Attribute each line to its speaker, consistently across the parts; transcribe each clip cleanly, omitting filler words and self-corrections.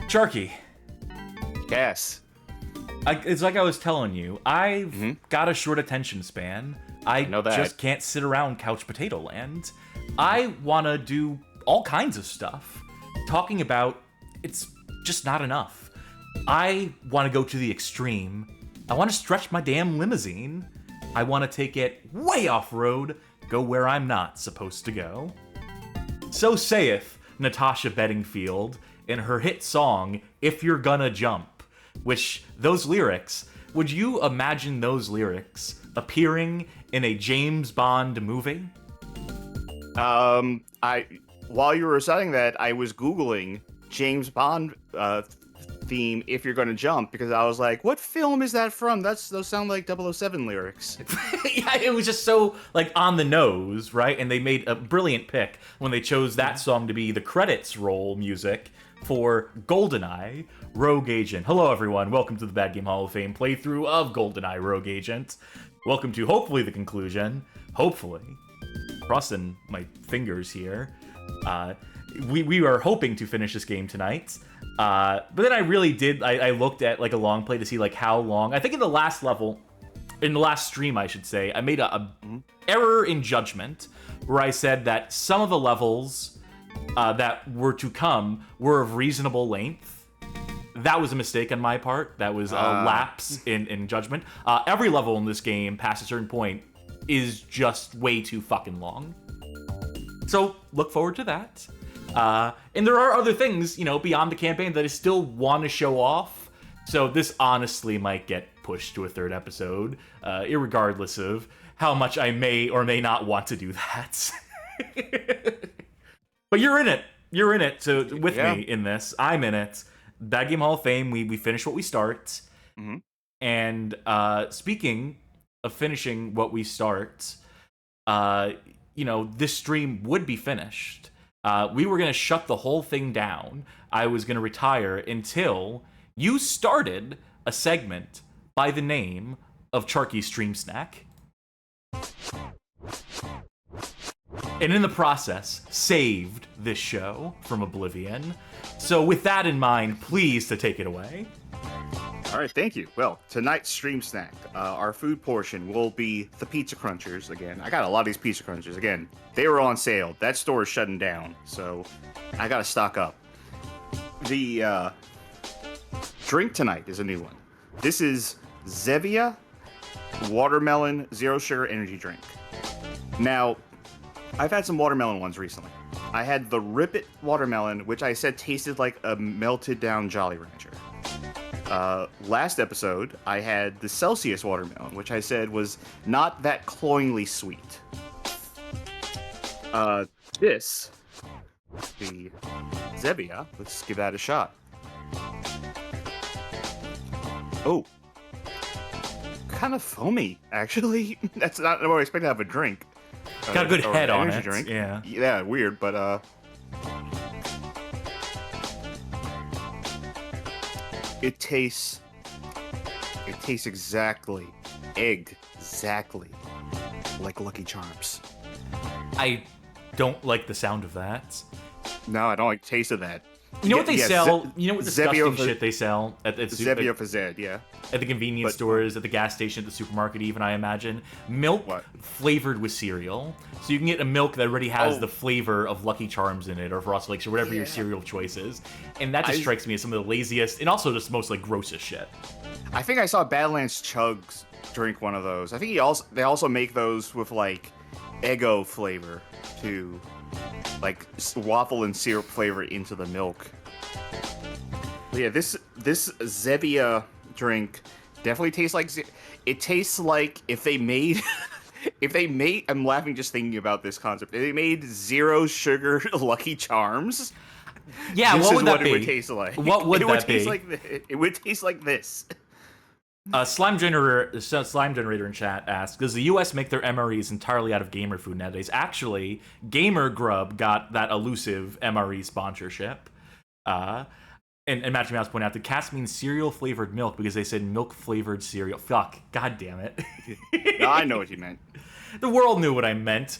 Speaker 1: Charkie.
Speaker 2: Cass.
Speaker 1: It's like I was telling you. I've got a short attention span. I
Speaker 2: know that.
Speaker 1: just can't sit around couch potato land. I want to do all kinds of stuff. Talking about it's just not enough. I want to go to the extreme. I want to stretch my damn limousine. I want to take it way off-road, go where I'm not supposed to go. So saith Natasha Bedingfield in her hit song, If You're Gonna Jump, which those lyrics, would you imagine those lyrics appearing in a James Bond movie?
Speaker 2: While you were reciting that, I was Googling James Bond theme, If You're Gonna Jump, because I was like, what film is that from? Those sound like 007 lyrics.
Speaker 1: Yeah, it was just so, like, on the nose, right? And they made a brilliant pick when they chose that song to be the credits roll music for GoldenEye, Rogue Agent. Hello, everyone. Welcome to the Bad Game Hall of Fame playthrough of GoldenEye, Rogue Agent. Welcome to, hopefully, the conclusion. Hopefully. Crossing my fingers here. We are hoping to finish this game tonight. But then I really did, I looked at like a long play to see like how long. I think in the last level, in the last stream I should say, I made a error in judgment where I said that some of the levels that were to come were of reasonable length. That was a mistake on my part. That was a lapse in judgment. Every level in this game past a certain point is just way too fucking long. So look forward to that. And there are other things, beyond the campaign that I still want to show off. So this honestly might get pushed to a third episode, irregardless of how much I may or may not want to do that. But you're in it. You're in it. So with me in this, I'm in it. Bad Game Hall of Fame. We finish what we start. Mm-hmm. And speaking of finishing what we start, this stream would be finished. We were going to shut the whole thing down. I was going to retire until you started a segment by the name of Charky Stream Snack. And in the process, saved this show from oblivion. So with that in mind, please to take it away.
Speaker 2: All right, thank you. Well, tonight's stream snack, our food portion will be the Pizza Crunchers again. I got a lot of these Pizza Crunchers. Again, they were on sale. That store is shutting down, so I got to stock up. The drink tonight is a new one. This is Zevia Watermelon Zero Sugar Energy Drink. Now, I've had some watermelon ones recently. I had the Rip It Watermelon, which I said tasted like a melted down Jolly Rancher. Last episode, I had the Celsius watermelon, which I said was not that cloyingly sweet. This, the Zevia, let's give that a shot. Oh, kind of foamy, actually. That's not what I expected out of a drink.
Speaker 1: Got a good head on it.
Speaker 2: Drink.
Speaker 1: Yeah,
Speaker 2: weird, but It tastes exactly like Lucky Charms.
Speaker 1: I don't like the sound of that.
Speaker 2: No, I don't like the taste of that.
Speaker 1: You know what they sell? You know what disgusting shit they sell at
Speaker 2: Zevia for Zed, yeah.
Speaker 1: At the convenience stores, at the gas station, at the supermarket, even, I imagine. Milk flavored with cereal. So you can get a milk that already has the flavor of Lucky Charms in it, or Frosted Flakes, or whatever your cereal choice is. And that just strikes me as some of the laziest, and also just most, grossest shit.
Speaker 2: I think I saw Badlands Chugs drink one of those. I think they also make those with, Eggo flavor, too. Waffle and syrup flavor into the milk. But yeah, this Zevia drink definitely tastes like it tastes like if they made I'm laughing just thinking about this concept. If they made zero sugar Lucky Charms.
Speaker 1: Yeah, what would that be?
Speaker 2: It would taste like.
Speaker 1: What would that be?
Speaker 2: It would taste like this.
Speaker 1: Slime Generator in chat asks, does the US make their MREs entirely out of gamer food nowadays? Actually, Gamer Grub got that elusive MRE sponsorship. And Magic Mouse pointed out that Cass means cereal-flavored milk because they said milk-flavored cereal. Fuck. God damn it.
Speaker 2: No, I know what you meant.
Speaker 1: The world knew what I meant.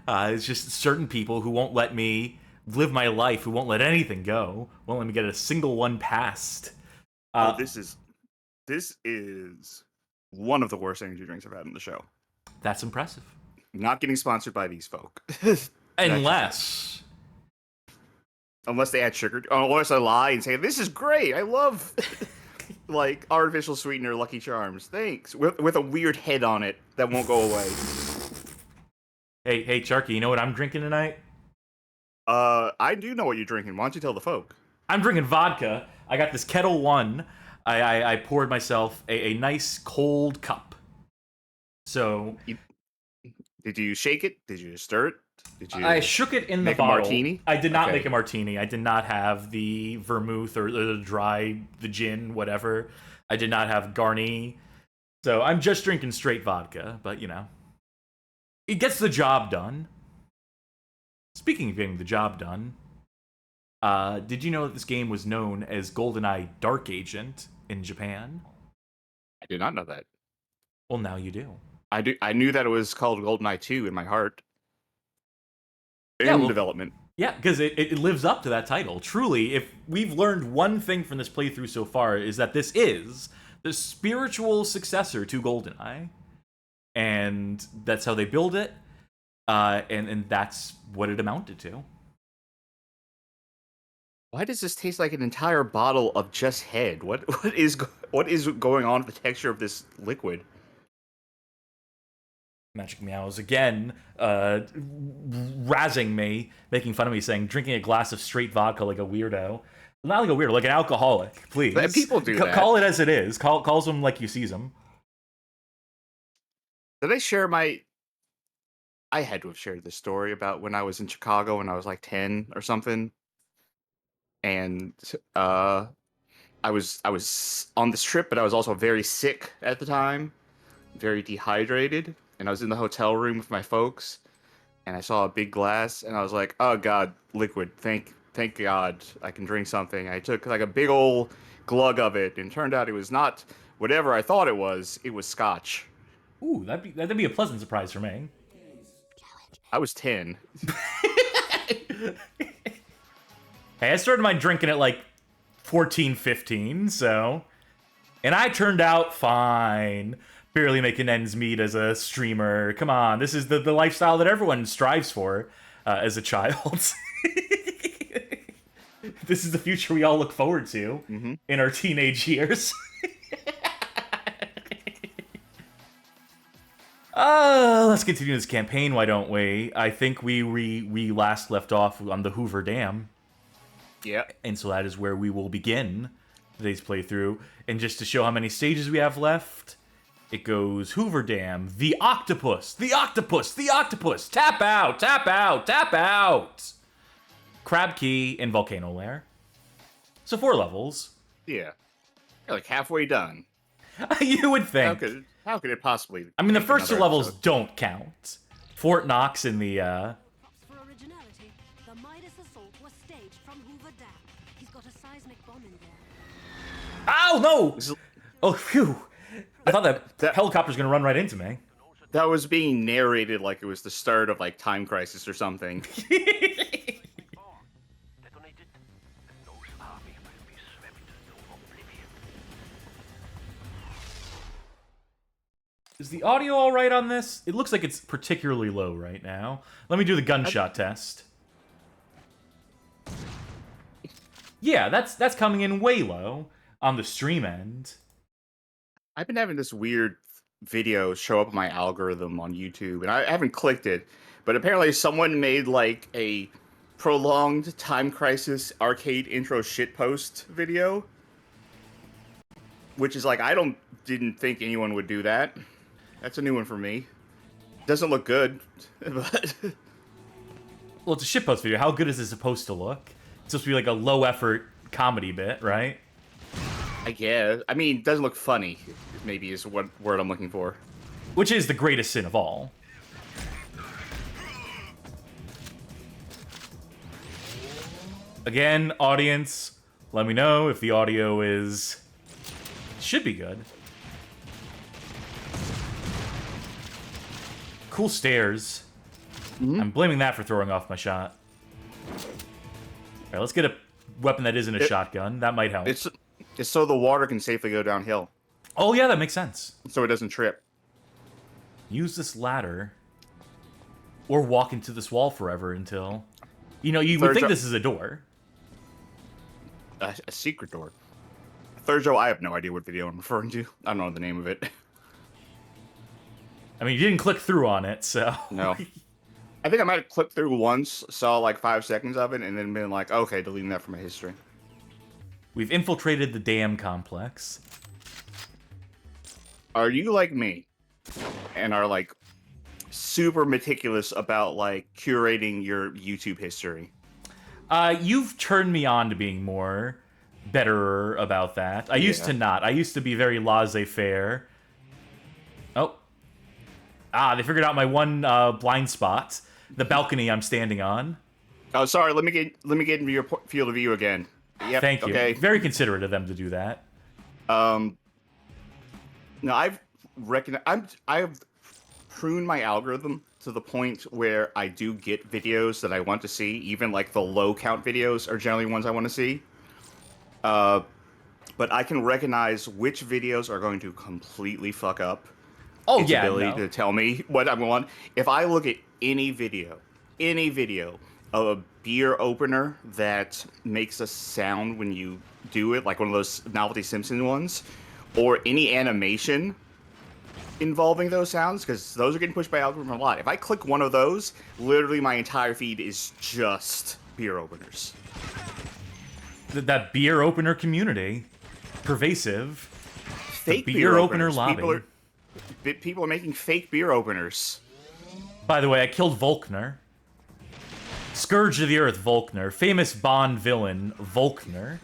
Speaker 1: It's just certain people who won't let me live my life, who won't let anything go, won't let me get a single one past.
Speaker 2: This is one of the worst energy drinks I've had on the show.
Speaker 1: That's impressive.
Speaker 2: Not getting sponsored by these folk.
Speaker 1: Unless
Speaker 2: they add sugar. Unless I lie and say, this is great. I love like artificial sweetener Lucky Charms. Thanks. With a weird head on it that won't go away.
Speaker 1: Hey, Charky, you know what I'm drinking tonight?
Speaker 2: I do know what you're drinking. Why don't you tell the folk?
Speaker 1: I'm drinking vodka. I got this Kettle One. I poured myself a nice cold cup. So...
Speaker 2: Did you shake it? Did you stir it? Did you
Speaker 1: I shook it in the
Speaker 2: make
Speaker 1: bottle.
Speaker 2: a martini?
Speaker 1: I did not make a martini. I did not have the vermouth or the gin, whatever. I did not have Garni. So I'm just drinking straight vodka, but you know. It gets the job done. Speaking of getting the job done, did you know that this game was known as GoldenEye Dark Agent in Japan?
Speaker 2: I did not know that.
Speaker 1: Well, now you do.
Speaker 2: I knew that it was called GoldenEye 2 in my heart. Development.
Speaker 1: Yeah, because it lives up to that title. Truly, if we've learned one thing from this playthrough so far, is that this is the spiritual successor to GoldenEye. And that's how they build it. And that's what it amounted to.
Speaker 2: Why does this taste like an entire bottle of just head? What is going on with the texture of this liquid?
Speaker 1: Magic Meows again, razzing me, making fun of me, saying drinking a glass of straight vodka like a weirdo. Not like a weirdo, like an alcoholic, please.
Speaker 2: But people do that.
Speaker 1: Call it as it is. Calls them like you sees them.
Speaker 2: Did I share my... I had to have shared this story about when I was in Chicago when I was like 10 or something. And I was on this trip, but I was also very sick at the time. Very dehydrated. And I was in the hotel room with my folks. And I saw a big glass. And I was like, oh, God, liquid. Thank God I can drink something. I took like a big old glug of it. And it turned out it was not whatever I thought it was. It was scotch.
Speaker 1: Ooh, that'd be a pleasant surprise for me.
Speaker 2: I was 10.
Speaker 1: Hey, I started my drinking at like 14, 15, so... And I turned out fine. Barely making ends meet as a streamer. Come on, this is the lifestyle that everyone strives for as a child. This is the future we all look forward to in our teenage years. Let's continue this campaign, why don't we? I think we last left off on the Hoover Dam.
Speaker 2: Yeah.
Speaker 1: And so that is where we will begin today's playthrough. And just to show how many stages we have left, it goes Hoover Dam, the Octopus, the Octopus, the Octopus, tap out, tap out, tap out. Crab Key and Volcano Lair. So 4 levels.
Speaker 2: Yeah. You're like halfway done.
Speaker 1: You would think.
Speaker 2: How could it possibly...
Speaker 1: I mean, the first 2 levels don't count. Fort Knox in the,
Speaker 3: For originality, the Midas assault was staged from Hoover Dam. He's got a seismic bomb in there.
Speaker 1: Ow, no! Oh, phew. I thought that helicopter's gonna run right into me.
Speaker 2: That was being narrated like it was the start of, like, Time Crisis or something.
Speaker 1: Is the audio all right on this? It looks like it's particularly low right now. Let me do the gunshot test. Yeah, that's coming in way low on the stream end.
Speaker 2: I've been having this weird video show up in my algorithm on YouTube, and I haven't clicked it, but apparently someone made, like, a prolonged Time Crisis arcade intro shitpost video, which is like, didn't think anyone would do that. That's a new one for me. Doesn't look good, but...
Speaker 1: Well, it's a shitpost video. How good is it supposed to look? It's supposed to be like a low-effort comedy bit, right?
Speaker 2: I guess. I mean, it doesn't look funny, maybe is what word I'm looking for.
Speaker 1: Which is the greatest sin of all. Again, audience, let me know if the audio is... should be good. Cool stairs. I'm blaming that for throwing off my shot. right, let's get a weapon that isn't a shotgun. That might help.
Speaker 2: It's so the water can safely go downhill,
Speaker 1: Oh yeah, that makes sense.
Speaker 2: so it doesn't trip.
Speaker 1: Use this ladder, or walk into this wall forever until, you would
Speaker 2: Third
Speaker 1: think
Speaker 2: jo-
Speaker 1: this is a door.
Speaker 2: A secret door. Third Joe, I have no idea what video I'm referring to. I don't know the name of it.
Speaker 1: I mean, you didn't click through on it, so
Speaker 2: No. I think I might have clicked through once, saw like 5 seconds of it, and then been like, okay, deleting that from my history.
Speaker 1: We've infiltrated the dam complex.
Speaker 2: Are you like me and are like super meticulous about like curating your YouTube history?
Speaker 1: You've turned me on to being more better about that. I used to not. I used to be very laissez-faire. Oh. They figured out my one blind spot. The balcony I'm standing on.
Speaker 2: Oh, sorry. Let me get into your field of view again. Yep.
Speaker 1: Thank you.
Speaker 2: Okay.
Speaker 1: Very considerate of them to do that.
Speaker 2: No, I've pruned my algorithm to the point where I do get videos that I want to see. Even like the low count videos are generally ones I want to see. But I can recognize which videos are going to completely fuck up.
Speaker 1: Oh,
Speaker 2: Its
Speaker 1: yeah,
Speaker 2: ability
Speaker 1: no.
Speaker 2: to tell me what I want. If I look at any video of a beer opener that makes a sound when you do it, like one of those Novelty Simpson ones, or any animation involving those sounds, because those are getting pushed by algorithm a lot. If I click one of those, literally my entire feed is just beer openers.
Speaker 1: That beer opener community. Pervasive.
Speaker 2: Fake
Speaker 1: The beer opener
Speaker 2: openers.
Speaker 1: lobby.
Speaker 2: People are making fake beer openers.
Speaker 1: By the way, I killed Volkner. Scourge of the Earth, Volkner. Famous Bond villain, Volkner.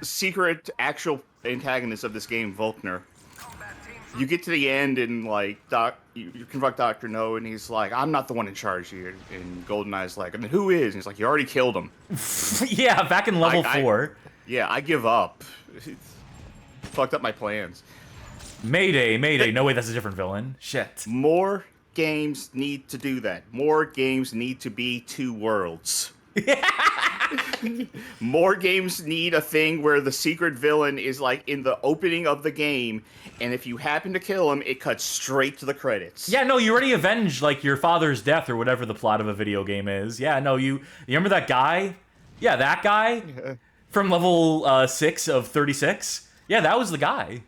Speaker 2: Secret actual antagonist of this game, Volkner. You get to the end and like you confront Dr. No, and he's like, "I'm not the one in charge here." And GoldenEye's like, "And then who is?" And he's like, "You already killed him."
Speaker 1: Yeah, back in level 4.
Speaker 2: Yeah, I give up. It's fucked up my plans.
Speaker 1: Mayday, Mayday. No, wait, that's a different villain. Shit.
Speaker 2: More games need to do that. More games need to be two worlds. More games need a thing where the secret villain is like in the opening of the game, and if you happen to kill him, it cuts straight to the credits.
Speaker 1: Yeah, no, you already avenged, like, your father's death or whatever the plot of a video game is. Yeah, no, you remember that guy? Yeah, that guy?
Speaker 2: Yeah.
Speaker 1: From level 6 of 36? Yeah, that was the guy.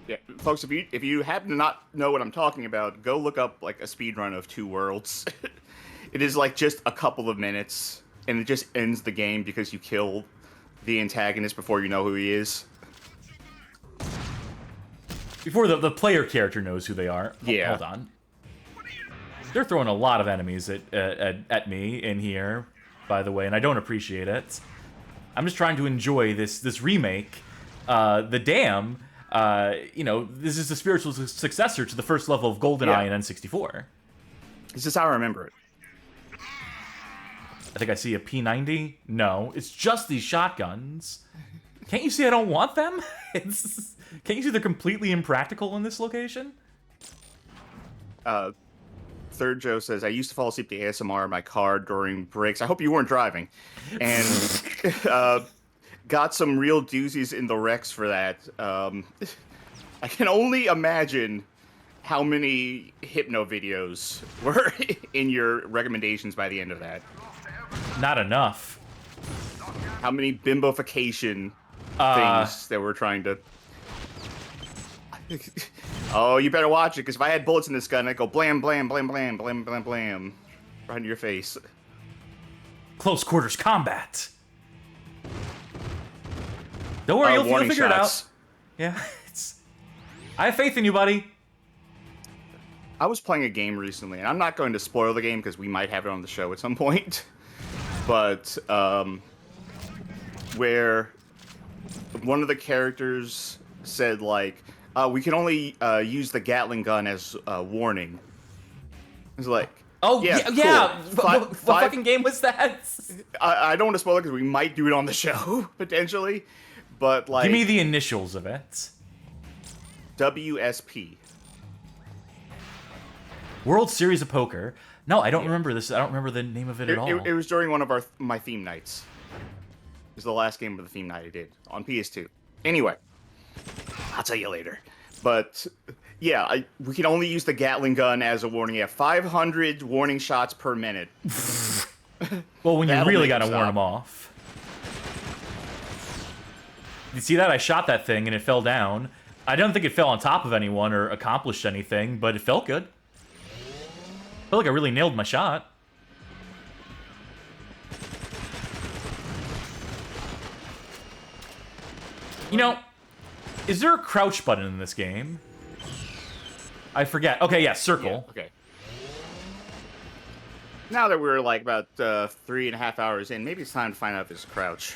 Speaker 2: Yeah, folks, if you happen to not know what I'm talking about, go look up like a speedrun of Two Worlds. It is like just a couple of minutes, and it just ends the game because you kill the antagonist before you know who he is.
Speaker 1: Before the player character knows who they are.
Speaker 2: Yeah.
Speaker 1: Hold on. They're throwing a lot of enemies at me in here, by the way, and I don't appreciate it. I'm just trying to enjoy this remake. The Dam, this is the spiritual successor to the first level of GoldenEye and N64.
Speaker 2: This is how I remember it.
Speaker 1: I think I see a P90. No, it's just these shotguns. Can't you see I don't want them? Can't you see they're completely impractical in this location?
Speaker 2: Third Joe says, I used to fall asleep to ASMR in my car during breaks. I hope you weren't driving. And got some real doozies in the wrecks for that. I can only imagine how many hypno videos were in your recommendations by the end of that.
Speaker 1: Not enough.
Speaker 2: How many bimbofication things that we're trying to... Oh, you better watch it, because if I had bullets in this gun, I'd go blam, blam, blam, blam, blam, blam, blam. Right in your face.
Speaker 1: Close quarters combat. Don't worry, you'll
Speaker 2: warning
Speaker 1: figure
Speaker 2: shots.
Speaker 1: it out. Yeah, I have faith in you, buddy.
Speaker 2: I was playing a game recently, and I'm not going to spoil the game because we might have it on the show at some point. But where one of the characters said, like, we can only use the Gatling gun as a warning. It's like,
Speaker 1: oh, yeah.
Speaker 2: Cool.
Speaker 1: What fucking game was that?
Speaker 2: I don't want to spoil it because we might do it on the show, potentially. But, like...
Speaker 1: Give me the initials of it.
Speaker 2: WSP.
Speaker 1: World Series of Poker. No, I don't remember this. I don't remember the name of it at all.
Speaker 2: It was during one of my theme nights. Is the last game of the theme night I did on PS2. Anyway, I'll tell you later. But yeah, we can only use the Gatling gun as a warning. Yeah, 500 warning shots per minute.
Speaker 1: Well, when you
Speaker 2: That'll
Speaker 1: really
Speaker 2: make
Speaker 1: gotta
Speaker 2: him
Speaker 1: warn
Speaker 2: stop.
Speaker 1: them off. You see that? I shot that thing and it fell down. I don't think it fell on top of anyone or accomplished anything, but it felt good. I feel like I really nailed my shot. You know, is there a crouch button in this game? I forget. Okay, yeah, circle.
Speaker 2: Yeah, okay. Now that we're like about 3.5 hours in, maybe it's time to find out if it's a crouch.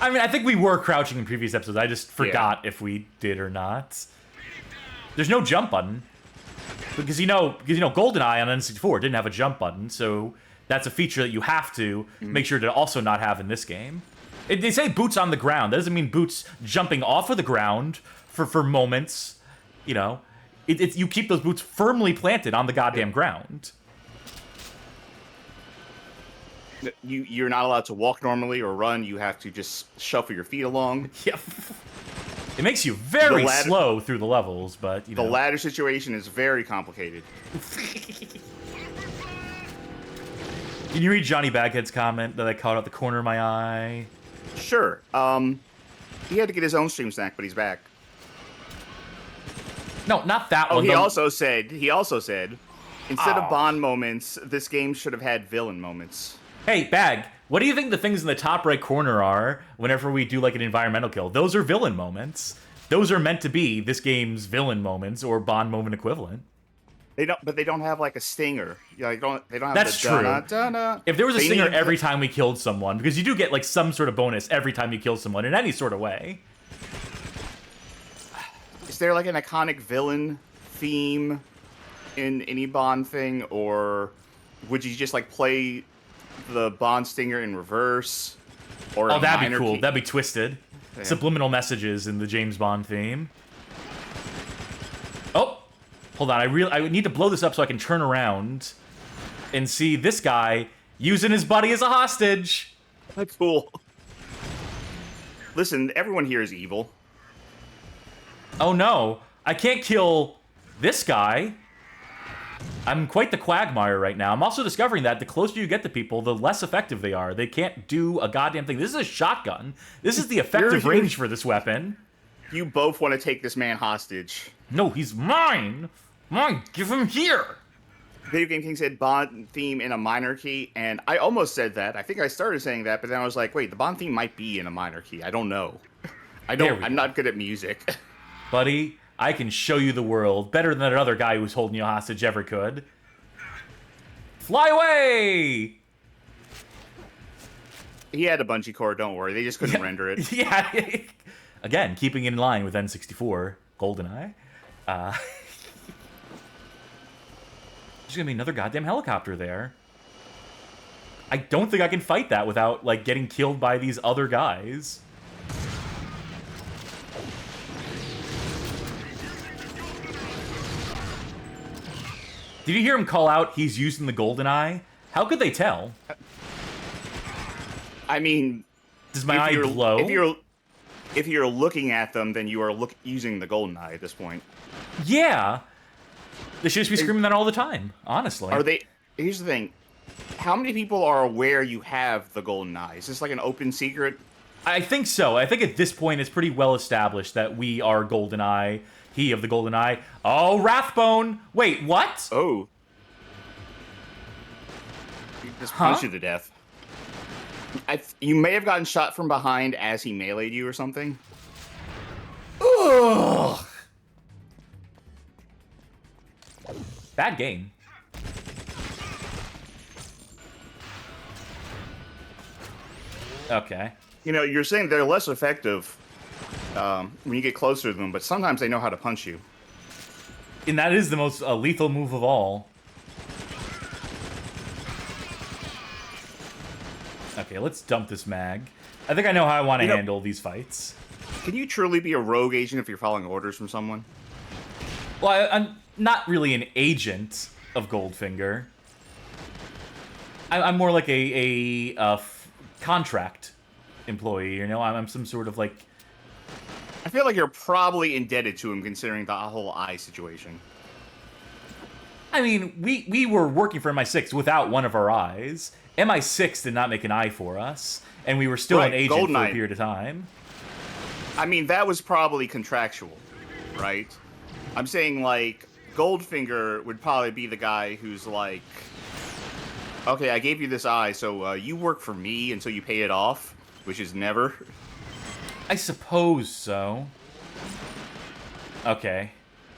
Speaker 1: I mean, I think we were crouching in previous episodes. I just forgot if we did or not. There's no jump button. Because GoldenEye on N64 didn't have a jump button, so that's a feature that you have to make sure to also not have in this game. They say boots on the ground. That doesn't mean boots jumping off of the ground for moments. You know, you keep those boots firmly planted on the goddamn ground.
Speaker 2: You're not allowed to walk normally or run. You have to just shuffle your feet along.
Speaker 1: Yeah. It makes you very slow through the levels, but, you know.
Speaker 2: The ladder situation is very complicated.
Speaker 1: Can you read Johnny Baghead's comment that I caught out the corner of my eye?
Speaker 2: Sure. He had to get his own stream snack, but he's back.
Speaker 1: No, not that one.
Speaker 2: Oh, he also said, instead of
Speaker 1: Oh.
Speaker 2: Bond moments, this game should have had villain moments.
Speaker 1: Hey, Bag, what do you think the things in the top right corner are whenever we do, like, an environmental kill? Those are villain moments. Those are meant to be this game's villain moments or Bond moment equivalent.
Speaker 2: They don't have, like, a stinger. Yeah, they don't have
Speaker 1: That's
Speaker 2: the
Speaker 1: true.
Speaker 2: dun-na.
Speaker 1: If there was a
Speaker 2: They
Speaker 1: stinger
Speaker 2: need
Speaker 1: every time we killed someone, because you do get, like, some sort of bonus every time you kill someone in any sort of way.
Speaker 2: Is there, like, an iconic villain theme in any Bond thing, or would you just, like, play the Bond stinger in reverse? Or
Speaker 1: Oh,
Speaker 2: a
Speaker 1: that'd be
Speaker 2: minor
Speaker 1: cool.
Speaker 2: key?
Speaker 1: That'd be twisted.
Speaker 2: Yeah.
Speaker 1: Subliminal messages in the James Bond theme. Oh, hold on. I need to blow this up so I can turn around and see this guy using his buddy as a hostage.
Speaker 2: That's cool. Listen, everyone here is evil.
Speaker 1: Oh no, I can't kill this guy. I'm quite the quagmire right now. I'm also discovering that the closer you get to people, the less effective they are. They can't do a goddamn thing. This is a shotgun. This is the effective
Speaker 2: You're-
Speaker 1: range for this weapon.
Speaker 2: You both want to take this man hostage.
Speaker 1: No, he's mine. Mine, give him here.
Speaker 2: Video Game King said Bond theme in a minor key, and I almost said that. I think I started saying that, but then I was like, wait, the Bond theme might be in a minor key. I don't know.
Speaker 1: There we
Speaker 2: I'm
Speaker 1: go.
Speaker 2: not good at music.
Speaker 1: Buddy, I can show you the world better than another guy who's holding you hostage ever could. Fly away!
Speaker 2: He had a bungee cord, don't worry. They just couldn't render it.
Speaker 1: Yeah. Again, keeping in line with N64, GoldenEye. There's gonna be another goddamn helicopter there. I don't think I can fight that without, like, getting killed by these other guys. Did you hear him call out he's using the GoldenEye? How could they tell?
Speaker 2: I mean,
Speaker 1: Does my eye glow?
Speaker 2: If you're looking at them, then you are using the GoldenEye at this point.
Speaker 1: Yeah. They should just be screaming that all the time, honestly.
Speaker 2: Are they? Here's the thing. How many people are aware you have the GoldenEye? Is this like an open secret?
Speaker 1: I think so. I think at this point it's pretty well established that we are GoldenEye, he of the GoldenEye. Oh, Rathbone! Wait, what?
Speaker 2: Oh. He just
Speaker 1: Huh?
Speaker 2: punched you to death. You may have gotten shot from behind as he meleeed you or something.
Speaker 1: Ugh. Bad game. Okay.
Speaker 2: You know, you're saying they're less effective when you get closer to them, but sometimes they know how to punch you.
Speaker 1: And that is the most lethal move of all. Okay, let's dump this mag. I think I know how I want to handle these fights.
Speaker 2: Can you truly be a rogue agent if you're following orders from someone?
Speaker 1: Well, I'm not really an agent of Goldfinger. I'm more like a contract employee. You know, I'm some sort of like.
Speaker 2: I feel like you're probably indebted to him considering the whole eye situation.
Speaker 1: I mean, we were working for MI6 without one of our eyes. MI6 did not make an eye for us, and we were still an agent for
Speaker 2: GoldenEye.
Speaker 1: a period of time.
Speaker 2: I mean, that was probably contractual, right? I'm saying, like, Goldfinger would probably be the guy who's like, okay, I gave you this eye, so you work for me until you pay it off, which is never.
Speaker 1: I suppose so. Okay.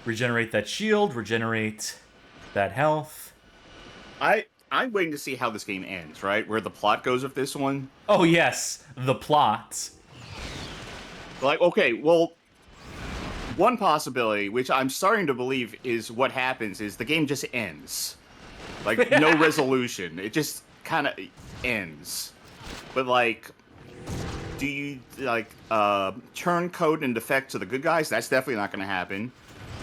Speaker 1: Regenerate that shield, regenerate that health.
Speaker 2: I'm waiting to see how this game ends, right? Where the plot goes with this one.
Speaker 1: Oh, yes, the plot.
Speaker 2: Like, okay, well, one possibility, which I'm starting to believe is what happens, is the game just ends. Like, no resolution. It just kind of ends. But, like, do you, like, turn code and defect to the good guys? That's definitely not going to happen.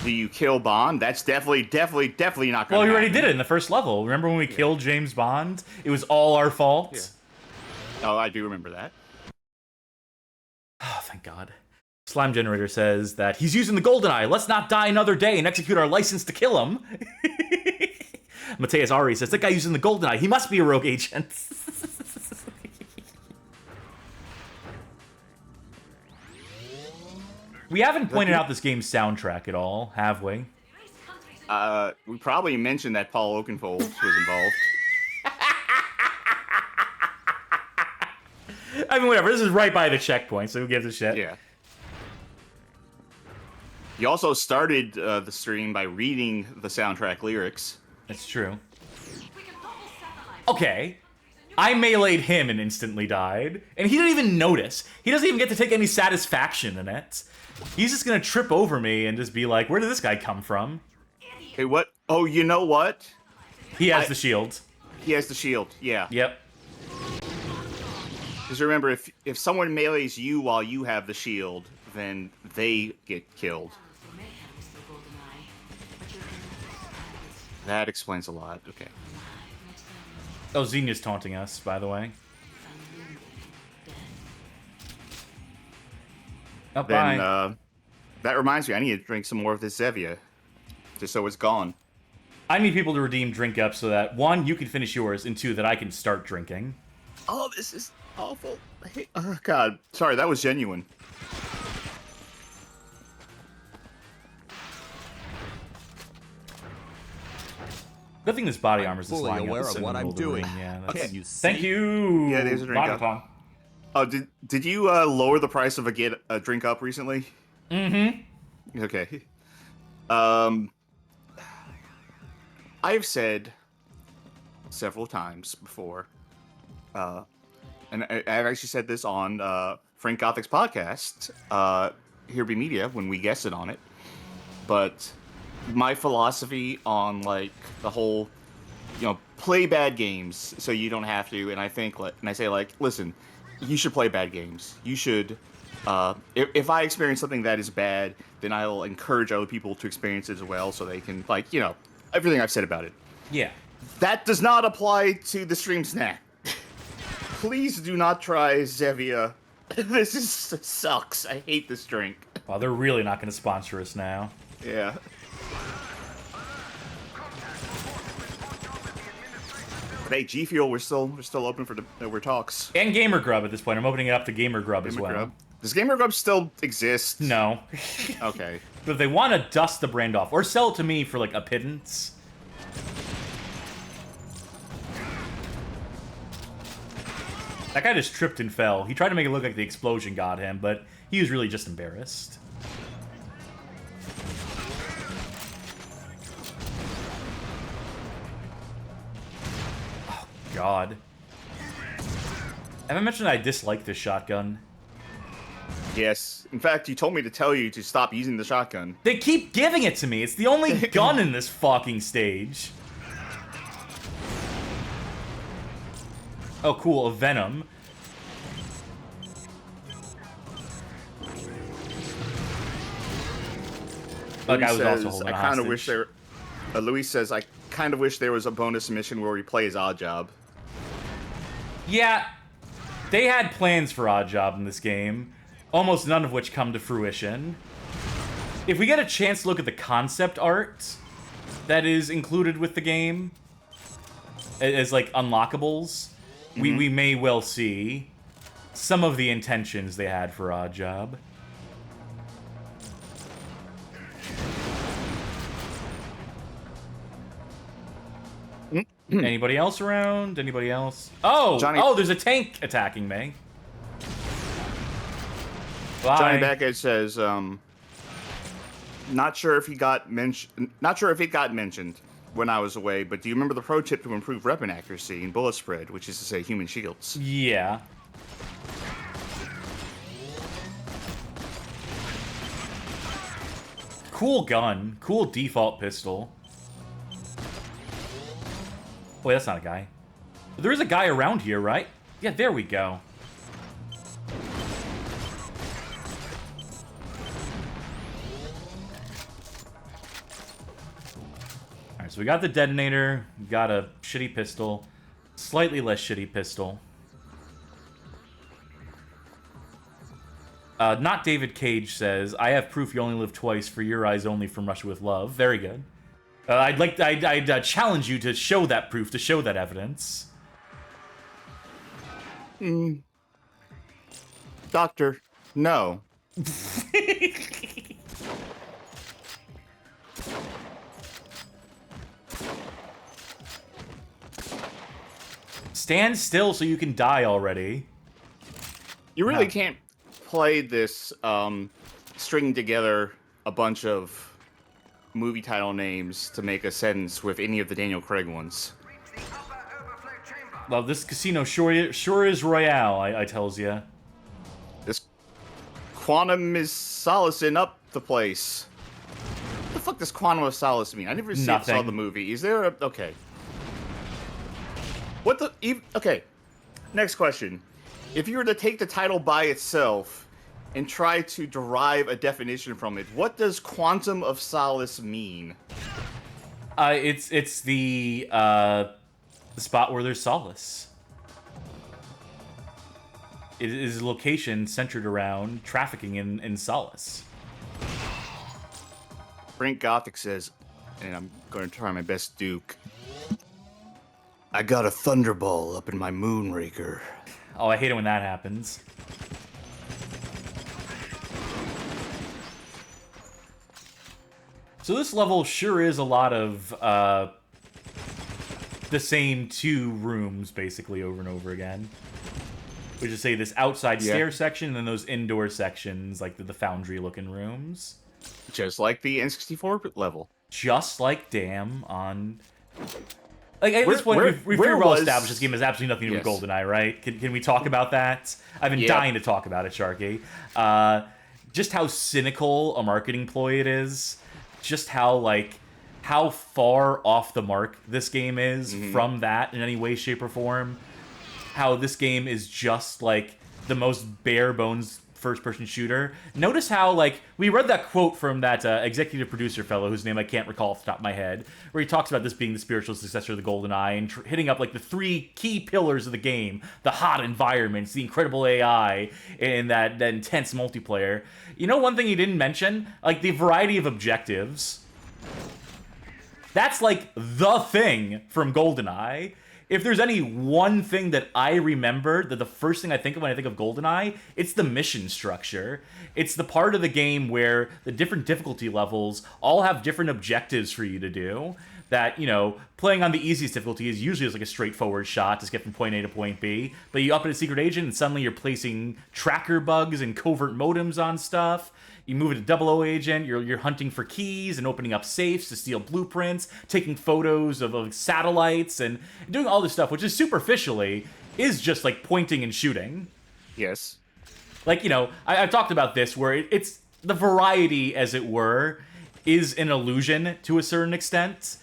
Speaker 2: Do you kill Bond? That's definitely not going to happen.
Speaker 1: Well, we already did it in the first level. Remember when we killed James Bond? It was all our fault.
Speaker 2: Yeah. Oh, I do remember that.
Speaker 1: Oh, thank God. Slime Generator says that he's using the GoldenEye. Let's not die another day and execute our license to kill him. Mateus Ari says, that guy using the GoldenEye, he must be a rogue agent. We haven't pointed out this game's soundtrack at all, have we?
Speaker 2: We probably mentioned that Paul Oakenfold was involved.
Speaker 1: I mean, whatever. This is right by the checkpoint, so who gives a shit?
Speaker 2: Yeah. He also started the stream by reading the soundtrack lyrics.
Speaker 1: That's true. Okay. I meleeed him and instantly died, and he didn't even notice. He doesn't even get to take any satisfaction in it. He's just gonna trip over me and just be like, where did this guy come from?
Speaker 2: Hey, what? Oh, you know what?
Speaker 1: He has the shield.
Speaker 2: He has the shield, yeah.
Speaker 1: Yep.
Speaker 2: Because remember, if someone melees you while you have the shield, then they get killed. That explains a lot. Okay.
Speaker 1: Oh, Xenia's taunting us, by the way. Oh,
Speaker 2: Then,
Speaker 1: bye.
Speaker 2: that reminds me, I need to drink some more of this Zevia. Just so it's gone.
Speaker 1: I need people to redeem drink up so that, one, you can finish yours, and two, that I can start drinking.
Speaker 2: Oh, this is awful. Oh, God. Sorry, that was genuine.
Speaker 1: Good thing this body armor is just
Speaker 4: fully
Speaker 1: lying
Speaker 4: aware
Speaker 1: up
Speaker 4: of what I'm doing.
Speaker 1: Yeah,
Speaker 4: How
Speaker 1: that's...
Speaker 4: can you
Speaker 1: Thank
Speaker 4: see?
Speaker 1: you.
Speaker 2: Yeah, there's a drink up.
Speaker 1: Vodka.
Speaker 2: Oh, did you lower the price of a drink up recently?
Speaker 1: Mm-hmm.
Speaker 2: Okay. I've said several times before, and I've actually said this on Frank Gothic's podcast, Here Be Media, when we guested on it. But my philosophy on like the whole, play bad games so you don't have to, and I think, and I say like, listen, you should play bad games. You should. If I experience something that is bad, then I'll encourage other people to experience it as well, so they can, everything I've said about it.
Speaker 1: Yeah.
Speaker 2: That does not apply to the stream snack. Please do not try Zevia. This sucks. I hate this drink.
Speaker 1: Wow, they're really not going to sponsor us now.
Speaker 2: Yeah. But hey, G Fuel, we're still open for talks.
Speaker 1: And Gamer Grub at this point. I'm opening it up to Gamer Grub as well.
Speaker 2: Grub. Does Gamer Grub still exist?
Speaker 1: No.
Speaker 2: Okay.
Speaker 1: But if they want to dust the brand off, or sell it to me for like a pittance. That guy just tripped and fell. He tried to make it look like the explosion got him, but he was really just embarrassed. Oh, God. Have I mentioned I dislike this shotgun?
Speaker 2: Yes. In fact, you told me to tell you to stop using the shotgun.
Speaker 1: They keep giving it to me. It's the only gun in this fucking stage. Oh, cool. A Venom. Look, I was also holding a
Speaker 2: I kind of
Speaker 1: hostage.
Speaker 2: wish there. Luis says, I kind of wish there was a bonus mission where we play as Oddjob.
Speaker 1: Yeah. They had plans for Oddjob in this game, almost none of which come to fruition. If we get a chance to look at the concept art that is included with the game, as like unlockables, we may well see some of the intentions they had for Oddjob. Anybody else around? Anybody else? Oh!
Speaker 2: Johnny...
Speaker 1: Oh, there's a tank attacking me. Bye.
Speaker 2: Johnny Backhead says, not sure if it got mentioned when I was away, but do you remember the pro tip to improve weapon accuracy and bullet spread, which is to say human shields?
Speaker 1: Yeah. Cool gun. Cool default pistol. Wait, that's not a guy. There is a guy around here, right? Yeah, there we go. Alright, so we got the detonator, we got a shitty pistol, slightly less shitty pistol. Not David Cage says, I have proof you only live twice, for your eyes only, from Russia with Love. Very good. I'd challenge you to show that proof, to show that evidence.
Speaker 2: Doctor, no.
Speaker 1: Stand still so you can die already.
Speaker 2: You really can't play this stringing together a bunch of movie title names to make a sentence with any of the Daniel Craig ones.
Speaker 1: Well, this casino sure is Royale, I tells ya.
Speaker 2: This Quantum is solacing up the place. What the fuck does Quantum of Solace mean? I never saw the movie. Is there a... Okay. What the... Okay. Next question. If you were to take the title by itself and try to derive a definition from it, what does Quantum of Solace mean?
Speaker 1: It's the spot where there's solace. It is a location centered around trafficking in solace.
Speaker 2: Brent Gothic says, and I'm going to try my best, Duke. I got a thunderball up in my Moonraker.
Speaker 1: Oh, I hate it when that happens. So this level sure is a lot of the same two rooms, basically, over and over again. Which is, say, this outside stair section, and then those indoor sections, like the foundry-looking rooms.
Speaker 2: Just like the N64 level.
Speaker 1: Just like Dam on... Like, at this point, we've pretty well established this game has absolutely nothing to do with GoldenEye, right? Can we talk about that? I've been dying to talk about it, Sharky. Just how cynical a marketing ploy it is. Just how far off the mark this game is from that in any way, shape, or form. How this game is just, like, the most bare-bones first-person shooter. Notice how, like, we read that quote from that executive producer fellow whose name I can't recall off the top of my head, where he talks about this being the spiritual successor of the GoldenEye and hitting up, like, the three key pillars of the game. The hot environments, the incredible AI, and that intense multiplayer. You know one thing he didn't mention? Like, the variety of objectives. That's, like, the thing from GoldenEye. If there's any one thing that I remember, that the first thing I think of when I think of GoldenEye, it's the mission structure. It's the part of the game where the different difficulty levels all have different objectives for you to do. That, you know, playing on the easiest difficulty is usually just like a straightforward shot to get from point A to point B. But you up it a secret agent and suddenly you're placing tracker bugs and covert modems on stuff. You move it to 00 agent, you're hunting for keys and opening up safes to steal blueprints, taking photos of satellites, and doing all this stuff, which is superficially is just like pointing and shooting.
Speaker 2: Yes.
Speaker 1: Like, you know, I've talked about this where it's the variety, as it were, is an illusion to a certain extent.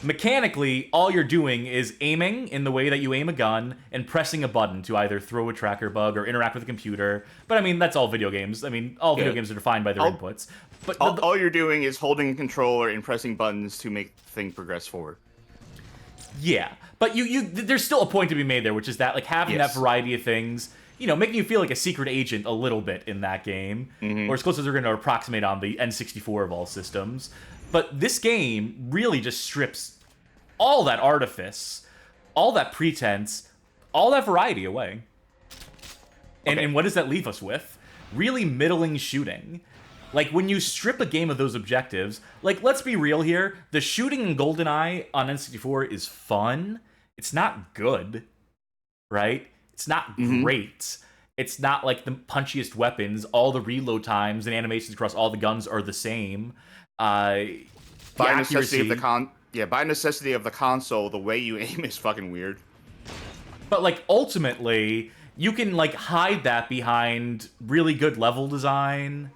Speaker 1: Mechanically, all you're doing is aiming in the way that you aim a gun and pressing a button to either throw a tracker bug or interact with a computer. But I mean, that's all video games. I mean, all video games are defined by their inputs. But
Speaker 2: all you're doing is holding a controller and pressing buttons to make the thing progress forward.
Speaker 1: Yeah, but there's still a point to be made there, which is that like having that variety of things, making you feel like a secret agent a little bit in that game, or as close as they're going to approximate on the N64 of all systems. But this game really just strips all that artifice, all that pretense, all that variety away. And what does that leave us with? Really middling shooting. Like, when you strip a game of those objectives, like, let's be real here, the shooting in GoldenEye on N64 is fun. It's not good, right? It's not great. It's not like the punchiest weapons. All the reload times and animations across all the guns are the same.
Speaker 2: By necessity of the console, the way you aim is fucking weird.
Speaker 1: But, like, ultimately, you can, like, hide that behind really good level design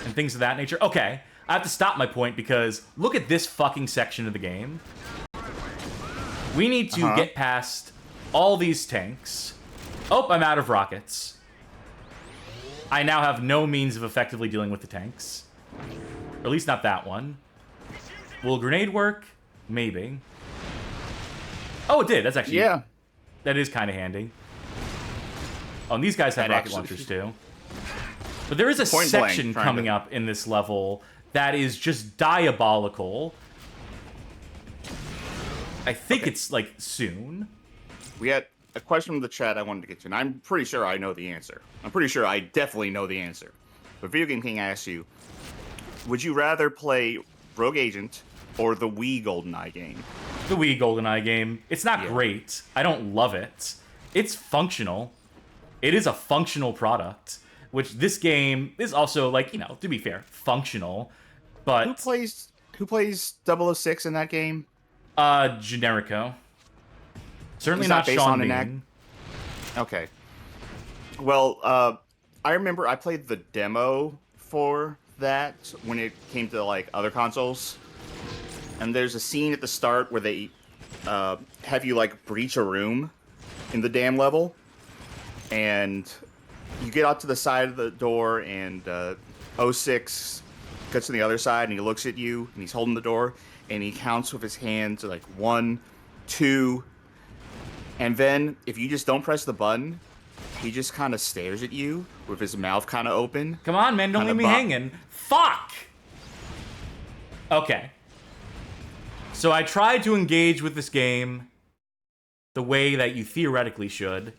Speaker 1: and things of that nature. Okay, I have to stop my point because look at this fucking section of the game. We need to get past all these tanks. Oh, I'm out of rockets. I now have no means of effectively dealing with the tanks. Or at least not that one. Will grenade work? Maybe. Oh, it did. That's actually...
Speaker 2: Yeah.
Speaker 1: That is kind of handy. Oh, and these guys have rocket launchers too. But there is a section coming up in this level that is just diabolical. I think it's, like, soon.
Speaker 2: We had a question from the chat I wanted to get to, and I'm pretty sure I know the answer. I'm pretty sure I definitely know the answer. But Video Game King asks you, would you rather play Rogue Agent or the Wii GoldenEye game?
Speaker 1: The Wii GoldenEye game. It's not great. I don't love it. It's functional. It is a functional product. Which this game is also, like, to be fair, functional, but...
Speaker 2: Who plays 006 in that game?
Speaker 1: Generico. Certainly not Sean Bean.
Speaker 2: Okay. Well, I remember I played the demo for that when it came to, like, other consoles. And there's a scene at the start where they have you, like, breach a room in the dam level. And... you get out to the side of the door, and 06 gets to the other side, and he looks at you, and he's holding the door, and he counts with his hands, like, 1, 2, and then, if you just don't press the button, he just kind of stares at you, with his mouth kind of open.
Speaker 1: Come on, man, don't leave me hanging. Fuck! Okay. So I tried to engage with this game the way that you theoretically should.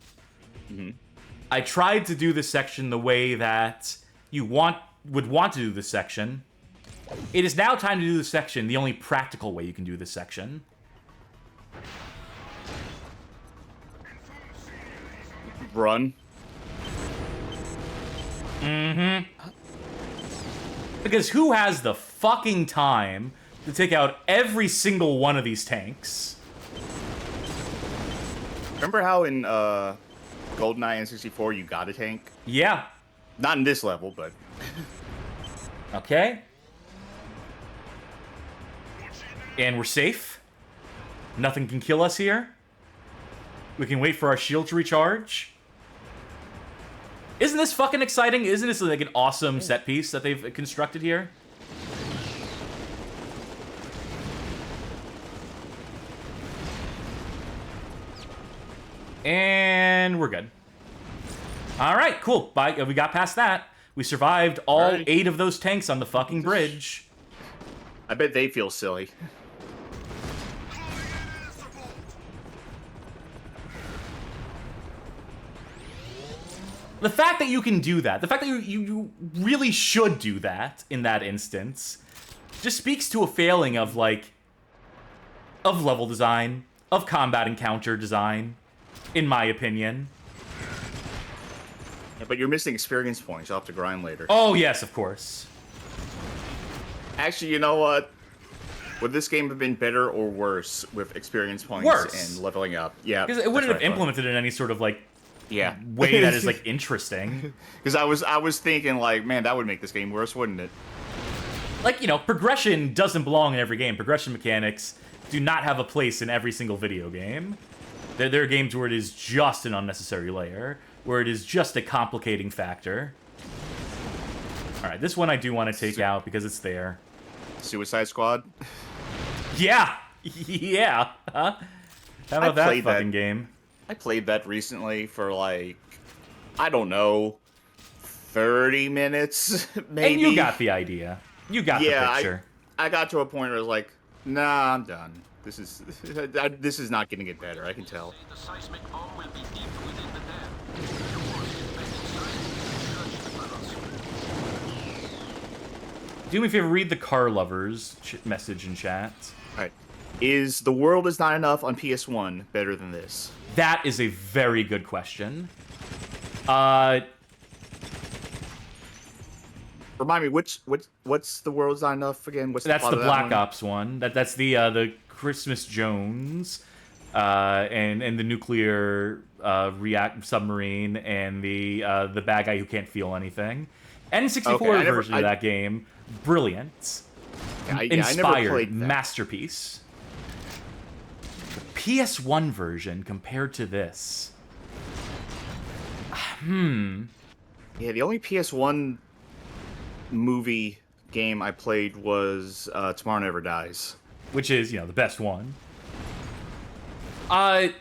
Speaker 1: I tried to do this section the way that you would want to do this section. It is now time to do this section the only practical way you can do this section.
Speaker 2: Run.
Speaker 1: Because who has the fucking time to take out every single one of these tanks?
Speaker 2: Remember how in GoldenEye N64 you got a tank?
Speaker 1: Yeah.
Speaker 2: Not in this level, but...
Speaker 1: Okay. And we're safe. Nothing can kill us here. We can wait for our shield to recharge. Isn't this fucking exciting? Isn't this like an awesome set piece that they've constructed here? And we're good. All right, cool. We got past that. We survived all 8 of those tanks on the fucking bridge.
Speaker 2: I bet they feel silly.
Speaker 1: The fact that you can do that, the fact that you really should do that in that instance, just speaks to a failing of, like, of level design, of combat encounter design, in my opinion.
Speaker 2: Yeah, but you're missing experience points. You'll have to grind later.
Speaker 1: Oh, yes, of course.
Speaker 2: Actually, you know what? Would this game have been better or worse with experience points and leveling up? Yeah.
Speaker 1: Because it wouldn't have implemented in any sort of, like,
Speaker 2: yeah,
Speaker 1: way that is, like, interesting.
Speaker 2: Because I was thinking, like, man, that would make this game worse, wouldn't it?
Speaker 1: Like, progression doesn't belong in every game. Progression mechanics do not have a place in every single video game. There are games where it is just an unnecessary layer, where it is just a complicating factor. Alright, this one I do want to take out because it's there.
Speaker 2: Suicide Squad?
Speaker 1: Yeah! Yeah! Huh? How about that
Speaker 2: played
Speaker 1: fucking game?
Speaker 2: I played that recently for like, I don't know, 30 minutes, maybe.
Speaker 1: And you got the idea. You got the
Speaker 2: Yeah,
Speaker 1: picture.
Speaker 2: I got to a point where I was like, nah, I'm done. This is not going to get better. I can tell.
Speaker 4: The seismic bomb will be deep within the dam. Yours is back inside and search the tunnels.
Speaker 1: Do me a favor, read the car lovers message in chat.
Speaker 2: All right. Is The World Is Not Enough on PS1 better than this?
Speaker 1: That is a very good question.
Speaker 2: Remind me, what's The World Is Not Enough again? What's
Speaker 1: That's
Speaker 2: plot
Speaker 1: the
Speaker 2: of that
Speaker 1: Black
Speaker 2: one?
Speaker 1: Ops one. That's the Christmas Jones, and the nuclear react submarine, and the bad guy who can't feel anything. N64
Speaker 2: Okay,
Speaker 1: version of that game, brilliant,
Speaker 2: I never
Speaker 1: inspired,
Speaker 2: played that.
Speaker 1: masterpiece. The PS1 version compared to this,
Speaker 2: Yeah, the only PS1 movie game I played was Tomorrow Never Dies.
Speaker 1: which is the best one. I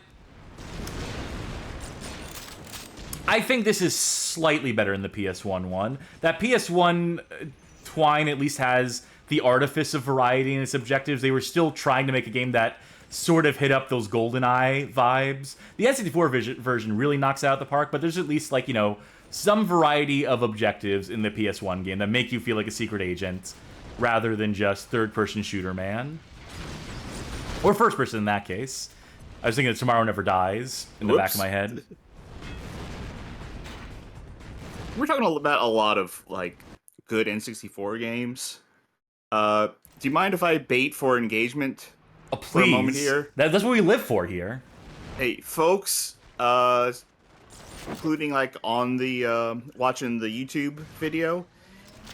Speaker 1: think this is slightly better in the PS1 one. That PS1 Twine at least has the artifice of variety in its objectives. They were still trying to make a game that sort of hit up those GoldenEye vibes. The N64 version really knocks it out of the park, but there's at least, like, some variety of objectives in the PS1 game that make you feel like a secret agent rather than just third-person shooter man. Or first-person in that case. I was thinking of Tomorrow Never Dies in the back of my head.
Speaker 2: We're talking about a lot of like good N64 games. Do you mind if I bait for engagement
Speaker 1: Oh,
Speaker 2: for a moment
Speaker 1: please.
Speaker 2: here?
Speaker 1: That's what we live for here.
Speaker 2: Hey, folks, including like on the watching the YouTube video,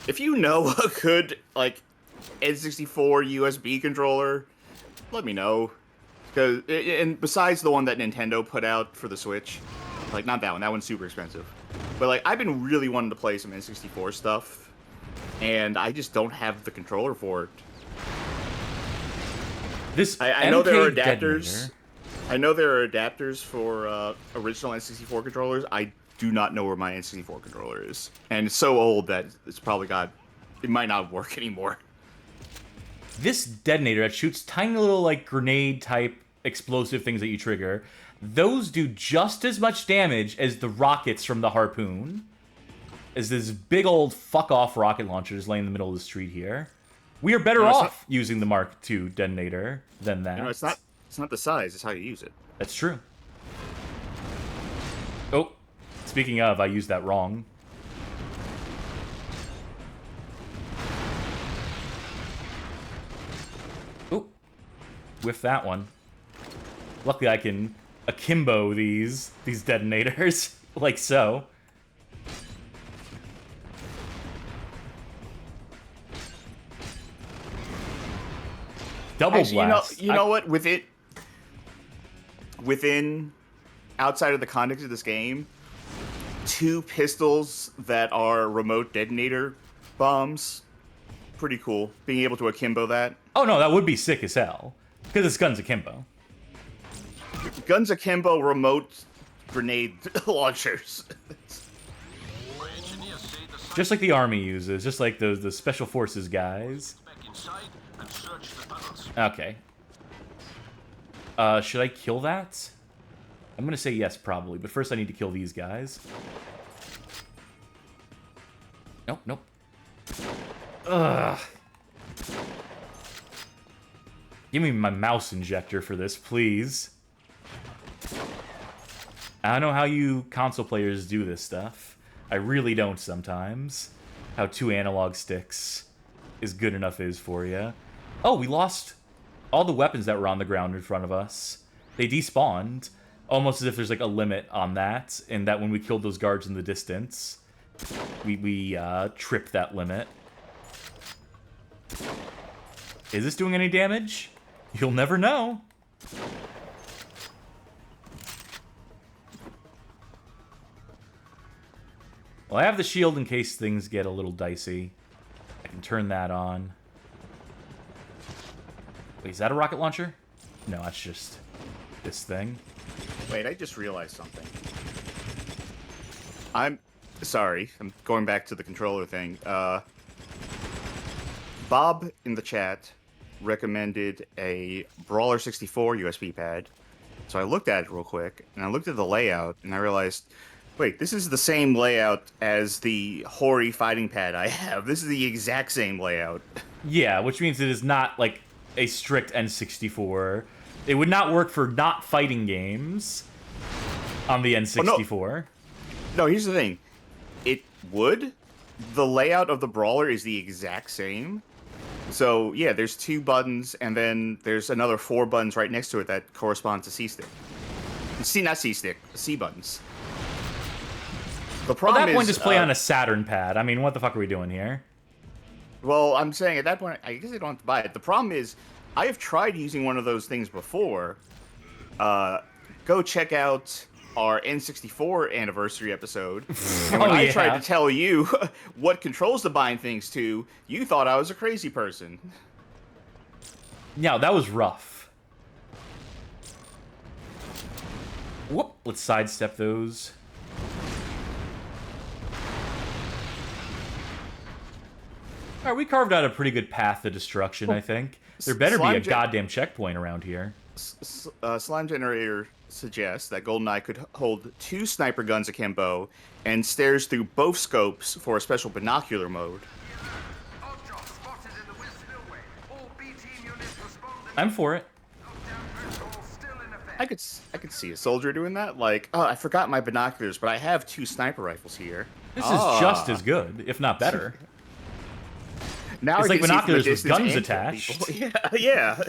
Speaker 2: if you know a good like N64 USB controller, let me know. Because and besides the one that Nintendo put out for the Switch, like not that one. That one's super expensive. But like I've been really wanting to play some N64 stuff, and I just don't have the controller for it.
Speaker 1: This
Speaker 2: I know there are
Speaker 1: MK
Speaker 2: adapters.
Speaker 1: detonator-
Speaker 2: I know there are adapters for original N64 controllers. I do not know where my N64 controller is, and it's so old that it might not work anymore.
Speaker 1: This detonator that shoots tiny little, like, grenade-type explosive things that you trigger, those do just as much damage as the rockets from the Harpoon. As this big old fuck-off rocket launcher just laying in the middle of the street here. We are better
Speaker 2: No, it's
Speaker 1: off using the Mark II detonator than that.
Speaker 2: It's not the size; it's how you use it.
Speaker 1: That's true. Oh, speaking of, I used that wrong. Oh, with that one. Luckily, I can akimbo these detonators like so. Double
Speaker 2: Actually,
Speaker 1: blast.
Speaker 2: you know what? Within outside of the context of this game, 2 pistols that are remote detonator bombs, pretty cool. Being able to akimbo that.
Speaker 1: Oh no, that would be sick as hell. Because it's guns akimbo.
Speaker 2: Guns akimbo remote grenade launchers.
Speaker 4: Engineers say the seismic
Speaker 1: Just like the army uses, just like the special forces guys.
Speaker 4: back inside and search the tunnels.
Speaker 1: Okay. Should I kill that? I'm gonna say yes, probably, but first I need to kill these guys. Nope, nope. Ugh. Give me my mouse injector for this, please. I don't know how you console players do this stuff. I really don't sometimes. How 2 analog sticks is good enough is for you. Oh, we lost all the weapons that were on the ground in front of us. They despawned, almost as if there's like a limit on that, and that when we killed those guards in the distance, we tripped that limit. Is this doing any damage? You'll never know. Well, I have the shield in case things get a little dicey. I can turn that on. Wait, is that a rocket launcher? No, that's just this thing.
Speaker 2: Wait, I just realized something. I'm sorry. I'm going back to the controller thing. Bob in the chat recommended a Brawler 64 USB pad. So I looked at it real quick, and I looked at the layout, and I realized, wait, this is the same layout as the Hori fighting pad I have. This is the exact same layout.
Speaker 1: Yeah, which means it is not like a strict N64. It would not work for not fighting games on the N64.
Speaker 2: No, here's the thing. It would. The layout of the Brawler is the exact same. So, yeah, there's 2 buttons, and then there's another 4 buttons right next to it that correspond to C-stick. Not C-stick, C buttons. The problem
Speaker 1: At that point,
Speaker 2: is,
Speaker 1: just play on a Saturn pad. I mean, what the fuck are we doing here?
Speaker 2: Well, I'm saying at that point, I guess I don't have to buy it. The problem is, I have tried using one of those things before. Go check out our N64 anniversary episode. And when I tried to tell you what controls to bind things to, you thought I was a crazy person.
Speaker 1: Yeah, that was rough. Whoop, let's sidestep those. Alright, we carved out a pretty good path to destruction, I think. There better be a goddamn checkpoint around here.
Speaker 2: Slime Generator suggests that GoldenEye could hold 2 sniper guns akimbo and stares through both scopes for a special binocular mode.
Speaker 1: I'm for it.
Speaker 2: I could see a soldier doing that. Like, oh, I forgot my binoculars, but I have 2 sniper rifles here.
Speaker 1: This is just as good, if not better.
Speaker 2: Now
Speaker 1: it's
Speaker 2: I
Speaker 1: like
Speaker 2: can see from
Speaker 1: binoculars
Speaker 2: the
Speaker 1: with
Speaker 2: distance
Speaker 1: guns
Speaker 2: and kill
Speaker 1: attached.
Speaker 2: people. Yeah.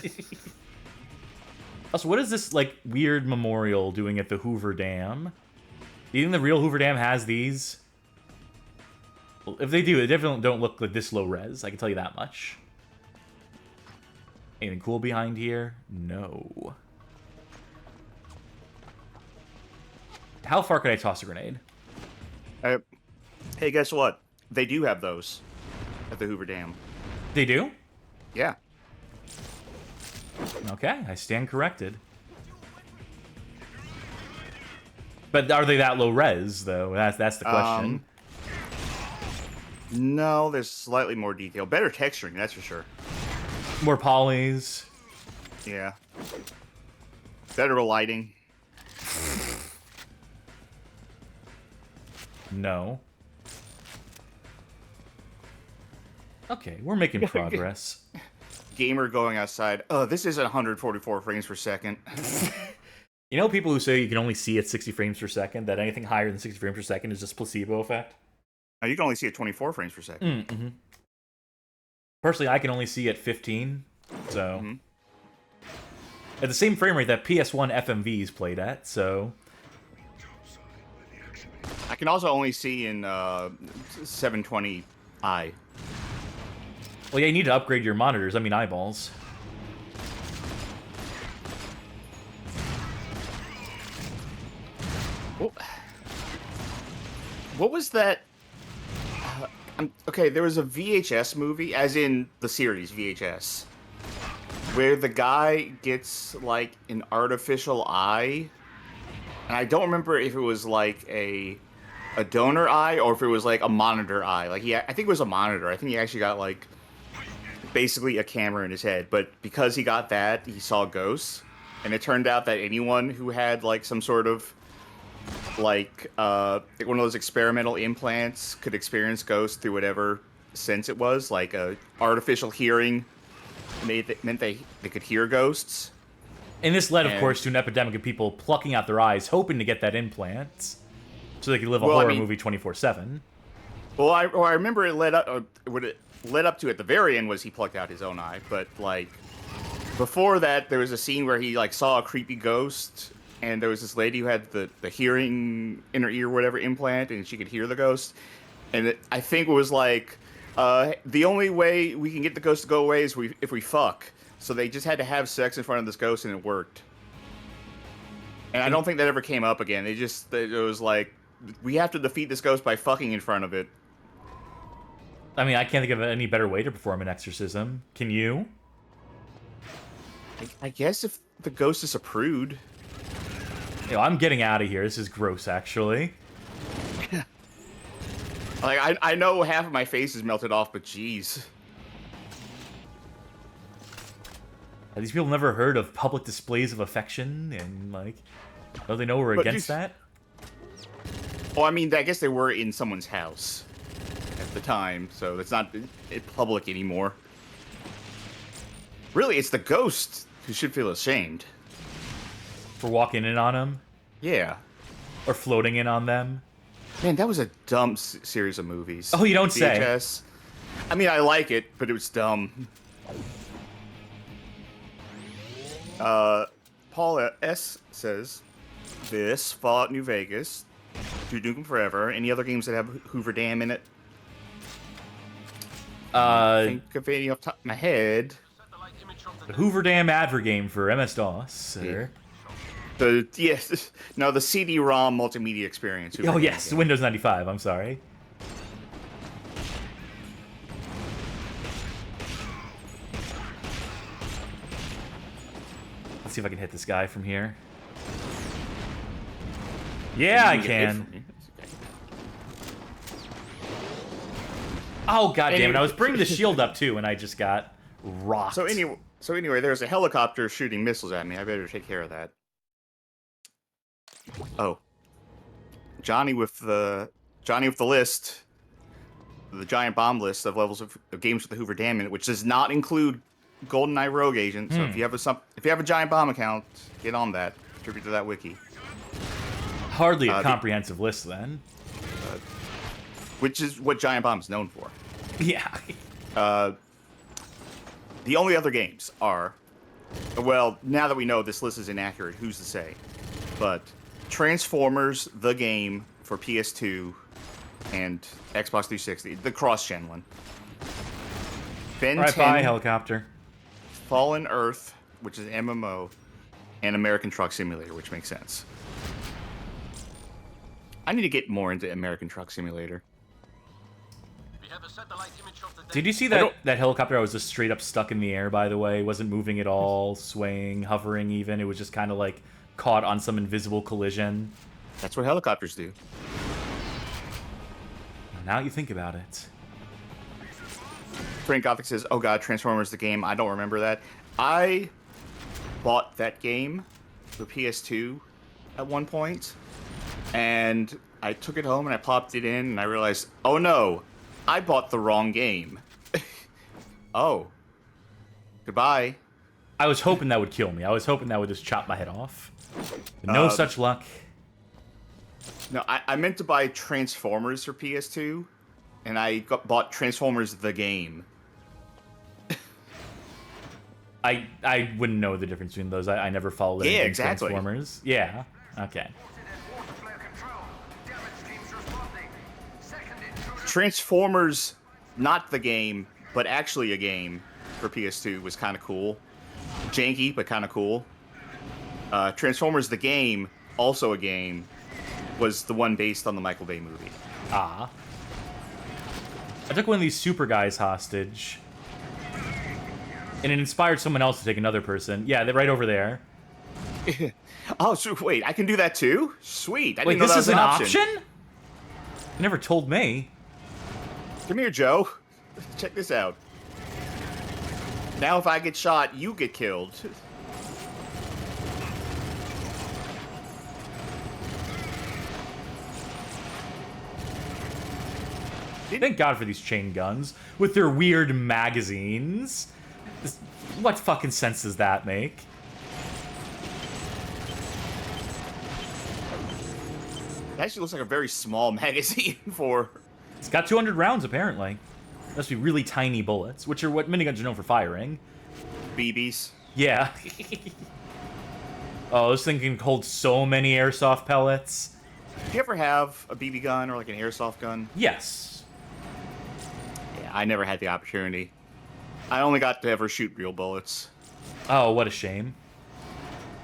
Speaker 1: Also, what is this, like, weird memorial doing at the Hoover Dam? Do you think the real Hoover Dam has these? Well, if they do, they definitely don't look like this low res, I can tell you that much. Anything cool behind here? No. How far could I toss a grenade?
Speaker 2: Hey, guess what? They do have those at the Hoover Dam.
Speaker 1: They do?
Speaker 2: Yeah.
Speaker 1: Okay, I stand corrected. But are they that low res, though? That's the question.
Speaker 2: No, there's slightly more detail. Better texturing, that's for sure.
Speaker 1: More polys.
Speaker 2: Yeah. Better lighting.
Speaker 1: No. Okay, we're making progress.
Speaker 2: Gamer going outside. Oh, this isn't 144 frames per second.
Speaker 1: You know people who say you can only see at 60 frames per second, that anything higher than 60 frames per second is just placebo effect?
Speaker 2: Oh, you can only see at 24 frames per second.
Speaker 1: Mm-hmm. Personally, I can only see at 15, so... At the same frame rate that PS1 FMVs played at, so...
Speaker 2: I can also only see in 720i.
Speaker 1: Well, yeah, you need to upgrade your monitors, I mean eyeballs.
Speaker 2: What was that? Okay, there was a VHS movie, as in the series VHS, where the guy gets, like, an artificial eye. And I don't remember if it was, like, a donor eye or if it was, like, a monitor eye. Like, I think it was a monitor. I think he actually got, like, basically a camera in his head. But because he got that, he saw ghosts. And it turned out that anyone who had, like, some sort of, like one of those experimental implants could experience ghosts through whatever sense it was. Like, artificial hearing meant they could hear ghosts.
Speaker 1: And this led, of course, to an epidemic of people plucking out their eyes, hoping to get that implant, so they could live a horror movie 24/7.
Speaker 2: Well, I remember it led up. What it led up to at the very end was he plucked out his own eye. But, like, before that, there was a scene where he, like, saw a creepy ghost, and there was this lady who had the hearing inner ear whatever implant, and she could hear the ghost. And I think it was like, the only way we can get the ghost to go away is if we fuck. So they just had to have sex in front of this ghost, and it worked. And I don't think that ever came up again. It was like, we have to defeat this ghost by fucking in front of it.
Speaker 1: I mean, I can't think of any better way to perform an exorcism. Can you?
Speaker 2: I guess if the ghost is a prude.
Speaker 1: Yo, I'm getting out of here. This is gross, actually.
Speaker 2: Like, I know half of my face is melted off, but jeez.
Speaker 1: Have these people never heard of public displays of affection? And, like, don't they know we're against that?
Speaker 2: Oh, I mean, I guess they were in someone's house at the time, so it's not public anymore. Really, it's the ghost who should feel ashamed.
Speaker 1: For walking in on them?
Speaker 2: Yeah.
Speaker 1: Or floating in on them?
Speaker 2: Man, that was a dumb series of movies.
Speaker 1: Oh, you don't say.
Speaker 2: VHS. I mean, I like it, but it was dumb. Paul S. says, this, Fallout New Vegas, Duke Nukem Forever, any other games that have Hoover Dam in it? Think of any off the top of my head.
Speaker 1: The Hoover Dam advert game for MS-DOS, or...
Speaker 2: The CD-ROM multimedia experience.
Speaker 1: Oh, yes, Windows 95, I'm sorry. Let's see if I can hit this guy from here. Yeah, I can. Oh, goddammit, I was bringing the shield up, too, and I just got rocked.
Speaker 2: So anyway, there's a helicopter shooting missiles at me. I better take care of that. Oh. Johnny with the list. The giant bomb list of levels of games with the Hoover Dam in it, which does not include GoldenEye Rogue Agent. So if you have a giant bomb account, get on that. Contribute to that wiki.
Speaker 1: Hardly a comprehensive list, then.
Speaker 2: Which is what Giant Bomb is known for.
Speaker 1: Yeah.
Speaker 2: The only other games are, well, now that we know this list is inaccurate, who's to say? But Transformers, the game for PS2 and Xbox 360, the cross-gen one. Ben 10,
Speaker 1: bye, helicopter.
Speaker 2: Fallen Earth, which is MMO, and American Truck Simulator, which makes sense. I need to get more into American Truck Simulator.
Speaker 4: We have a satellite image of the
Speaker 1: Did you see that helicopter? I was just straight up stuck in the air, by the way. It wasn't moving at all, swaying, hovering even. It was just kind of like caught on some invisible collision.
Speaker 2: That's what helicopters do.
Speaker 1: Now you think about it.
Speaker 2: Frank Gothic says, oh god, Transformers the game. I don't remember that. I bought that game for PS2 at one point, and I took it home and I plopped it in, and I realized, oh no, I bought the wrong game. Oh. Goodbye.
Speaker 1: I was hoping that would kill me. I was hoping that would just chop my head off. But no such luck.
Speaker 2: No, I meant to buy Transformers for PS2, and I bought Transformers the game.
Speaker 1: I wouldn't know the difference between those. I never followed anything
Speaker 2: exactly.
Speaker 1: Transformers. Yeah, okay.
Speaker 2: Transformers, not the game, but actually a game for PS2 was kind of cool. Janky, but kind of cool. Transformers the game, also a game, was the one based on the Michael Bay movie.
Speaker 1: Ah. I took one of these super guys hostage. And it inspired someone else to take another person. Yeah, they're right over there.
Speaker 2: Oh, so wait, I can do that too? Sweet. I
Speaker 1: Wait,
Speaker 2: didn't know
Speaker 1: this
Speaker 2: that
Speaker 1: is
Speaker 2: was
Speaker 1: an option? You never told me.
Speaker 2: Come here, Joe. Check this out. Now if I get shot, you get killed.
Speaker 1: Thank God for these chain guns with their weird magazines. What fucking sense does that make?
Speaker 2: It actually looks like a very small magazine for...
Speaker 1: It's got 200 rounds, apparently. Must be really tiny bullets, which are what miniguns are known for firing.
Speaker 2: BBs.
Speaker 1: Yeah. Oh, this thing can hold so many airsoft pellets.
Speaker 2: Do you ever have a BB gun or like an airsoft gun?
Speaker 1: Yes.
Speaker 2: Yeah, I never had the opportunity. I only got to ever shoot real bullets.
Speaker 1: Oh, what a shame.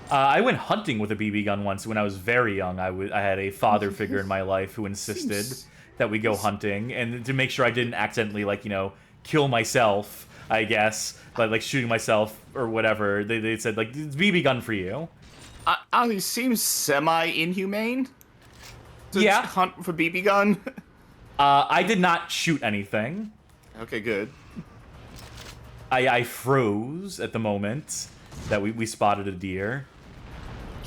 Speaker 1: I went hunting with a BB gun once when I was very young. I had a father figure in my life who insisted that we go hunting, and to make sure I didn't accidentally, like, you know, kill myself, I guess, by, like, shooting myself or whatever, they said, like, it's BB gun for you.
Speaker 2: Honestly, seems semi-inhumane to
Speaker 1: Yeah.
Speaker 2: hunt for BB gun.
Speaker 1: I did not shoot anything.
Speaker 2: Okay, good.
Speaker 1: I froze at the moment that we spotted a deer.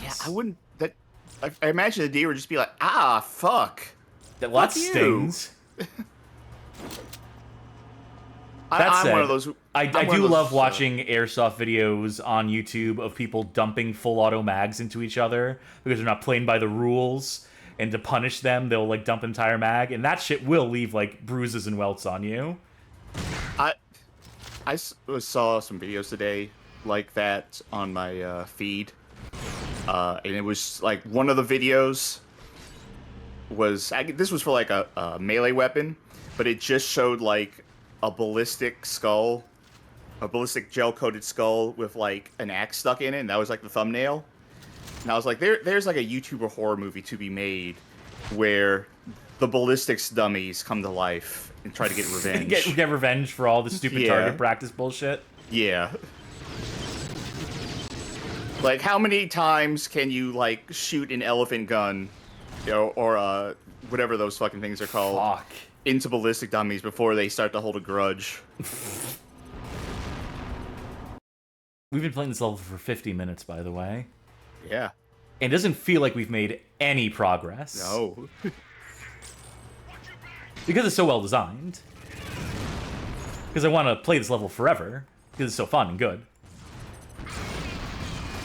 Speaker 2: Yeah, I wouldn't. I imagine the deer would just be like, ah, fuck.
Speaker 1: Well, that
Speaker 2: Fuck you.
Speaker 1: stings. That
Speaker 2: I'm
Speaker 1: said,
Speaker 2: one of those.
Speaker 1: I
Speaker 2: I'm one
Speaker 1: do
Speaker 2: of those,
Speaker 1: love watching airsoft videos on YouTube of people dumping full auto mags into each other because they're not playing by the rules, and to punish them, they'll like dump an entire mag, and that shit will leave like bruises and welts on you.
Speaker 2: Saw some videos today like that on my feed, and it was like one of the videos was this was for like a melee weapon, but it just showed like a ballistic skull, a ballistic gel-coated skull with like an axe stuck in it, and that was like the thumbnail. And I was like, there's like a YouTuber horror movie to be made where the ballistics dummies come to life and try to get revenge.
Speaker 1: get revenge for all the stupid target practice bullshit.
Speaker 2: Yeah. Like, how many times can you like shoot an elephant gun, or whatever those fucking things are called,
Speaker 1: Fuck.
Speaker 2: into ballistic dummies before they start to hold a grudge?
Speaker 1: We've been playing this level for 50 minutes, by the way.
Speaker 2: Yeah.
Speaker 1: And it doesn't feel like we've made any progress.
Speaker 2: No.
Speaker 1: Because it's so well designed. Because I want to play this level forever. Because it's so fun and good.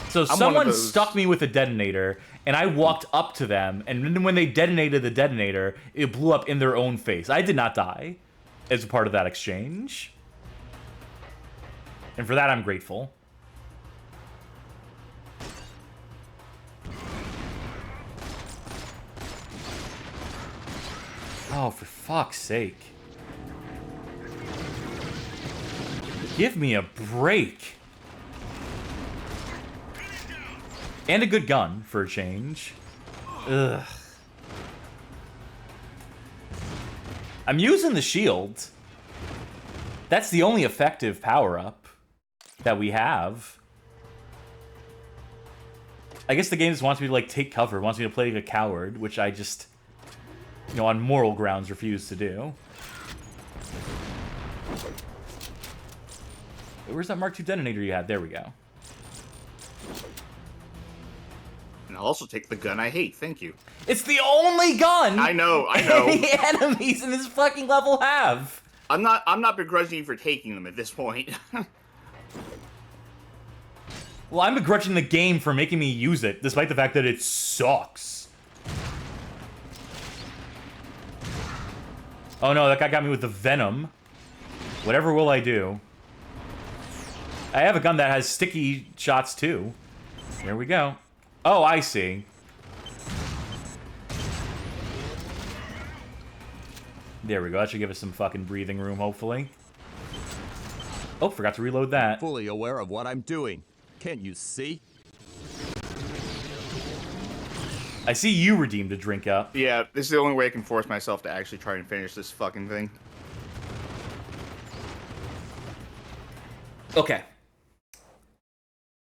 Speaker 1: So someone stuck me with a detonator, and I walked up to them, and then when they detonated the detonator, it blew up in their own face. I did not die as a part of that exchange. And for that, I'm grateful. Oh, for fuck's sake. Give me a break. And a good gun, for a change. Ugh. I'm using the shield. That's the only effective power-up that we have. I guess the game just wants me to, like, take cover. Wants me to play like a coward, which I just, on moral grounds, refuse to do. Where's that Mark II detonator you had? There we go.
Speaker 2: And I'll also take the gun I hate. Thank you.
Speaker 1: It's the only gun
Speaker 2: I know.
Speaker 1: any enemies in this fucking level have.
Speaker 2: I'm not begrudging you for taking them at this point.
Speaker 1: Well, I'm begrudging the game for making me use it, despite the fact that it sucks. Oh no, that guy got me with the venom. Whatever will I do? I have a gun that has sticky shots too. There we go. Oh, I see. There we go. That should give us some fucking breathing room, hopefully. Oh, forgot to reload that.
Speaker 5: Fully aware of what I'm doing. Can't you see?
Speaker 1: I see you redeemed a drink up.
Speaker 2: Yeah, this is the only way I can force myself to actually try and finish this fucking thing.
Speaker 1: Okay.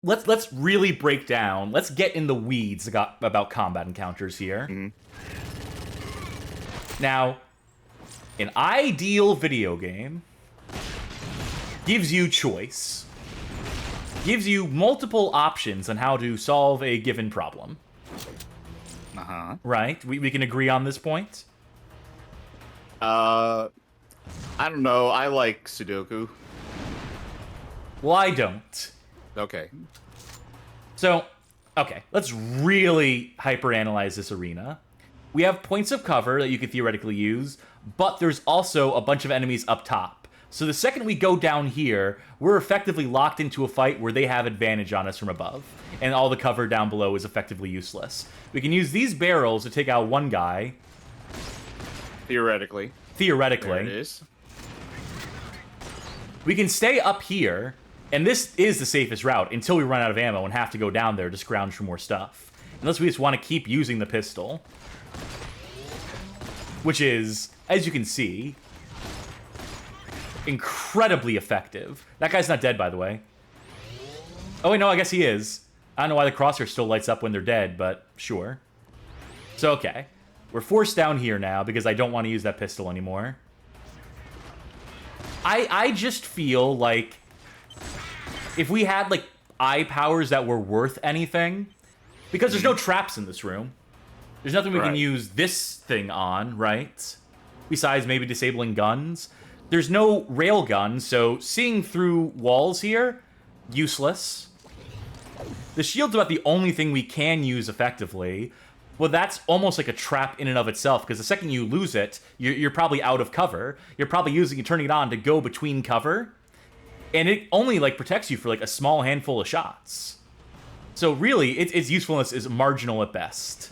Speaker 1: Let's really break down. Let's get in the weeds about combat encounters here.
Speaker 2: Mm-hmm.
Speaker 1: Now, an ideal video game gives you choice. Gives you multiple options on how to solve a given problem.
Speaker 2: Uh-huh.
Speaker 1: Right? We can agree on this point?
Speaker 2: I don't know. I like Sudoku.
Speaker 1: Well, I don't.
Speaker 2: Okay.
Speaker 1: So, okay, let's really hyperanalyze this arena. We have points of cover that you could theoretically use, but there's also a bunch of enemies up top. So the second we go down here, we're effectively locked into a fight where they have advantage on us from above, and all the cover down below is effectively useless. We can use these barrels to take out one guy.
Speaker 2: Theoretically.
Speaker 1: Theoretically.
Speaker 2: There it is.
Speaker 1: We can stay up here, and this is the safest route until we run out of ammo and have to go down there to scrounge for more stuff. Unless we just want to keep using the pistol. Which is, as you can see, incredibly effective. That guy's not dead, by the way. Oh, wait, no, I guess he is. I don't know why the crosshair still lights up when they're dead, but sure. So, okay. We're forced down here now because I don't want to use that pistol anymore. I just feel like if we had, like, eye powers that were worth anything, because there's no traps in this room. There's nothing we can use this thing on, right? Besides maybe disabling guns. There's no rail gun, so seeing through walls here, useless. The shield's about the only thing we can use effectively. Well, that's almost like a trap in and of itself, because the second you lose it, you're probably out of cover. You're probably using and turning it on to go between cover. And it only, like, protects you for, like, a small handful of shots. So really, its usefulness is marginal at best.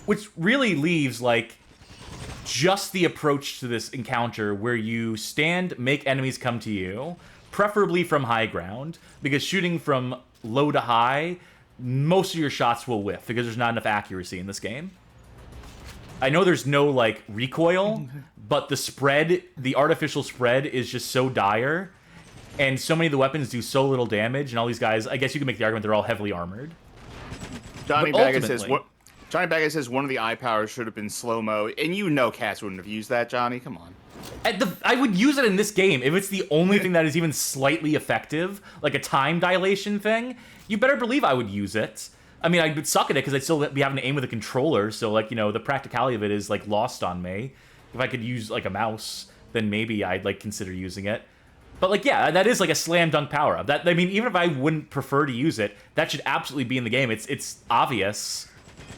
Speaker 1: Which really leaves, like, just the approach to this encounter where you stand, make enemies come to you, preferably from high ground, because shooting from low to high, most of your shots will whiff, because there's not enough accuracy in this game. I know there's no, like, recoil, but the spread, the artificial spread is just so dire, and so many of the weapons do so little damage, and all these guys, I guess you can make the argument they're all heavily armored.
Speaker 2: Johnny Baggett says one of the eye powers should have been slow-mo, and you know Cass wouldn't have used that, Johnny. Come on.
Speaker 1: I would use it in this game if it's the only thing that is even slightly effective, like a time dilation thing. You better believe I would use it. I mean, I would suck at it because I'd still be having to aim with a controller, so, like, you know, the practicality of it is, like, lost on me. If I could use, like, a mouse, then maybe I'd, like, consider using it. But, like, yeah, that is, like, a slam dunk power-up. That, I mean, even if I wouldn't prefer to use it, that should absolutely be in the game. It's obvious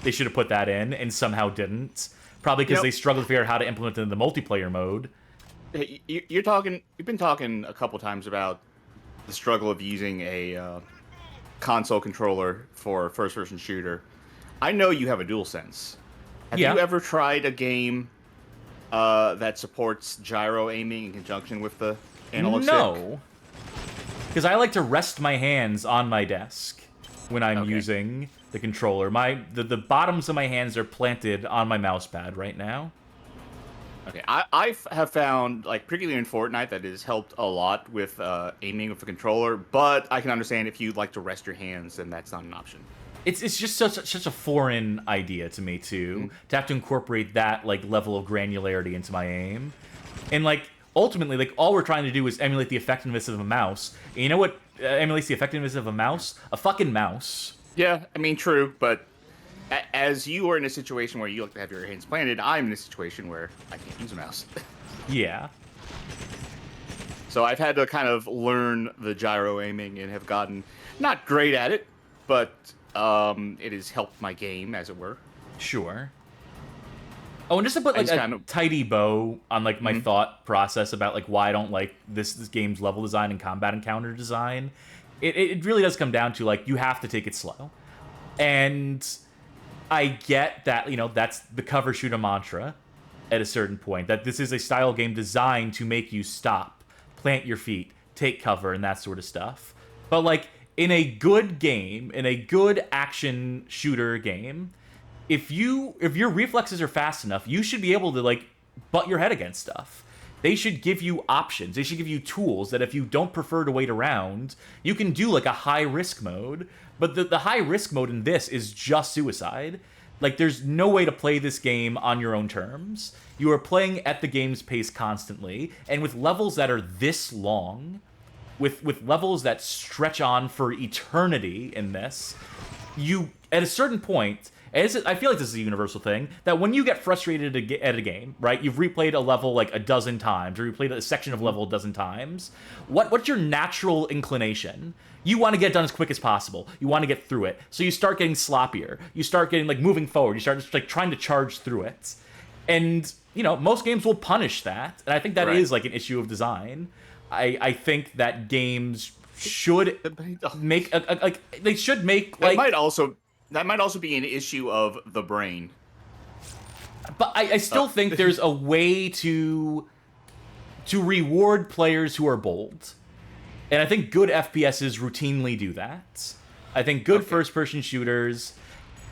Speaker 1: they should have put that in and somehow didn't. Probably because they struggled to figure out how to implement it in the multiplayer mode.
Speaker 2: You've been talking a couple times about the struggle of using a console controller for a first-person shooter. I know you have a DualSense. Have you ever tried a game that supports gyro aiming in conjunction with the analog stick?
Speaker 1: No, because I like to rest my hands on my desk when I'm using the controller. The bottoms of my hands are planted on my mouse pad right now.
Speaker 2: Okay, I have found, like, particularly in Fortnite, that it has helped a lot with aiming with the controller, but I can understand if you'd like to rest your hands, then that's not an option.
Speaker 1: It's just such a foreign idea to me, too, to have to incorporate that, like, level of granularity into my aim. And, like, ultimately, like, all we're trying to do is emulate the effectiveness of a mouse. And you know what emulates the effectiveness of a mouse? A fucking mouse.
Speaker 2: Yeah, I mean, true, but as you are in a situation where you like to have your hands planted, I'm in a situation where I can't use a mouse.
Speaker 1: Yeah.
Speaker 2: So I've had to kind of learn the gyro aiming and have gotten not great at it, but it has helped my game, as it were.
Speaker 1: Sure. Oh, and just to put, like, a tidy bow on, like, my thought process about, like, why I don't like this game's level design and combat encounter design, it really does come down to, like, you have to take it slow. And I get that, you know, that's the cover shooter mantra at a certain point, that this is a style game designed to make you stop, plant your feet, take cover, and that sort of stuff. But, like, in a good game, in a good action shooter game, if your reflexes are fast enough, you should be able to, like, butt your head against stuff. They should give you options. They should give you tools that if you don't prefer to wait around, you can do, like, a high-risk mode. But the high-risk mode in this is just suicide. Like, there's no way to play this game on your own terms. You are playing at the game's pace constantly, and with levels that are this long, with levels that stretch on for eternity in this, you, at a certain point... I feel like this is a universal thing, that when you get frustrated at a game, right, you've replayed a level like a dozen times, or you played a section of level a dozen times, what's your natural inclination? You want to get it done as quick as possible. You want to get through it. So you start getting sloppier. You start getting, like, moving forward. You start just, like, trying to charge through it. And, you know, most games will punish that, and I think that is, like, an issue of design. I think that games should make, they should make, like...
Speaker 2: That might also be an issue of the brain.
Speaker 1: But I still think there's a way to reward players who are bold. And I think good FPSs routinely do that. I think good first-person shooters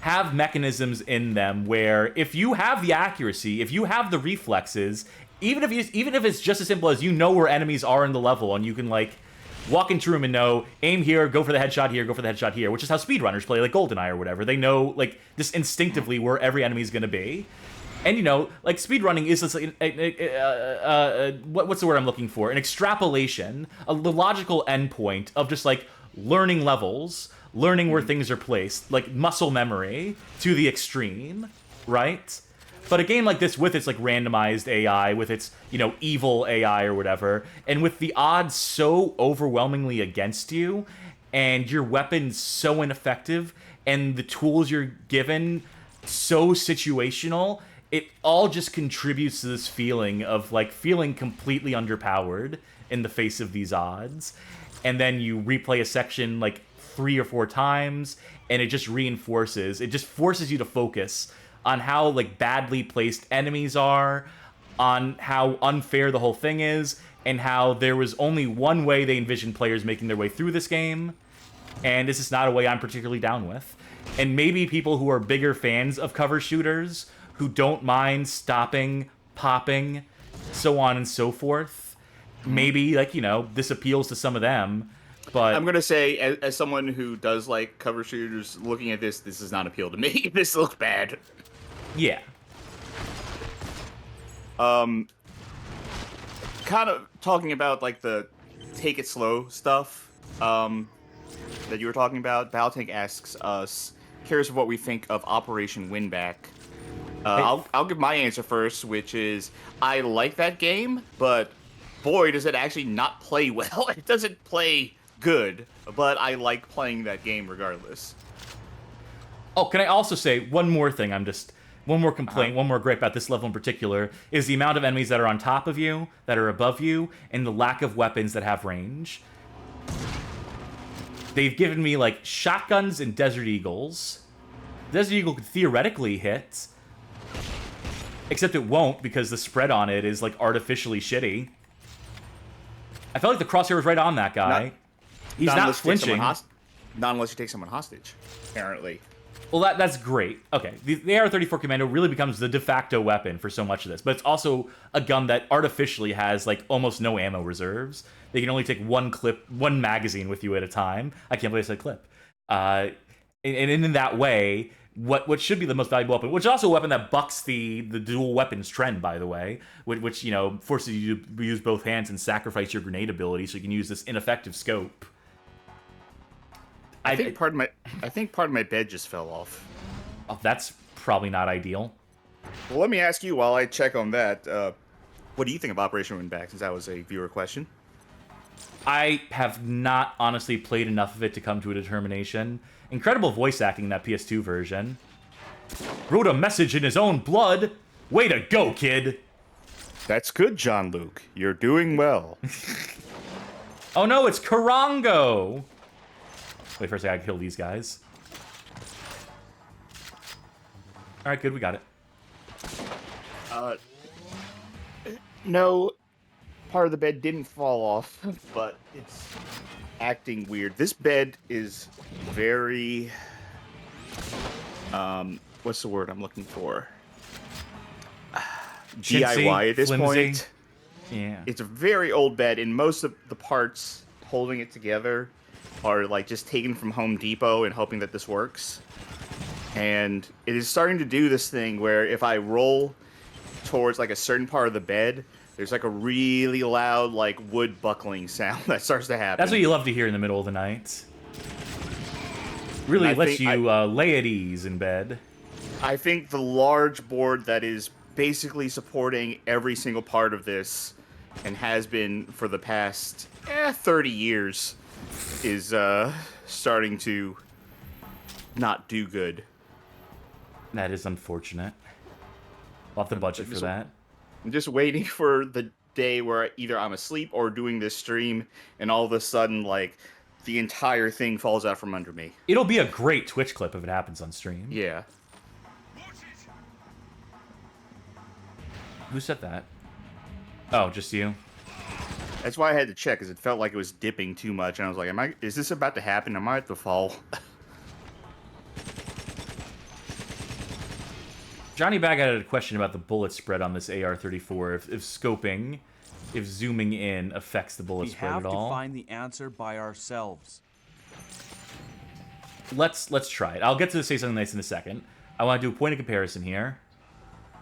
Speaker 1: have mechanisms in them where if you have the accuracy, if you have the reflexes, even if it's just as simple as you know where enemies are in the level and you can, like, walk into a room and know, aim here, go for the headshot here, go for the headshot here, which is how speedrunners play, like GoldenEye or whatever. They know, like, just instinctively where every enemy is going to be. And, you know, like, speedrunning is this, what's the word I'm looking for? An extrapolation, the logical endpoint of just, like, learning levels, learning where things are placed, like, muscle memory to the extreme, right? But a game like this, with its, like, randomized AI, with its, you know, evil AI or whatever, and with the odds so overwhelmingly against you, and your weapons so ineffective, and the tools you're given so situational, it all just contributes to this feeling of, like, feeling completely underpowered in the face of these odds. And then you replay a section, like, 3 or 4 times, and it just forces you to focus on how, like, badly placed enemies are, on how unfair the whole thing is, and how there was only one way they envisioned players making their way through this game, and this is not a way I'm particularly down with. And maybe people who are bigger fans of cover shooters, who don't mind stopping, popping, so on and so forth, maybe, like, you know, this appeals to some of them, but...
Speaker 2: I'm going to say, as someone who does like cover shooters, looking at this does not appeal to me. This looks bad.
Speaker 1: Yeah.
Speaker 2: Kind of talking about, like, the take it slow stuff that you were talking about. Battletank asks us, curious of what we think of Operation Winback. I'll give my answer first, which is, I like that game, but boy, does it actually not play well. It doesn't play good, but I like playing that game regardless.
Speaker 1: Oh, can I also say one more thing? One more complaint, one more gripe about this level in particular, is the amount of enemies that are on top of you, that are above you, and the lack of weapons that have range. They've given me, like, shotguns and Desert Eagles. Desert Eagle could theoretically hit, except it won't because the spread on it is, like, artificially shitty. I felt like the crosshair was right on that guy. He's not flinching.
Speaker 2: Not unless you take someone hostage, apparently.
Speaker 1: Well, that's great. Okay, the AR-34 Commando really becomes the de facto weapon for so much of this, but it's also a gun that artificially has, like, almost no ammo reserves. They can only take one magazine with you at a time. I can't believe I said clip. And in that way, what should be the most valuable weapon, which is also a weapon that bucks the dual weapons trend, by the way, which you know, forces you to use both hands and sacrifice your grenade ability so you can use this ineffective scope.
Speaker 2: I think part of my bed just fell off.
Speaker 1: Oh, that's probably not ideal.
Speaker 2: Well, let me ask you while I check on that. What do you think of Operation Winback, since that was a viewer question?
Speaker 1: I have not honestly played enough of it to come to a determination. Incredible voice acting in that PS2 version. Wrote a message in his own blood. Way to go, kid.
Speaker 2: That's good, John Luke. You're doing well.
Speaker 1: Oh no, it's Karango. Wait for a second, I can kill these guys. Alright, good, we got it.
Speaker 2: No, part of the bed didn't fall off, but it's acting weird. This bed is very... what's the word I'm looking for? DIY at this point.
Speaker 1: Yeah.
Speaker 2: It's a very old bed, and most of the parts holding it together are, like, just taken from Home Depot and hoping that this works. And it is starting to do this thing where if I roll towards, like, a certain part of the bed, there's, like, a really loud, like, wood buckling sound that starts to happen.
Speaker 1: That's what you love to hear in the middle of the night. Really lets you lay at ease in bed.
Speaker 2: I think the large board that is basically supporting every single part of this, and has been for the past 30 years, is starting to not do good.
Speaker 1: That is unfortunate. We'll have the budget for that.
Speaker 2: I'm just waiting for the day where either I'm asleep or doing this stream, and all of a sudden, like, the entire thing falls out from under me.
Speaker 1: It'll be a great Twitch clip if it happens on stream.
Speaker 2: Yeah.
Speaker 1: Who said that? Oh, just you?
Speaker 2: That's why I had to check, because it felt like it was dipping too much, and I was like, is this about to happen? Am I at the fall? Johnny
Speaker 1: Bag had a question about the bullet spread on this AR-34. If scoping if zooming in affects the bullet
Speaker 6: We
Speaker 1: spread
Speaker 6: have
Speaker 1: at
Speaker 6: to
Speaker 1: all.
Speaker 6: find the answer by ourselves.
Speaker 1: Let's try it. I'll get to say something nice in a second. I want to do a point of comparison here.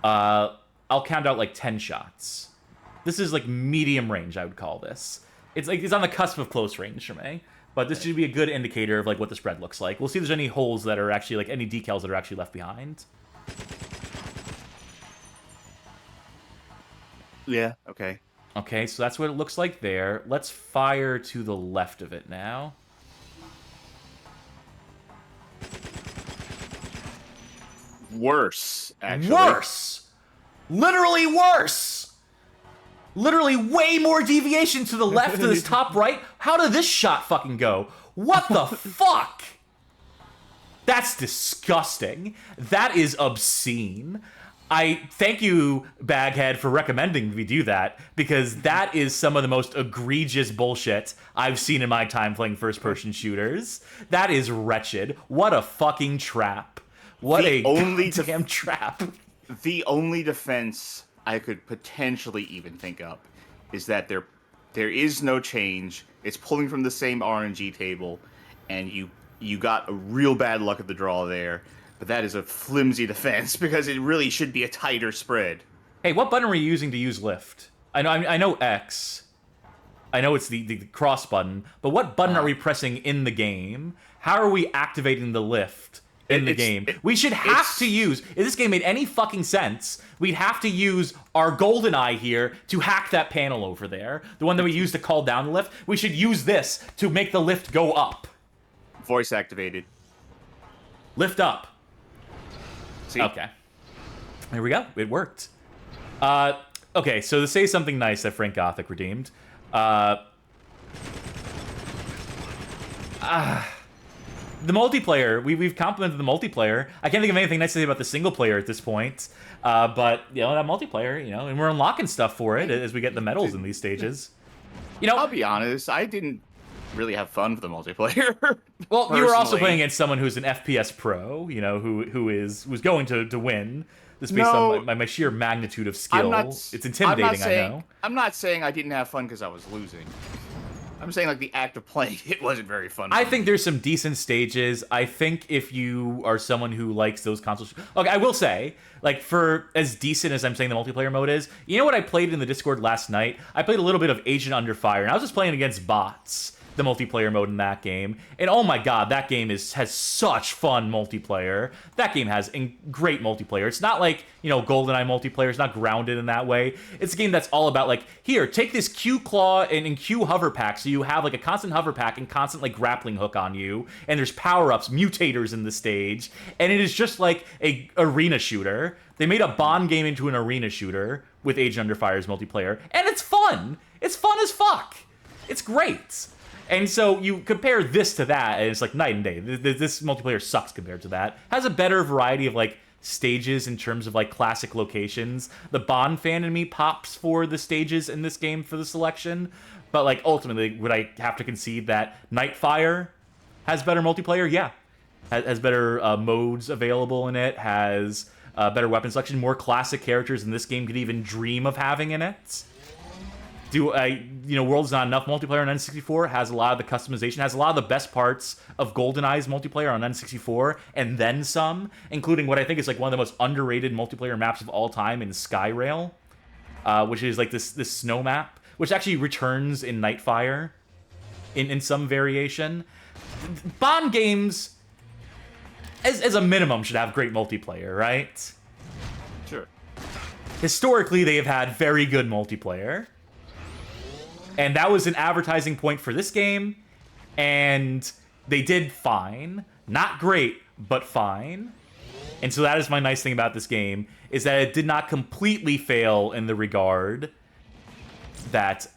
Speaker 1: I'll count out like 10 shots. This is like medium range, I would call this. It's on the cusp of close range for me. But this should be a good indicator of like what the spread looks like. We'll see if there's any holes that are actually like any decals that are actually left behind.
Speaker 2: Yeah, okay.
Speaker 1: Okay, so that's what it looks like there. Let's fire to the left of it now.
Speaker 2: Worse, actually.
Speaker 1: Worse! Literally worse! Literally way more deviation to the left of this top right. How did this shot fucking go? What the fuck? That's disgusting. That is obscene. I thank you, Baghead, for recommending we do that, because that is some of the most egregious bullshit I've seen in my time playing first-person shooters. That is wretched. What a fucking trap. What
Speaker 2: The only
Speaker 1: goddamn trap.
Speaker 2: The only defense I could potentially even think up is that there is no change. It's pulling from the same RNG table, and you got a real bad luck at the draw there. But that is a flimsy defense because it really should be a tighter spread.
Speaker 1: Hey, what button are we using to use lift? I know X. I know it's the cross button, but what button are we pressing in the game? How are we activating the lift in the game? We should have to use, if this game made any fucking sense, we'd have to use our GoldenEye here to hack that panel over there. The one that we use to call down the lift. We should use this to make the lift go up.
Speaker 2: Voice activated.
Speaker 1: Lift up.
Speaker 2: See?
Speaker 1: Okay. There we go. It worked. Okay, so to say something nice that Frank Gothic redeemed. The multiplayer, we've complimented the multiplayer. I can't think of anything nice to say about the single player at this point. But, you know, that multiplayer, you know, and we're unlocking stuff for it as we get the medals in these stages. You know,
Speaker 2: I'll be honest, I didn't really have fun with the multiplayer.
Speaker 1: well, you were also
Speaker 2: personally.
Speaker 1: playing against someone who's an FPS pro, you know, who's going to win. This based
Speaker 2: No.
Speaker 1: on my sheer magnitude of skill. It's intimidating, I know.
Speaker 2: I'm not saying I didn't have fun because I was losing. I'm saying, like, the act of playing it wasn't very fun.
Speaker 1: I
Speaker 2: for
Speaker 1: think
Speaker 2: me.
Speaker 1: there's some decent stages. I think if you are someone who likes those consoles... Okay, I will say, like, for as decent as I'm saying the multiplayer mode is, you know what I played in the Discord last night? I played a little bit of Agent Under Fire, and I was just playing against bots, the multiplayer mode in that game. And oh my god, that game has such fun multiplayer. That game has great multiplayer. It's not like, you know, GoldenEye multiplayer. It's not grounded in that way. It's a game that's all about, like, here, take this Q claw and Q hover pack, so you have, like, a constant hover pack and constant, like, grappling hook on you. And there's power-ups, mutators in the stage. And it is just like a arena shooter. They made a Bond game into an arena shooter with Agent Under Fire's multiplayer. And it's fun. It's fun as fuck. It's great. And so you compare this to that, and it's like night and day. This multiplayer sucks compared to that. Has a better variety of, like, stages in terms of, like, classic locations. The Bond fan in me pops for the stages in this game for the selection. But, like, ultimately, would I have to concede that Nightfire has better multiplayer? Yeah. Has better modes available in it, has better weapon selection, more classic characters than this game could even dream of having in it. World's Not Enough multiplayer on N64 has a lot of the customization, has a lot of the best parts of GoldenEye's multiplayer on N64, and then some, including what I think is like one of the most underrated multiplayer maps of all time in Skyrail, which is like this snow map, which actually returns in Nightfire in some variation. Bond games, as a minimum, should have great multiplayer, right?
Speaker 2: Sure.
Speaker 1: Historically, they have had very good multiplayer. And that was an advertising point for this game, and they did fine. Not great, but fine. And so that is my nice thing about this game, is that it did not completely fail in the regard that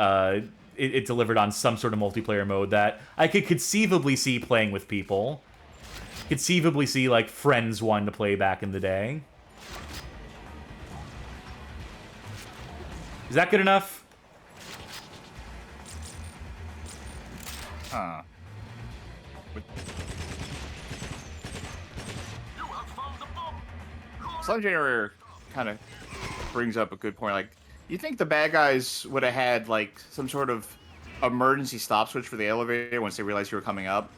Speaker 1: it delivered on some sort of multiplayer mode that I could conceivably see playing with people. Conceivably see, like, friends wanting to play back in the day. Is that good enough?
Speaker 2: Huh.
Speaker 4: You have found the bomb.
Speaker 2: Slime Generator kind of brings up a good point. Like, You think the bad guys would have had like some sort of emergency stop switch for the elevator once they realized you were coming up?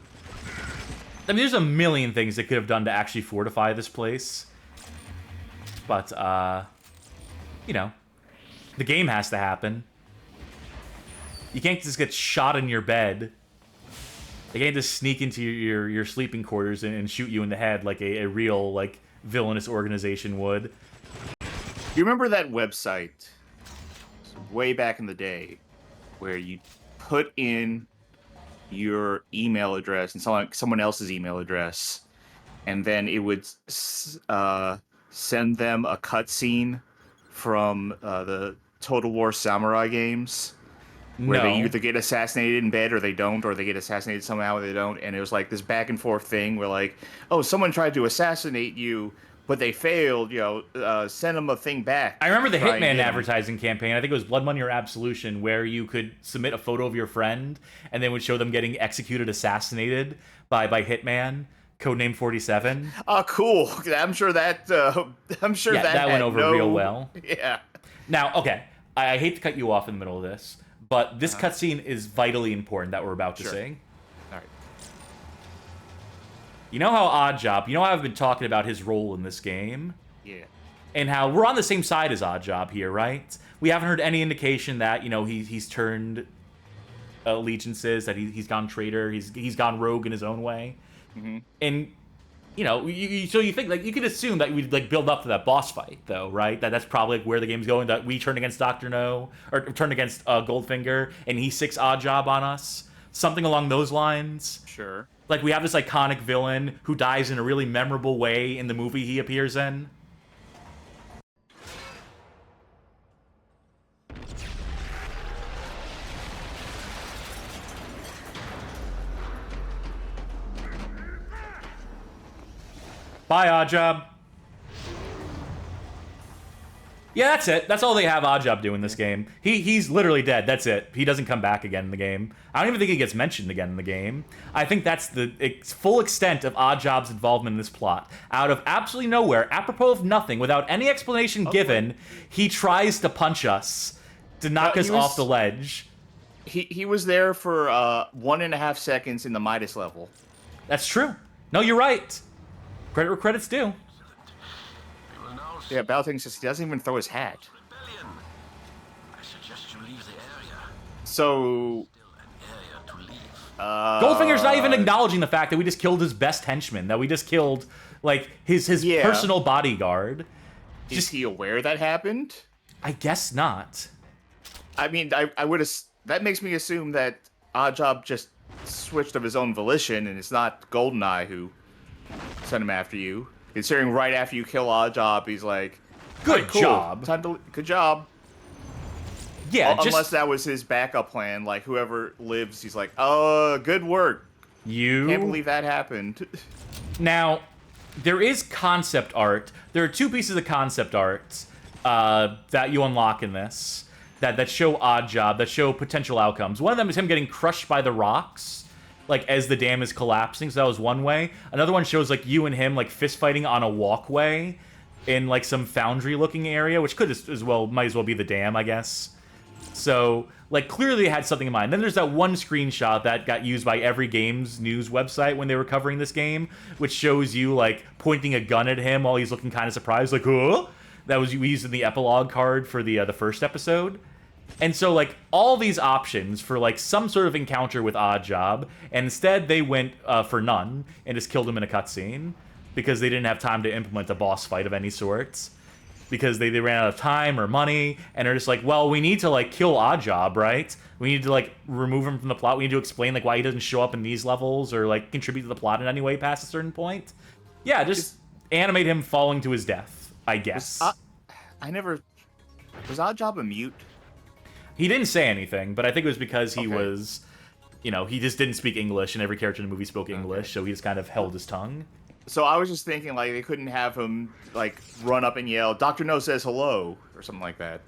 Speaker 1: I mean, there's a million things they could have done to actually fortify this place. But, you know, the game has to happen. You can't just get shot in your bed. They can't just sneak into your sleeping quarters and shoot you in the head like a real, like, villainous organization would.
Speaker 2: You remember that website way back in the day where you put in your email address and someone else's email address, and then it would send them a cutscene from the Total War Samurai games where they either get assassinated in bed or they don't, or they get assassinated somehow or they don't, and it was like this back and forth thing where like, oh, someone tried to assassinate you, but they failed, send them a thing back.
Speaker 1: I remember the Hitman advertising campaign. I think it was Blood Money or Absolution, where you could submit a photo of your friend and then would show them getting executed, assassinated by Hitman, codename 47.
Speaker 2: Oh, cool. I'm sure that that
Speaker 1: went over real well.
Speaker 2: Yeah.
Speaker 1: Now, okay, I hate to cut you off in the middle of this, but this cutscene is vitally important that we're about to see.
Speaker 2: All right.
Speaker 1: You know how Oddjob, you know how I've been talking about his role in this game?
Speaker 2: Yeah.
Speaker 1: And how we're on the same side as Oddjob here, right? We haven't heard any indication that, he's turned allegiances, that he's gone traitor, he's gone rogue in his own way.
Speaker 2: Mm-hmm.
Speaker 1: And, so you think, like, you could assume that we'd, like, build up to that boss fight, though, right? That's probably like, where the game's going, that we turn against Dr. No, or turn against Goldfinger, and he sicks Oddjob on us. Something along those lines.
Speaker 2: Sure.
Speaker 1: Like, we have this iconic villain who dies in a really memorable way in the movie he appears in. Bye, Oddjob. Yeah, that's it. That's all they have Oddjob do in this game. He's literally dead. That's it. He doesn't come back again in the game. I don't even think he gets mentioned again in the game. I think that's the full extent of Oddjob's involvement in this plot. Out of absolutely nowhere, apropos of nothing, without any explanation given, he tries to punch us to knock us off the ledge.
Speaker 2: He was there for 1.5 seconds in the Midas level.
Speaker 1: That's true. No, you're right. Credit where credit's due.
Speaker 2: Yeah, Balting says he doesn't even throw his hat.
Speaker 4: Rebellion. I suggest you leave the area.
Speaker 2: So,
Speaker 4: Still an area to leave.
Speaker 1: Goldfinger's not even acknowledging the fact that we just killed his best henchman, that we just killed, like, his personal bodyguard.
Speaker 2: Is he aware that happened?
Speaker 1: I guess not.
Speaker 2: I mean, I would have. That makes me assume that Oddjob just switched of his own volition, and it's not GoldenEye who sent him after you. Considering right after you kill Oddjob, he's like,
Speaker 1: Good job.
Speaker 2: Good job.
Speaker 1: Yeah,
Speaker 2: unless that was his backup plan. Like, whoever lives, he's like, oh, good work. Can't believe that happened.
Speaker 1: Now, there is concept art. There are 2 pieces of concept art that you unlock in this that show Oddjob, that show potential outcomes. One of them is him getting crushed by the rocks, like, as the dam is collapsing, so that was one way. Another one shows, like, you and him, like, fist fighting on a walkway in, like, some foundry-looking area, which might as well be the dam, I guess. So, like, clearly they had something in mind. Then there's that one screenshot that got used by every game's news website when they were covering this game, which shows you, like, pointing a gun at him while he's looking kind of surprised, like, huh? That was used in the epilogue card for the first episode. And so, like, all these options for, like, some sort of encounter with Oddjob, and instead they went for none and just killed him in a cutscene because they didn't have time to implement a boss fight of any sorts because they ran out of time or money, and they're just like, well, we need to, like, kill Oddjob, right? We need to, like, remove him from the plot. We need to explain, like, why he doesn't show up in these levels or, like, contribute to the plot in any way past a certain point. Yeah, just animate him falling to his death, I guess.
Speaker 2: Was Oddjob a mute?
Speaker 1: He didn't say anything, but I think it was because he was, he just didn't speak English, and every character in the movie spoke English, so he just kind of held his tongue.
Speaker 2: So I was just thinking, like, they couldn't have him, like, run up and yell, Dr. No says hello, or something like that.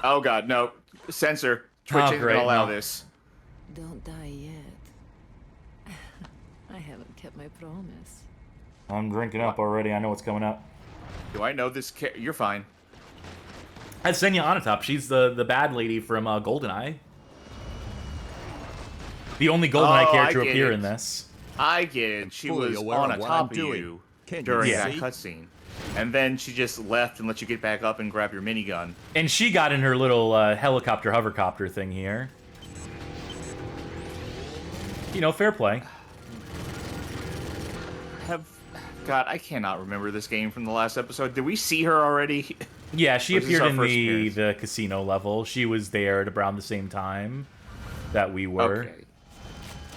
Speaker 2: Oh god, no. Censor. Twitch ain't gonna allow this.
Speaker 7: Don't die yet. haven't kept my promise.
Speaker 1: I'm drinking up already. I know what's coming up.
Speaker 2: Do I know this? You're fine.
Speaker 1: That's Xenia Onatopp. She's the bad lady from GoldenEye. The only GoldenEye character to appear in this.
Speaker 2: I get it. She
Speaker 5: Fully
Speaker 2: was
Speaker 5: aware
Speaker 2: on
Speaker 5: of what
Speaker 2: top
Speaker 5: I'm
Speaker 2: of
Speaker 5: doing.
Speaker 2: you
Speaker 5: Can't
Speaker 2: during
Speaker 5: you
Speaker 2: that
Speaker 5: see?
Speaker 2: cutscene. And then she just left and let you get back up and grab your minigun.
Speaker 1: And she got in her little helicopter hovercopter thing here. You know, fair play.
Speaker 2: God, I cannot remember this game from the last episode. Did we see her already?
Speaker 1: Yeah, she
Speaker 2: Or is this
Speaker 1: appeared
Speaker 2: our
Speaker 1: in
Speaker 2: first
Speaker 1: the
Speaker 2: appearance?
Speaker 1: casino level. She was there at around the same time that we were.
Speaker 2: Okay.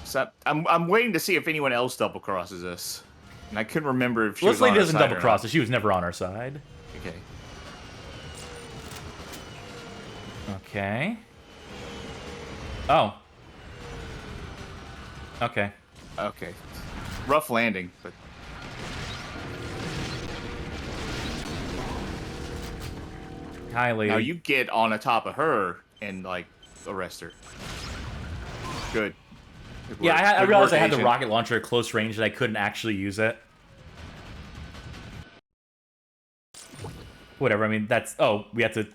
Speaker 2: So I'm waiting to see if anyone else double crosses us. And I couldn't remember if she
Speaker 1: This
Speaker 2: was on
Speaker 1: lady
Speaker 2: our
Speaker 1: doesn't
Speaker 2: side
Speaker 1: double
Speaker 2: or
Speaker 1: cross
Speaker 2: not.
Speaker 1: us. She was never on our side.
Speaker 2: Okay.
Speaker 1: Okay. Oh. Okay.
Speaker 2: Okay. Rough landing, but
Speaker 1: Hi, lady.
Speaker 2: now you get on the top of her and like arrest her. Good. Good
Speaker 1: Yeah,
Speaker 2: work.
Speaker 1: I
Speaker 2: Good
Speaker 1: realized
Speaker 2: work,
Speaker 1: I had the
Speaker 2: Agent.
Speaker 1: rocket launcher at close range and I couldn't actually use it. Whatever, I mean, that's... Oh, we have to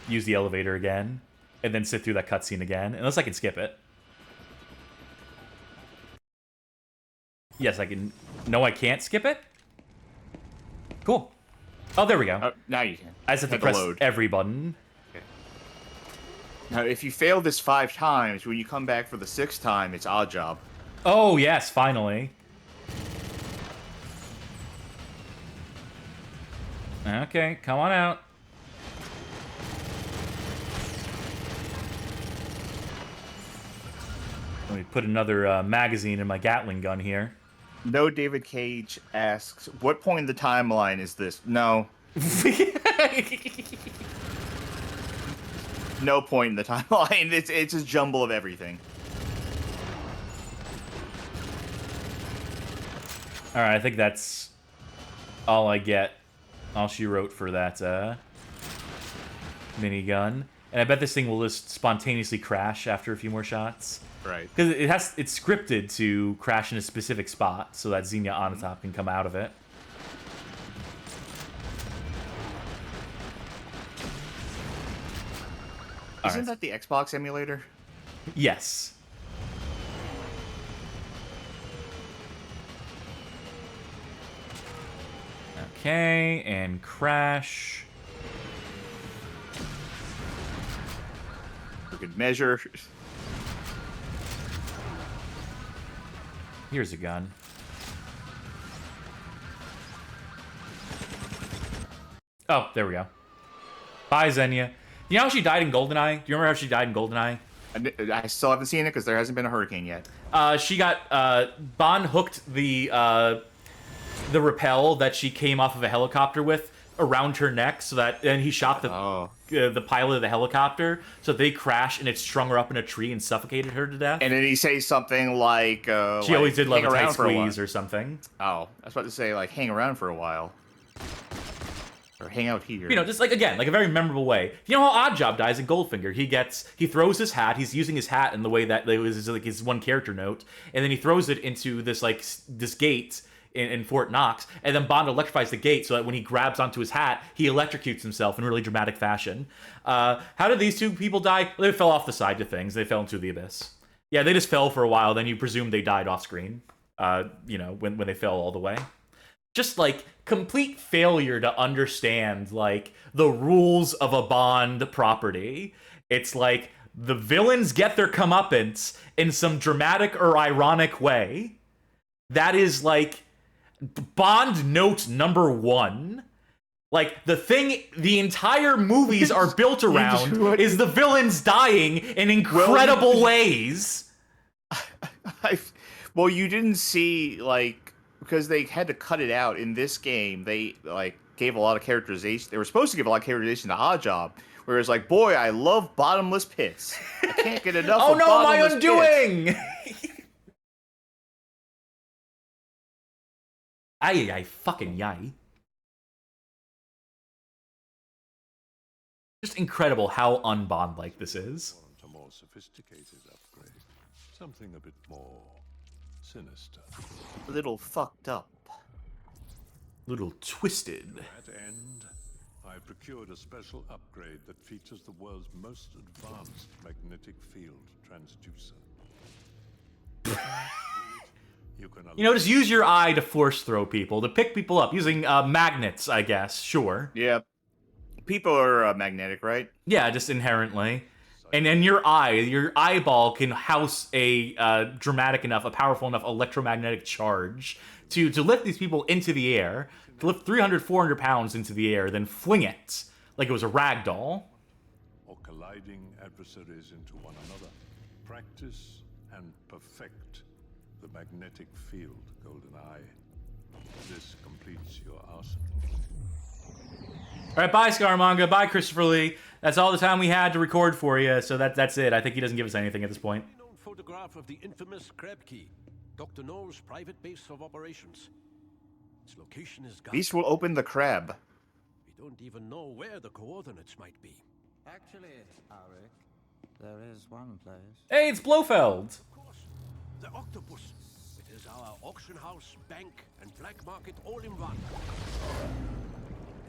Speaker 1: use the elevator again. And then sit through that cutscene again. Unless I can skip it. Yes, I can... No, I can't skip it? Cool. Oh, there we go.
Speaker 2: Now you can.
Speaker 1: I just have to
Speaker 2: Hit the
Speaker 1: press
Speaker 2: load.
Speaker 1: every button.
Speaker 2: Now, if you fail this 5 times, when you come back for the 6th time, it's odd job.
Speaker 1: Oh, yes, finally. Okay, come on out. Let me put another magazine in my Gatling gun here.
Speaker 2: No, David Cage asks, what point in the timeline is this? No. No point in the timeline. It's a jumble of everything.
Speaker 1: Alright, I think that's all I get. All she wrote for that minigun. And I bet this thing will just spontaneously crash after a few more shots.
Speaker 2: Right.
Speaker 1: Because it's scripted to crash in a specific spot so that Xenia Onatopp can come out of it.
Speaker 2: Isn't that the Xbox emulator?
Speaker 1: Yes. Okay, and crash.
Speaker 2: For good measure.
Speaker 1: Here's a gun. Oh, there we go. Bye, Xenia. You know how she died in GoldenEye? Do you remember how she died in GoldenEye?
Speaker 2: I still haven't seen it because there hasn't been a hurricane yet.
Speaker 1: She got Bond hooked the rappel that she came off of a helicopter with around her neck, so that and he shot the pilot of the helicopter, so they crashed and it strung her up in a tree and suffocated her to death.
Speaker 2: And then he says something like,
Speaker 1: she always did love
Speaker 2: hang
Speaker 1: a tight
Speaker 2: around for a while.
Speaker 1: squeeze or something.
Speaker 2: Oh, I was about to say, like, hang around for a while. Or hang out here.
Speaker 1: You know, just like, again, like a very memorable way. You know how Oddjob dies in Goldfinger? He throws his hat, he's using his hat in the way that it was like his one character note, and then he throws it into this, like, this gate in Fort Knox, and then Bond electrifies the gate so that when he grabs onto his hat, he electrocutes himself in really dramatic fashion. How did these two people die? They fell off the side to things. They fell into the abyss. Yeah, they just fell for a while, then you presume they died off screen, you know, when they fell all the way. Just, like, complete failure to understand, like, the rules of a Bond property. It's like, the villains get their comeuppance in some dramatic or ironic way. That is, like, Bond note number 1. Like, the thing the entire movies are built around is the villains dying in incredible ways.
Speaker 2: Well, you didn't see, like, because they had to cut it out in this game, they, like, gave a lot of characterization. They were supposed to give a lot of characterization to Oddjob, where it's like, boy, I love bottomless pits. I can't get enough
Speaker 1: Oh
Speaker 2: of
Speaker 1: no, my
Speaker 2: bottomless
Speaker 1: undoing!
Speaker 2: pits.
Speaker 1: Ay, fucking yay. Just incredible how un-Bond-like this is.
Speaker 8: Want a more sophisticated upgrade. Something a bit more sinister.
Speaker 2: A little fucked up.
Speaker 1: Little twisted.
Speaker 8: To that end, I procured a special upgrade that features the world's most advanced magnetic field transducer.
Speaker 1: You know, just use your eye to force throw people, to pick people up, using magnets, I guess, sure.
Speaker 2: Yeah. People are magnetic, right?
Speaker 1: Yeah, just inherently. And then your eyeball can house a a powerful enough electromagnetic charge to lift these people into the air, to lift 300, 400 pounds into the air, then fling it like it was a rag doll.
Speaker 8: Or colliding adversaries into one another. Practice and perfect the magnetic field, GoldenEye. This completes your arsenal.
Speaker 1: All right, bye, Scaramanga. Bye, Christopher Lee. That's all the time we had to record for you, so that's it. I think he doesn't give us anything at this point.
Speaker 9: Known photograph of the infamous Crab Key, Dr. No's private base of operations. Its location is gone.
Speaker 2: Beast will open the crab.
Speaker 9: We don't even know where the coordinates might be.
Speaker 10: Actually, Arik, there is one place.
Speaker 1: Hey, it's Blofeld.
Speaker 9: Of course, the Octopus. It is our auction house, bank, and black market all in one.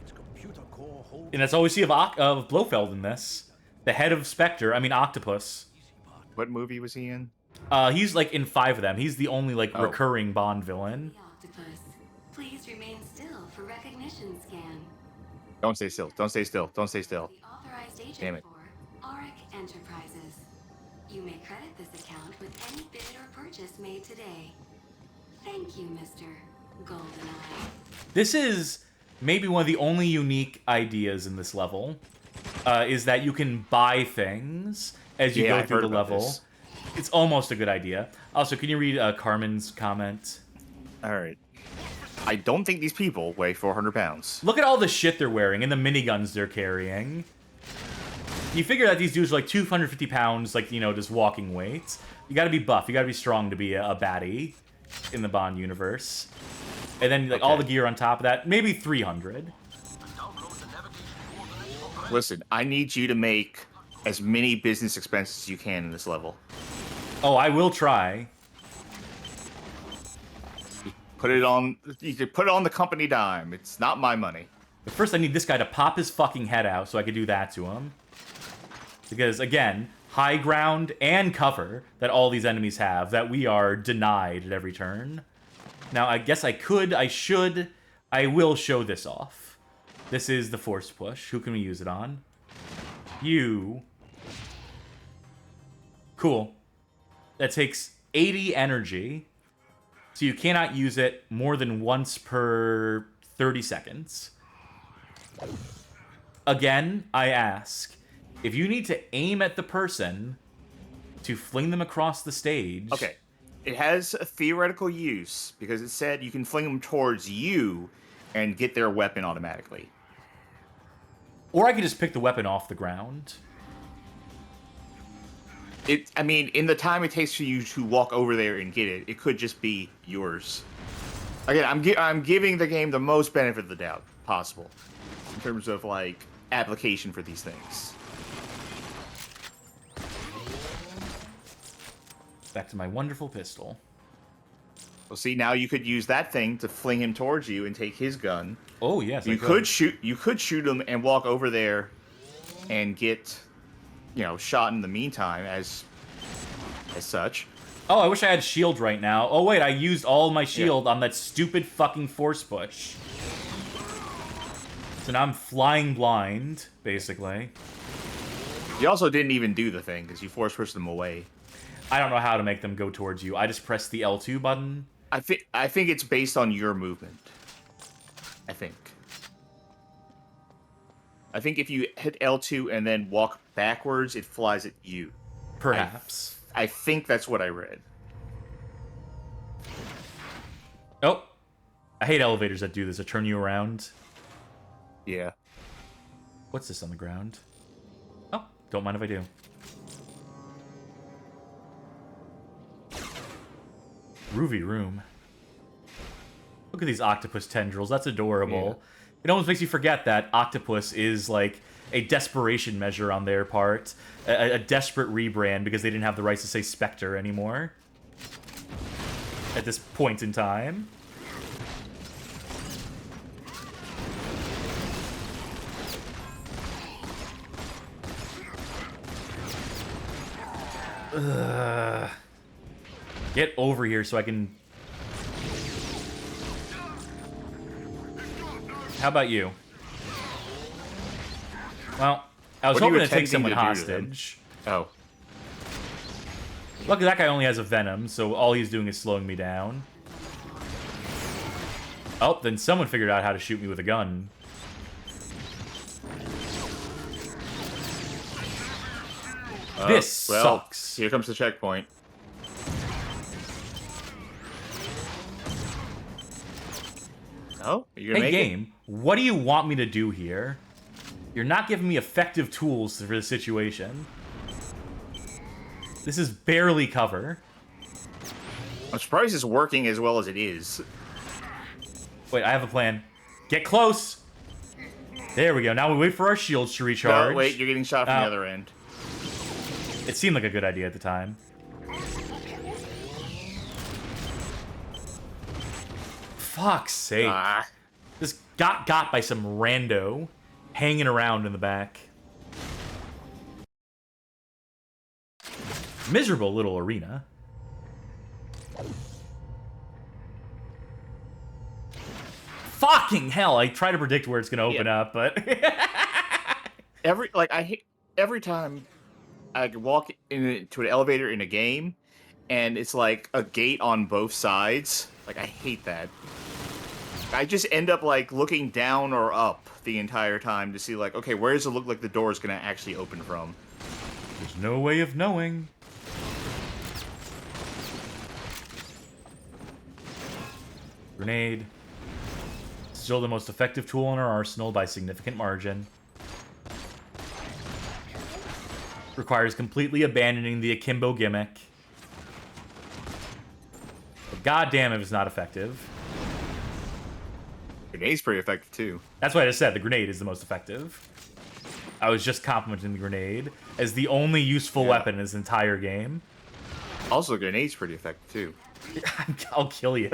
Speaker 9: Its computer core holds...
Speaker 1: And that's all we see of Blofeld in this. The head of Spectre, Octopus.
Speaker 2: What movie was he in?
Speaker 1: He's like in 5 of them. He's the only recurring Bond villain.
Speaker 11: Octopus, please remain still for recognition scan.
Speaker 2: Don't stay still. Don't stay still. Don't stay still.
Speaker 11: The authorized agent
Speaker 2: Damn it.
Speaker 11: for Arik Enterprises. You may credit this account with any bid or purchase made today. Thank you, Mr. GoldenEye.
Speaker 1: This is maybe one of the only unique ideas in this level, is that you can buy things as you go through the level.
Speaker 2: This.
Speaker 1: It's almost a good idea. Also, can you read Carmen's comment?
Speaker 2: All right. I don't think these people weigh 400 pounds.
Speaker 1: Look at all the shit they're wearing and the miniguns they're carrying. You figure that these dudes are like 250 pounds, like, you know, just walking weight. You gotta be buff, you gotta be strong to be a baddie in the Bond universe. And then, like, all the gear on top of that, maybe 300.
Speaker 2: Listen, I need you to make as many business expenses as you can in this level.
Speaker 1: Oh, I will try.
Speaker 2: Put it on. You could put it on the company dime. It's not my money.
Speaker 1: But first, I need this guy to pop his fucking head out so I can do that to him. Because, again, high ground and cover that all these enemies have that we are denied at every turn. Now, I guess I will show this off. This is the force push. Who can we use it on? You. Cool. That takes 80 energy. So you cannot use it more than once per 30 seconds. Again, I ask, if you need to aim at the person to fling them across the stage...
Speaker 2: Okay. It has a theoretical use, because it said you can fling them towards you and get their weapon automatically.
Speaker 1: Or I could just pick the weapon off the ground.
Speaker 2: I mean, in the time it takes for you to walk over there and get it, it could just be yours. Again, I'm giving the game the most benefit of the doubt possible in terms of, like, application for these things.
Speaker 1: Back to my wonderful pistol.
Speaker 2: Well, see, now you could use that thing to fling him towards you and take his gun.
Speaker 1: Oh, yes,
Speaker 2: You could shoot him and walk over there and get, you know, shot in the meantime as such.
Speaker 1: Oh, I wish I had shield right now. Oh, wait, I used all my shield on that stupid fucking force push. So now I'm flying blind, basically.
Speaker 2: You also didn't even do the thing, because you force pushed them away.
Speaker 1: I don't know how to make them go towards you. I just press the L2 button.
Speaker 2: I think it's based on your movement. I think if you hit L2 and then walk backwards, it flies at you.
Speaker 1: Perhaps.
Speaker 2: I think that's what I read.
Speaker 1: Oh. I hate elevators that do this, that turn you around.
Speaker 2: Yeah.
Speaker 1: What's this on the ground? Oh, don't mind if I do. Groovy room. Look at these octopus tendrils. That's adorable. Yeah. It almost makes you forget that Octopus is like a desperation measure on their part. A desperate rebrand because they didn't have the rights to say Spectre anymore. at this point in time. Ugh. Get over here so I can... How about you? Well, I was hoping to take someone hostage.
Speaker 2: Oh.
Speaker 1: Luckily, that guy only has a venom, so all he's doing is slowing me down. Oh, then someone figured out how to shoot me with a gun. This sucks.
Speaker 2: Here comes the checkpoint. Oh, you're gonna
Speaker 1: hey,
Speaker 2: make
Speaker 1: game, what do you want me to do here? You're not giving me effective tools for the situation. This is barely cover.
Speaker 2: I'm surprised it's working as well as it is.
Speaker 1: Wait, I have a plan. Get close! There we go. Now we wait for our shields to recharge.
Speaker 2: No, wait, you're getting shot from the other end.
Speaker 1: It seemed like a good idea at the time. Fuck's sake. Just got by some rando hanging around in the back. Miserable little arena. Fucking hell, I try to predict where it's gonna open up, but...
Speaker 2: every time I walk into an elevator in a game, and it's like a gate on both sides, like, I hate that. I just end up, like, looking down or up the entire time to see, like, okay, where does it look like the door is gonna actually open from?
Speaker 1: There's no way of knowing. Grenade. Still the most effective tool in our arsenal by significant margin. Requires completely abandoning the akimbo gimmick. But goddamn if it's not effective.
Speaker 2: Grenade's pretty effective too.
Speaker 1: That's what I just said, the grenade is the most effective. I was just complimenting the grenade as the only useful weapon in this entire game.
Speaker 2: Also, the grenade's pretty effective too.
Speaker 1: I'll kill you.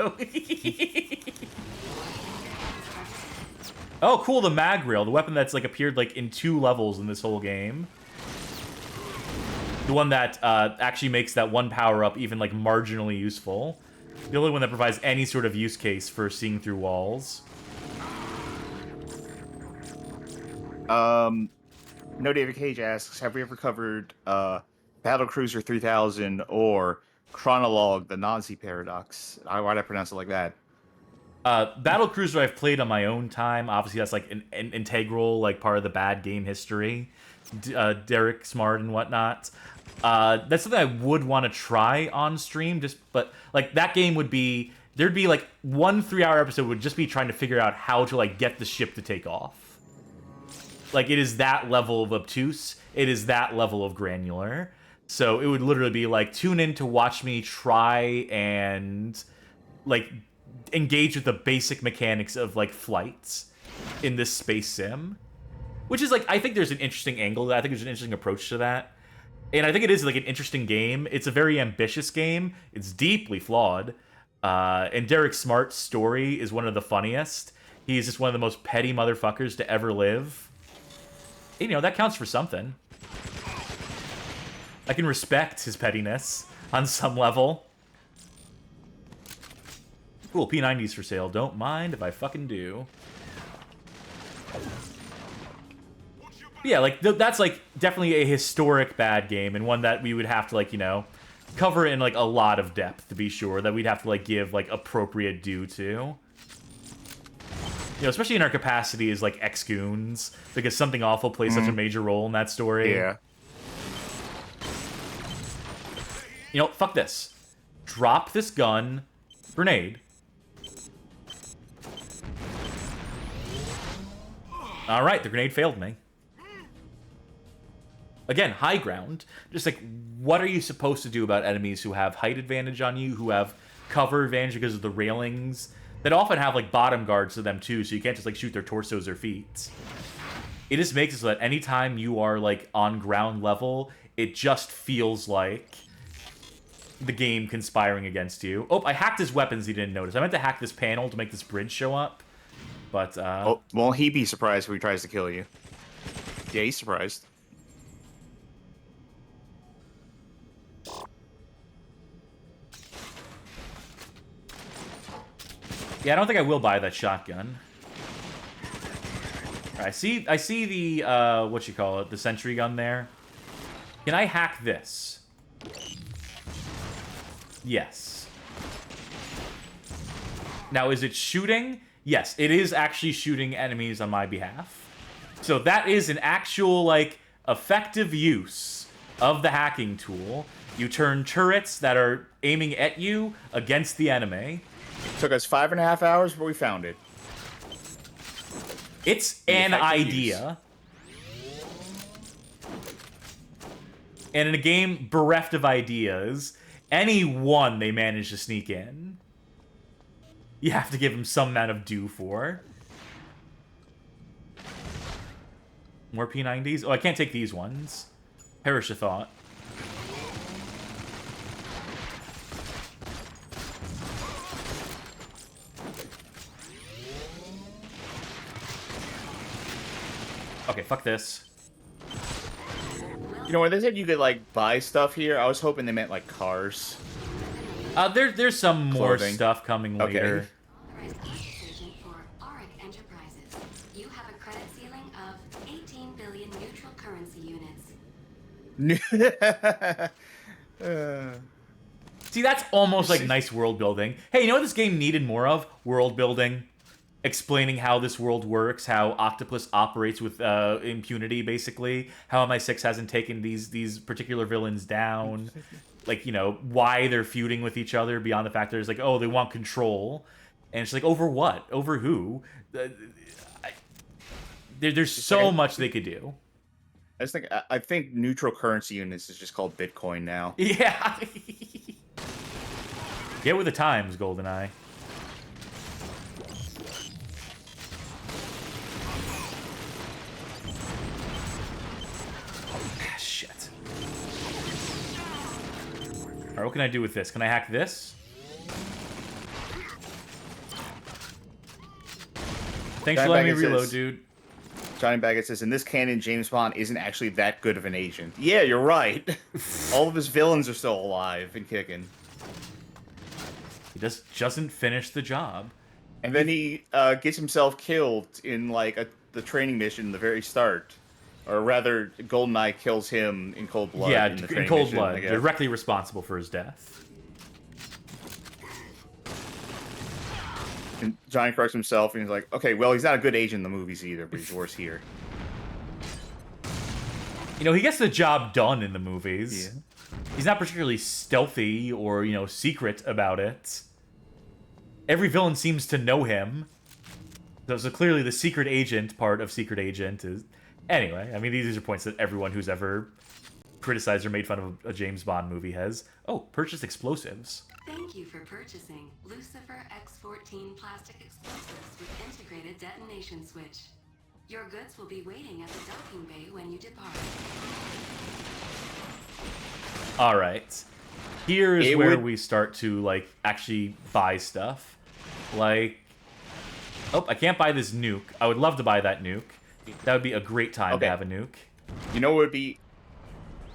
Speaker 1: Oh, cool, the mag rail, the weapon that's like appeared like in 2 levels in this whole game. The one that actually makes that one power-up even like marginally useful. The only one that provides any sort of use case for seeing through walls.
Speaker 2: No David Cage asks, have we ever covered Battlecruiser 3000 or Chronologue, the Nazi Paradox? Why'd I pronounce it like that?
Speaker 1: Battlecruiser I've played on my own time. Obviously, that's like an integral like part of the bad game history. Derek Smart and whatnot. That's something I would want to try on stream. But like that game would be there'd be like 1 3-hour episode would just be trying to figure out how to like get the ship to take off. Like it is that level of obtuse. It is that level of granular. So it would literally be like tune in to watch me try and like engage with the basic mechanics of like flights in this space sim, which is like I think there's an interesting angle. I think there's an interesting approach to that, and I think it is like an interesting game. It's a very ambitious game. It's deeply flawed, and Derek Smart's story is one of the funniest. He's just one of the most petty motherfuckers to ever live. And, you know, that counts for something. I can respect his pettiness on some level. Cool, P90's for sale. Don't mind if I fucking do. But yeah, like, that's, like, definitely a historic bad game, and one that we would have to, like, you know, cover in, like, a lot of depth, to be sure, that we'd have to, like, give, like, appropriate due to. You know, especially in our capacity as, like, ex-goons, because Something Awful plays such a major role in that story.
Speaker 2: Yeah.
Speaker 1: You know, fuck this. Drop this gun. Grenade. Alright, the grenade failed me. Again, high ground. Just like, what are you supposed to do about enemies who have height advantage on you, who have cover advantage because of the railings, that often have, like, bottom guards to them, too, so you can't just, like, shoot their torsos or feet. It just makes it so that anytime you are, like, on ground level, it just feels like the game conspiring against you. Oh, I hacked his weapons. He didn't notice. I meant to hack this panel to make this bridge show up, but
Speaker 2: Oh, won't he be surprised if he tries to kill you? Yeah, he's surprised.
Speaker 1: Yeah, I don't think I will buy that shotgun. I see the, what you call it, the sentry gun there. Can I hack this? Yes. Now, is it shooting? Yes, it is actually shooting enemies on my behalf. So that is an actual, like, effective use of the hacking tool. You turn turrets that are aiming at you against the enemy.
Speaker 2: Took us 5.5 hours, but we found it.
Speaker 1: It's an idea. And in a game bereft of ideas, any one they manage to sneak in, you have to give them some amount of due for. More P90s? Oh, I can't take these ones. Perish a thought. Okay, fuck this.
Speaker 2: You know, when they said you could, like, buy stuff here, I was hoping they meant, like, cars.
Speaker 1: There's some more
Speaker 2: Clothing.
Speaker 1: stuff coming later.
Speaker 11: Authorized purchase agent for Auric Enterprises. You have a credit ceiling of 18 billion neutral currency units.
Speaker 1: See, that's almost like nice world building. Hey, you know what this game needed more of? World building. Explaining how this world works, how Octopus operates with impunity, basically. How MI6 hasn't taken these particular villains down. Like, you know, why they're feuding with each other beyond the fact that it's like, oh, they want control. And it's like, over what? Over who? There's so much they could do.
Speaker 2: I think neutral currency units is just called Bitcoin now.
Speaker 1: Yeah. Get with the times, GoldenEye. Shit. Alright, what can I do with this? Can I hack this? Thanks for letting me reload, dude.
Speaker 2: Johnny Baggett says, in this canon, James Bond isn't actually that good of an agent. Yeah, you're right. All of his villains are still alive and kicking.
Speaker 1: He just doesn't finish the job.
Speaker 2: And then he gets himself killed in, like, the training mission in the very start. Or rather, GoldenEye kills him in cold blood.
Speaker 1: Yeah,
Speaker 2: in
Speaker 1: in cold blood. Directly responsible for his death.
Speaker 2: And Johnny corrects himself, and he's like, okay, well, he's not a good agent in the movies either, but he's worse here.
Speaker 1: You know, he gets the job done in the movies. Yeah. He's not particularly stealthy or, you know, secret about it. Every villain seems to know him. So clearly the secret agent part of Secret Agent is... Anyway, I mean, these are points that everyone who's ever criticized or made fun of a James Bond movie has. Oh, purchased explosives.
Speaker 11: Thank you for purchasing Lucifer X14 plastic explosives with integrated detonation switch. Your goods will be waiting at the docking bay when you depart.
Speaker 1: Alright. Here's where we start to, like, actually buy stuff. Like... Oh, I can't buy this nuke. I would love to buy that nuke. That would be a great time to have a nuke.
Speaker 2: You know what would be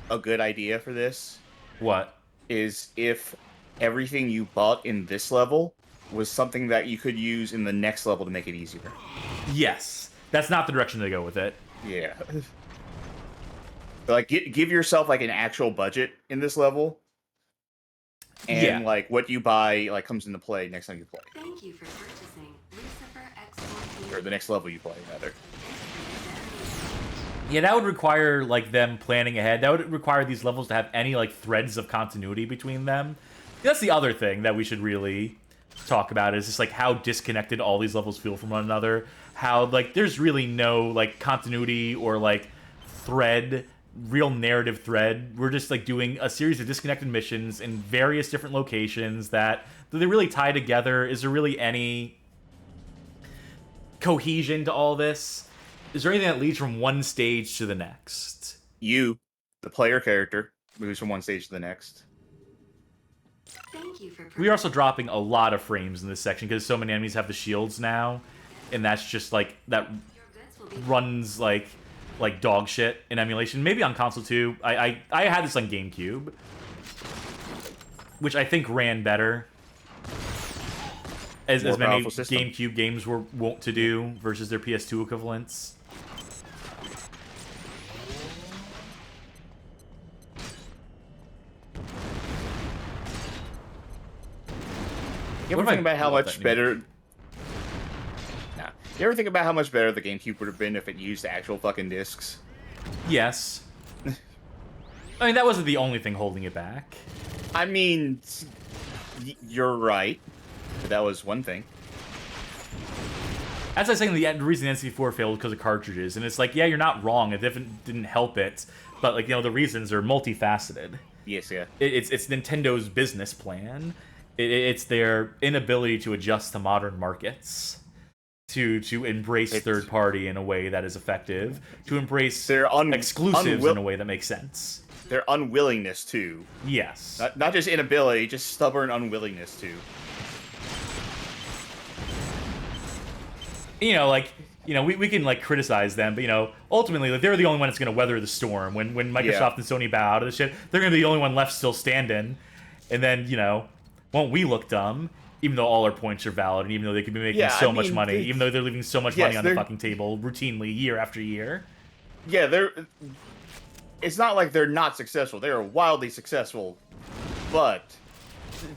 Speaker 2: a good idea for this?
Speaker 1: What?
Speaker 2: Is if everything you bought in this level was something that you could use in the next level to make it easier.
Speaker 1: Yes. That's not the direction to go with it.
Speaker 2: Yeah. Like, give yourself, like, an actual budget in this level. And, like, what you buy, like, comes into play next time you play.
Speaker 11: Thank you for purchasing Lucifer X14.
Speaker 2: Or the next level you play, rather.
Speaker 1: Yeah, that would require, like, them planning ahead. That would require these levels to have any, like, threads of continuity between them. That's the other thing that we should really talk about, is just, like, how disconnected all these levels feel from one another. How, like, there's really no, like, continuity or, like, thread, real narrative thread. We're just, like, doing a series of disconnected missions in various different locations that, do they really tie together? Is there really any cohesion to all this? Is there anything that leads from one stage to the next?
Speaker 2: You, the player character, moves from one stage to the next.
Speaker 11: Thank you for.
Speaker 1: We are also dropping a lot of frames in this section because so many enemies have the shields now, and that's just like that runs like dog shit in emulation. Maybe on console too. I had this on GameCube, which I think ran better, as many GameCube games were wont to do versus their PS2 equivalents.
Speaker 2: You ever think about how much better? Nah. You ever think about how much better the GameCube would have been if it used actual fucking discs?
Speaker 1: Yes. I mean, that wasn't the only thing holding it back.
Speaker 2: I mean, you're right. But that was one thing.
Speaker 1: As I was saying, the reason the N64 failed was because of cartridges, and it's like, yeah, you're not wrong. It didn't help it, but like, you know, the reasons are multifaceted.
Speaker 2: Yes, yeah.
Speaker 1: It's Nintendo's business plan. It's their inability to adjust to modern markets, to embrace third party in a way that is effective, to embrace their exclusives in a way that makes sense.
Speaker 2: Their unwillingness to.
Speaker 1: Yes.
Speaker 2: Not just inability, just stubborn unwillingness to.
Speaker 1: You know, like, you know, we can like criticize them, but you know, ultimately, like, they're the only one that's going to weather the storm. When Microsoft and Sony bow out of the shit, they're going to be the only one left still standing, and then, you know, won't we look dumb? Even though all our points are valid, and even though they could be making so much money, even though they're leaving so much money on the fucking table routinely year after year.
Speaker 2: Yeah, it's not like they're not successful. They are wildly successful, but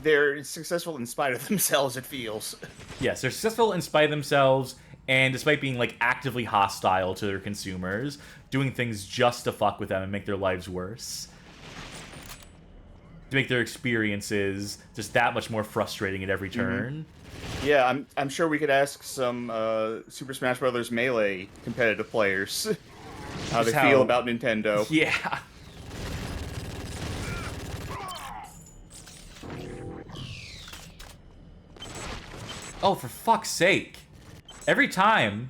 Speaker 2: they're successful in spite of themselves, it feels.
Speaker 1: Yes, they're successful in spite of themselves, and despite being like actively hostile to their consumers, doing things just to fuck with them and make their lives worse. To make their experiences just that much more frustrating at every turn.
Speaker 2: Yeah, I'm sure we could ask some Super Smash Bros. Melee competitive players how they feel about Nintendo.
Speaker 1: Yeah. Oh, for fuck's sake. Every time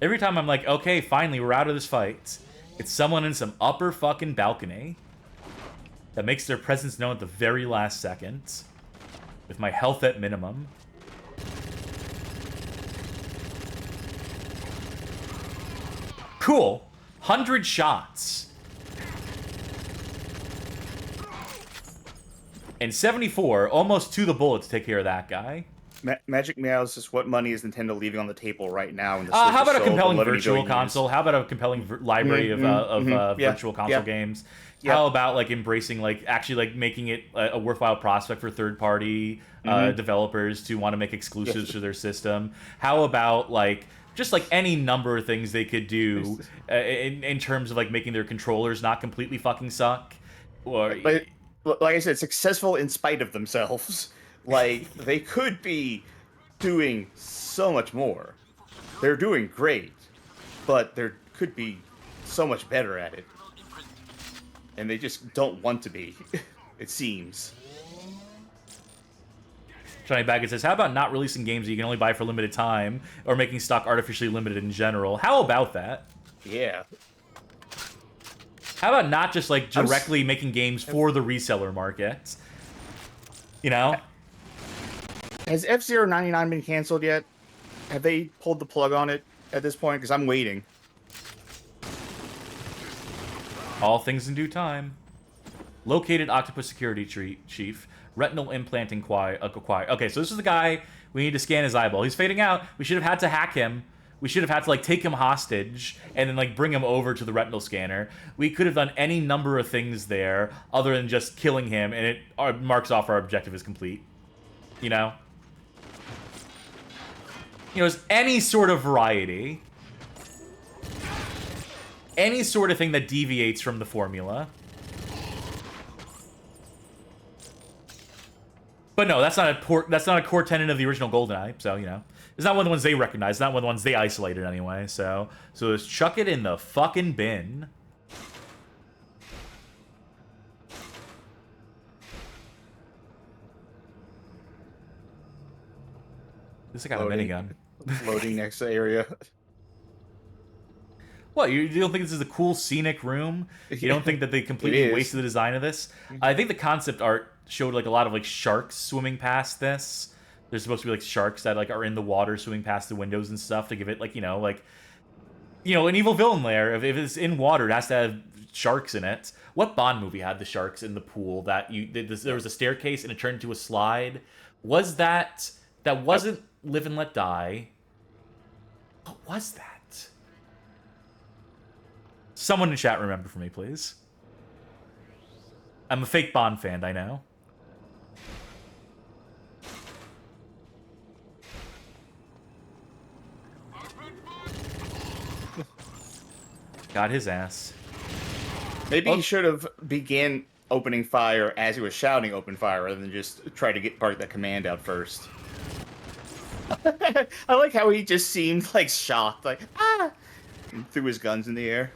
Speaker 1: I'm like, okay, finally, we're out of this fight. It's someone in some upper fucking balcony that makes their presence known at the very last second, with my health at minimum. Cool. 100 shots. And 74, almost to the bullet to take care of that guy.
Speaker 2: Magic Meows is what money is Nintendo leaving on the table right now? In the
Speaker 1: how about a compelling virtual console? How about a compelling library of virtual console games? How about like embracing, like actually like making it a worthwhile prospect for third-party developers to want to make exclusives to their system? How about like just like any number of things they could do in terms of like making their controllers not completely fucking suck? Or
Speaker 2: but like I said, successful in spite of themselves. Like, they could be doing so much more. They're doing great, but there could be so much better at it. And they just don't want to be, it seems.
Speaker 1: Johnny Baggett says, how about not releasing games that you can only buy for a limited time, or making stock artificially limited in general? How about that?
Speaker 2: Yeah.
Speaker 1: How about not just, like, directly making games for the reseller market? You know?
Speaker 2: Has F-Zero 99 been canceled yet? Have they pulled the plug on it at this point? Because I'm waiting.
Speaker 1: All things in due time. Located Octopus security chief. Retinal implant acquired. Okay, so this is the guy. We need to scan his eyeball. He's fading out. We should have had to hack him. We should have had to, like, take him hostage and then, like, bring him over to the retinal scanner. We could have done any number of things there other than just killing him, and it marks off our objective as complete. You know? You know, there's any sort of variety. Any sort of thing that deviates from the formula. But no, that's not a core tenet of the original GoldenEye, so, you know. It's not one of the ones they recognize, it's not one of the ones they isolated anyway, so let's chuck it in the fucking bin. This guy got a minigun.
Speaker 2: Loading next area.
Speaker 1: What, you don't think this is a cool scenic room? You don't think that they completely wasted the design of this? I think the concept art showed like a lot of like sharks swimming past this. There's supposed to be like sharks that like are in the water swimming past the windows and stuff to give it like, you know, an evil villain lair. If it's in water, it has to have sharks in it. What Bond movie had the sharks in the pool that there was a staircase and it turned into a slide? Was that wasn't Live and Let Die? What was that? Someone in chat remember for me, please. I'm a fake Bond fan, I know. Got his ass.
Speaker 2: Maybe he should have began opening fire as he was shouting "open fire" rather than just try to bark that command out first. I like how he just seemed like shocked, like ah, and threw his guns in the air.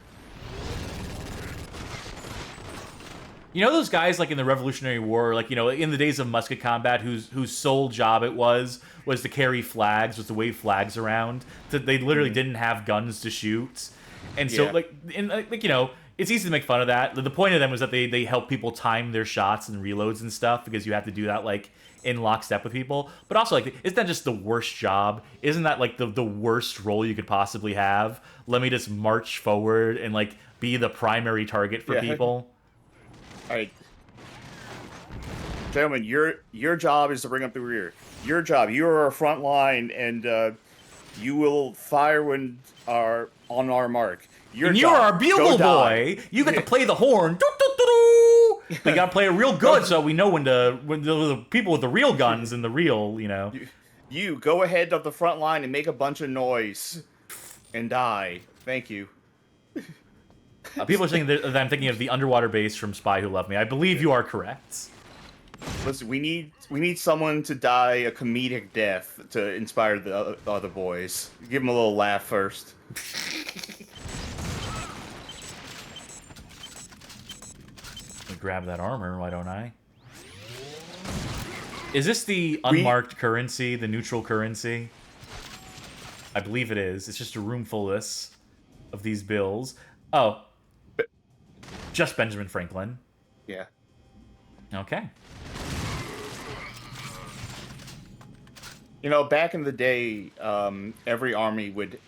Speaker 1: You know those guys like in the Revolutionary War, like, you know, in the days of musket combat, whose sole job it was to carry flags, was to wave flags around. They literally didn't have guns to shoot, and so you know, it's easy to make fun of that. The point of them was that they help people time their shots and reloads and stuff because you have to do that like in lockstep with people. But also, like, isn't that just the worst job? Isn't that like the worst role you could possibly have? Let me just march forward and like be the primary target for people.
Speaker 2: All right, gentlemen, your job is to bring up the rear. Your job, you are our front line, and you will fire when are on our mark.
Speaker 1: You're our bugle boy. You get to play the horn. We gotta play it real good so we know when the people with the real guns and the real, you know.
Speaker 2: You go ahead of the front line and make a bunch of noise and die. Thank you.
Speaker 1: People are saying that I'm thinking of the underwater base from Spy Who Loved Me. I believe you are correct.
Speaker 2: Listen, we need someone to die a comedic death to inspire the other boys. Give them a little laugh first.
Speaker 1: Grab that armor, why don't I? Is this the unmarked currency, the neutral currency? I believe it is. It's just a room full of these bills. Oh. Just Benjamin Franklin.
Speaker 2: Yeah.
Speaker 1: Okay.
Speaker 2: You know, back in the day, every army would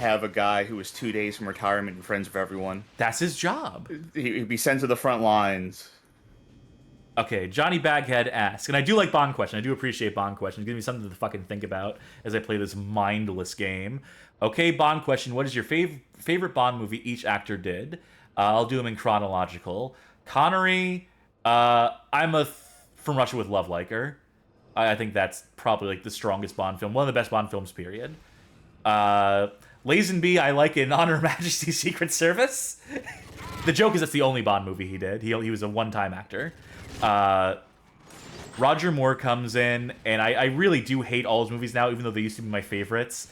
Speaker 2: have a guy who was 2 days from retirement and friends of everyone.
Speaker 1: That's his job.
Speaker 2: He'd be sent to the front lines.
Speaker 1: Okay, Johnny Baghead asks, and I do like Bond question. I do appreciate Bond question. Give me something to fucking think about as I play this mindless game. Okay, Bond question. What is your favorite Bond movie each actor did? I'll do them in chronological. Connery, I'm From Russia with Love Like Her. I think that's probably like the strongest Bond film. One of the best Bond films, period. Lazenby, I like in Honor Her Majesty's Secret Service. The joke is that's the only Bond movie he did. He was a one-time actor. Roger Moore comes in, and I really do hate all his movies now, even though they used to be my favorites.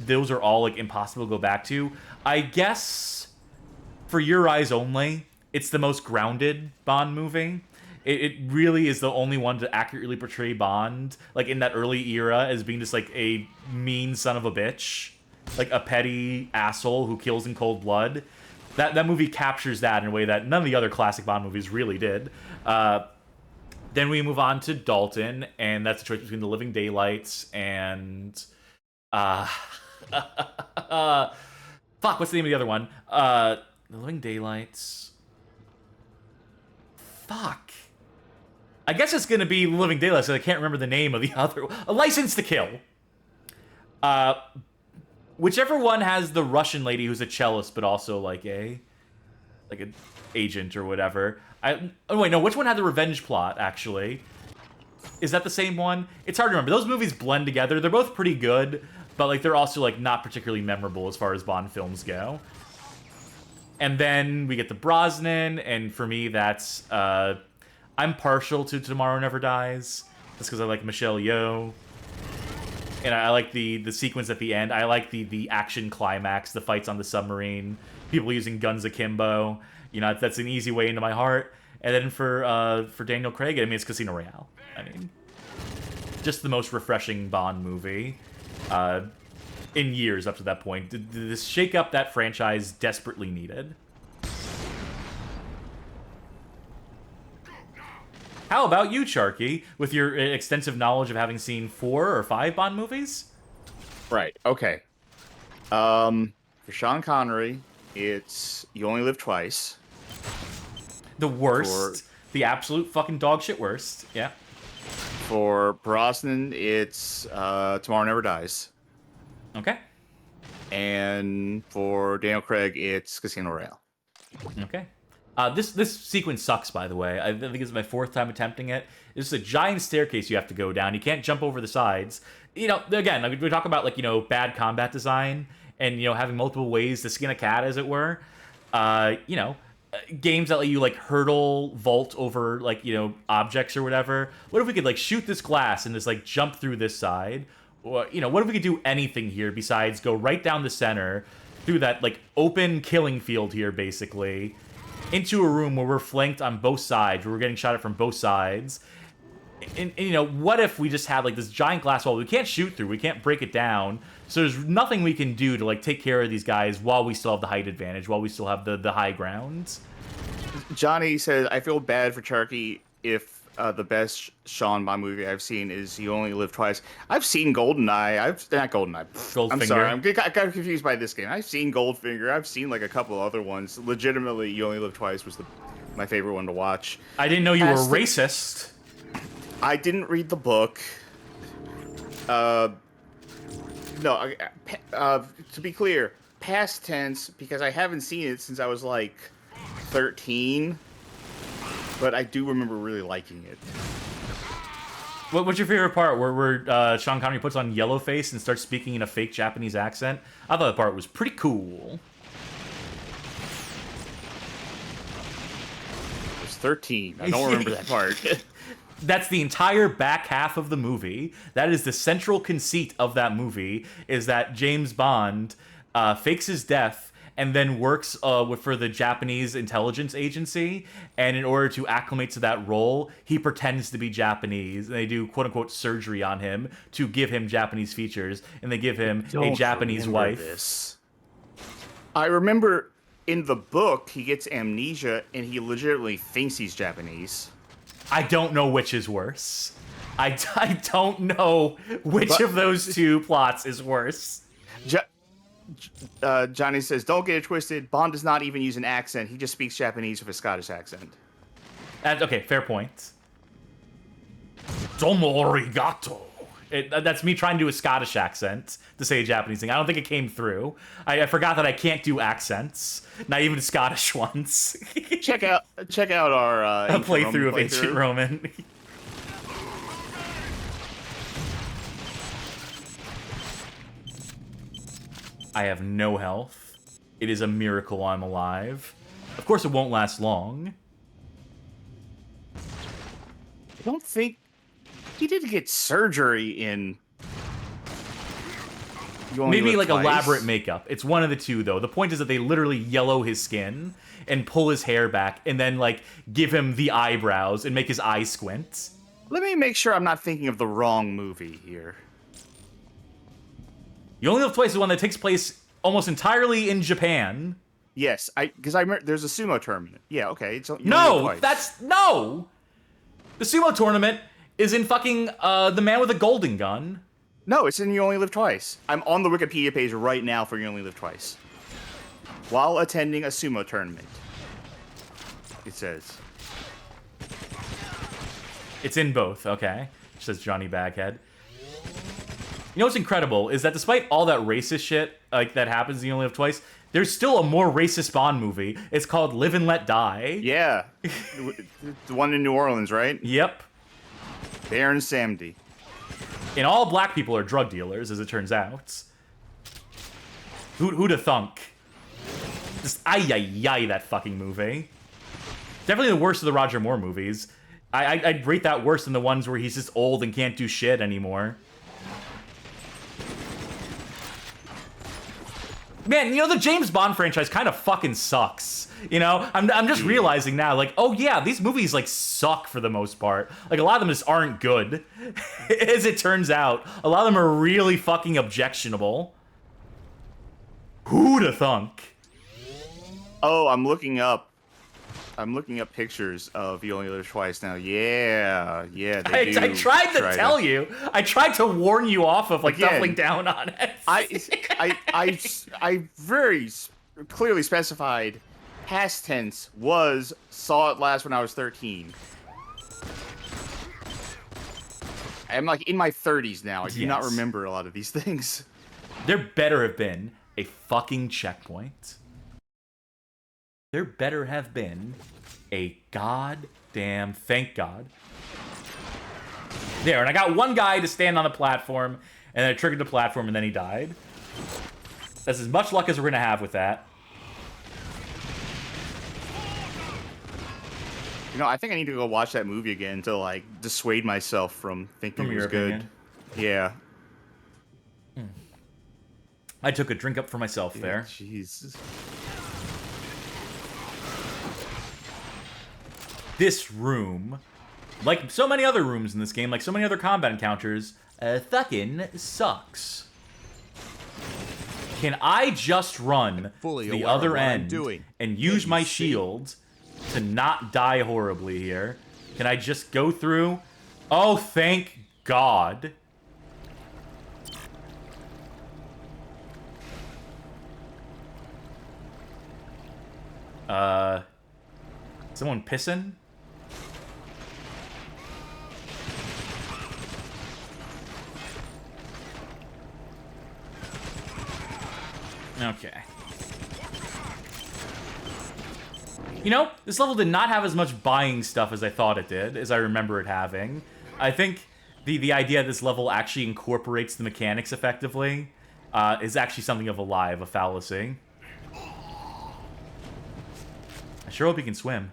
Speaker 1: Those are all like impossible to go back to. I guess for Your Eyes Only, it's the most grounded Bond movie. It really is the only one to accurately portray Bond, like in that early era, as being just like a mean son of a bitch, like a petty asshole who kills in cold blood. That movie captures that in a way that none of the other classic Bond movies really did. Then we move on to Dalton, and that's a choice between The Living Daylights and fuck, what's the name of the other one? The Living Daylights. Fuck. I guess it's gonna be Living Daylights, because I can't remember the name of the other one. A License to Kill. Whichever one has the Russian lady who's a cellist, but also like an agent or whatever. Oh wait, no, which one had the revenge plot, actually? Is that the same one? It's hard to remember. Those movies blend together. They're both pretty good, but like they're also like not particularly memorable as far as Bond films go. And then we get the Brosnan, and for me that's I'm partial to Tomorrow Never Dies. That's because I like Michelle Yeoh. And I like the sequence at the end. I like the action climax, the fights on the submarine, people using guns akimbo. You know, that's an easy way into my heart. And then for Daniel Craig, I mean, it's Casino Royale. I mean, just the most refreshing Bond movie in years up to that point. This shake up that franchise desperately needed. How about you, Charky, with your extensive knowledge of having seen 4 or 5 Bond movies?
Speaker 2: Right. Okay. For Sean Connery, it's You Only Live Twice.
Speaker 1: The worst. The absolute fucking dog shit worst. Yeah.
Speaker 2: For Brosnan, it's Tomorrow Never Dies.
Speaker 1: Okay.
Speaker 2: And for Daniel Craig, it's Casino Royale.
Speaker 1: Okay. This sequence sucks, by the way. I think it's my 4th time attempting it. It's a giant staircase you have to go down. You can't jump over the sides. You know, again, we talk about, like, you know, bad combat design and, you know, having multiple ways to skin a cat, as it were. You know, games that let you, like, hurdle, vault over, like, you know, objects or whatever. What if we could, like, shoot this glass and just, like, jump through this side? Or, you know, what if we could do anything here besides go right down the center through that, like, open killing field here, basically, into a room where we're flanked on both sides, where we're getting shot at from both sides. And, you know, what if we just had, like, this giant glass wall we can't shoot through, we can't break it down, so there's nothing we can do to, like, take care of these guys while we still have the height advantage, while we still have the high ground.
Speaker 2: Johnny says, I feel bad for Charky if the best Sean Bond movie I've seen is You Only Live Twice. I've seen GoldenEye. Not GoldenEye.
Speaker 1: Goldfinger.
Speaker 2: I'm sorry. I got confused by this game. I've seen Goldfinger. I've seen, like, a couple other ones. Legitimately, You Only Live Twice was my favorite one to watch.
Speaker 1: I didn't know you were racist.
Speaker 2: I didn't read the book. No, to be clear, past tense, because I haven't seen it since I was, like, 13. But I do remember really liking it.
Speaker 1: What's your favorite part? Where Sean Connery puts on yellow face and starts speaking in a fake Japanese accent? I thought that part was pretty cool.
Speaker 2: I was 13. I don't remember that part.
Speaker 1: That's the entire back half of the movie. That is the central conceit of that movie, is that James Bond fakes his death and then works for the Japanese intelligence agency. And in order to acclimate to that role, he pretends to be Japanese. And they do quote-unquote surgery on him to give him Japanese features. And they give him a Japanese wife.
Speaker 2: This. I remember in the book, he gets amnesia and he legitimately thinks he's Japanese.
Speaker 1: I don't know which is worse. I don't know which of those two plots is worse.
Speaker 2: Johnny says, don't get it twisted. Bond does not even use an accent. He just speaks Japanese with a Scottish accent.
Speaker 1: Okay, fair point. Domo arigato. That's me trying to do a Scottish accent to say a Japanese thing. I don't think it came through. I forgot that I can't do accents, not even Scottish ones.
Speaker 2: check out our
Speaker 1: playthrough of Ancient Roman. I have no health. It is a miracle I'm alive. Of course, it won't last long.
Speaker 2: I don't think he did get surgery in.
Speaker 1: Maybe like elaborate makeup. It's one of the two, though. The point is that they literally yellow his skin and pull his hair back and then, like, give him the eyebrows and make his eyes squint.
Speaker 2: Let me make sure I'm not thinking of the wrong movie here.
Speaker 1: You Only Live Twice is one that takes place almost entirely in Japan.
Speaker 2: Yes, because I remember there's a sumo tournament. Yeah, okay.
Speaker 1: No! The sumo tournament is in fucking The Man with a Golden Gun.
Speaker 2: No, it's in You Only Live Twice. I'm on the Wikipedia page right now for You Only Live Twice. While attending a sumo tournament. It says.
Speaker 1: It's in both, okay. Says Johnny Baghead. You know what's incredible is that despite all that racist shit like that happens in You Only Live Twice, there's still a more racist Bond movie. It's called Live and Let Die.
Speaker 2: Yeah. The one in New Orleans, right?
Speaker 1: Yep.
Speaker 2: Baron Samedi.
Speaker 1: And all black people are drug dealers, as it turns out. Who'da thunk? Just ay-yi-yi, that fucking movie. Definitely the worst of the Roger Moore movies. I'd rate that worse than the ones where he's just old and can't do shit anymore. Man, you know, the James Bond franchise kind of fucking sucks. You know, I'm just realizing now, like, oh yeah, these movies, like, suck for the most part. Like, a lot of them just aren't good. As it turns out, a lot of them are really fucking objectionable. Who'da thunk?
Speaker 2: Oh, I'm looking up I'm looking up pictures of You Only Live Twice now. Yeah, they do.
Speaker 1: I tried to tell you. I tried to warn you off of like doubling down on it.
Speaker 2: I very clearly specified past tense saw it last when I was 13. I'm like in my 30s now. I do not remember a lot of these things.
Speaker 1: There better have been a fucking checkpoint. There better have been a goddamn, thank God. There, and I got one guy to stand on the platform, and then I triggered the platform, and then he died. That's as much luck as we're gonna have with that.
Speaker 2: You know, I think I need to go watch that movie again to like dissuade myself from thinking it was good. Yeah.
Speaker 1: I took a drink up for myself there.
Speaker 2: Jesus.
Speaker 1: This room, like so many other rooms in this game, like so many other combat encounters, fucking sucks. Can I just run to the other end and use my shield to not die horribly here? Can I just go through? Oh, thank God. Someone pissing? Okay. You know, this level did not have as much buying stuff as I thought it did, as I remember it having. I think the idea this level actually incorporates the mechanics effectively is actually something of a lie, of a fallacy. I sure hope he can swim.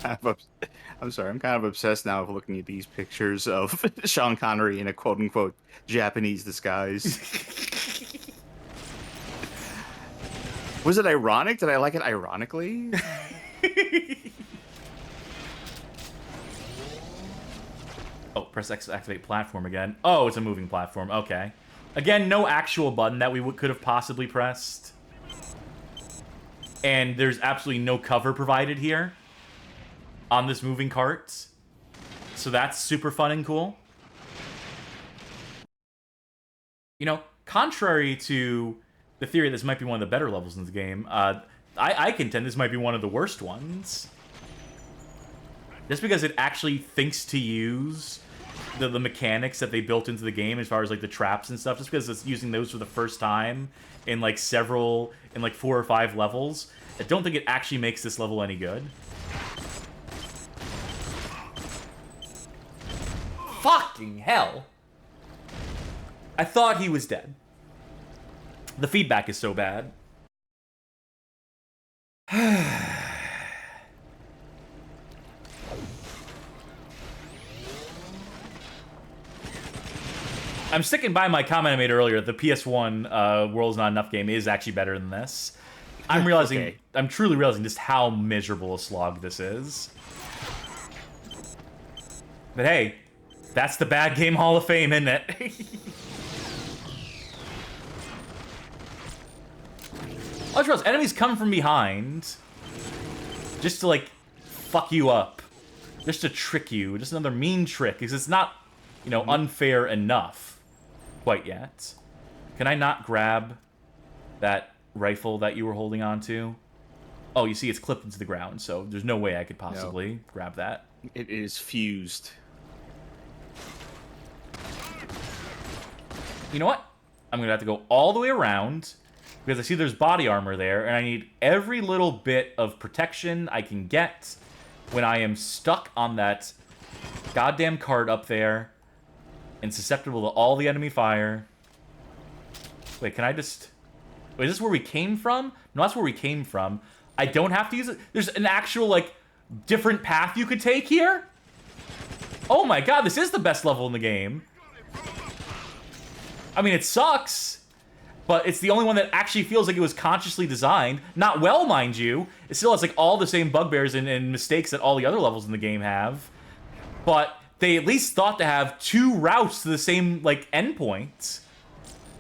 Speaker 2: I'm sorry, I'm kind of obsessed now with looking at these pictures of Sean Connery in a quote-unquote Japanese disguise. Was it ironic? Did I like it ironically?
Speaker 1: Oh, press X to activate platform again. Oh, it's a moving platform. Okay. Again, no actual button that we could have possibly pressed. And there's absolutely no cover provided here on this moving cart. So that's super fun and cool. You know, contrary to the theory this might be one of the better levels in the game, I contend this might be one of the worst ones. Just because it actually thinks to use the mechanics that they built into the game as far as like the traps and stuff, just because it's using those for the first time in like 4 or 5 levels, I don't think it actually makes this level any good. Fucking hell! I thought he was dead. The feedback is so bad. I'm sticking by my comment I made earlier. The PS1 World's Not Enough game is actually better than this. I'm realizing, okay. I'm truly realizing just how miserable a slog this is. But hey, that's the Bad Game Hall of Fame, isn't it? I just realized enemies come from behind just to, like, fuck you up. Just to trick you. Just another mean trick, because it's not, you know, unfair enough quite yet. Can I not grab that rifle that you were holding on to? Oh, you see, it's clipped into the ground, so there's no way I could possibly grab that.
Speaker 2: It is fused.
Speaker 1: You know what? I'm going to have to go all the way around, because I see there's body armor there, and I need every little bit of protection I can get when I am stuck on that goddamn cart up there and susceptible to all the enemy fire. Wait, can I just... Wait, is this where we came from? No, that's where we came from. I don't have to use it? There's an actual, like, different path you could take here? Oh my god, this is the best level in the game. I mean, it sucks, but it's the only one that actually feels like it was consciously designed. Not well, mind you. It still has, like, all the same bugbears and mistakes that all the other levels in the game have. But they at least thought to have 2 routes to the same, like, endpoint.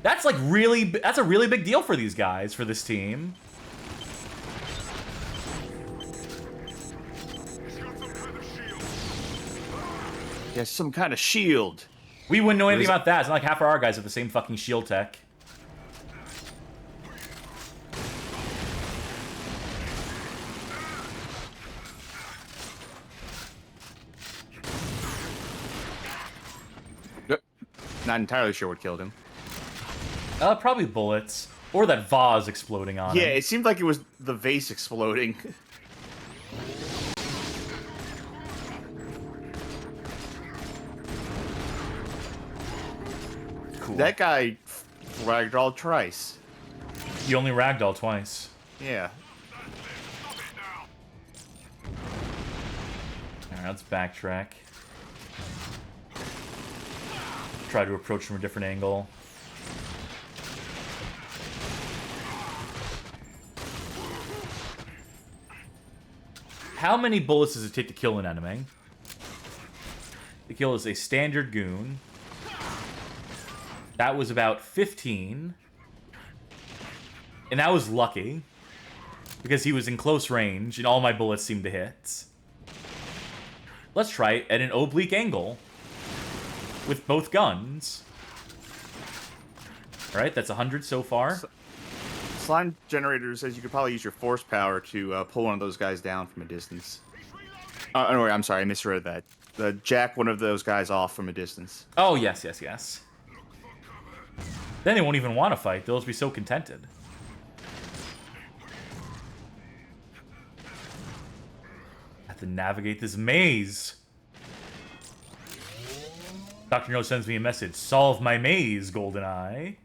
Speaker 1: That's, like, really... That's a really big deal for these guys, for this team.
Speaker 2: He has some kind of shield.
Speaker 1: We wouldn't know anything about that. It's not like half of our guys have the same fucking shield tech.
Speaker 2: Not entirely sure what killed him.
Speaker 1: Probably bullets. Or that vase exploding on him.
Speaker 2: Yeah, it seemed like it was the vase exploding.
Speaker 1: Cool.
Speaker 2: That guy ragdolled twice.
Speaker 1: You only ragdoll twice.
Speaker 2: Yeah.
Speaker 1: Alright, let's backtrack. Try to approach from a different angle. How many bullets does it take to kill an enemy? The kill is a standard goon. That was about 15. And that was lucky. Because he was in close range and all my bullets seemed to hit. Let's try it at an oblique angle. With both guns. Alright, that's 100 so far.
Speaker 2: Slime Generator says you could probably use your force power to pull one of those guys down from a distance. Anyway, I'm sorry, I misread that. Jack one of those guys off from a distance.
Speaker 1: Oh, yes, yes, yes. Then they won't even want to fight. They'll just be so contented. I have to navigate this maze. Dr. No sends me a message. Solve my maze, GoldenEye.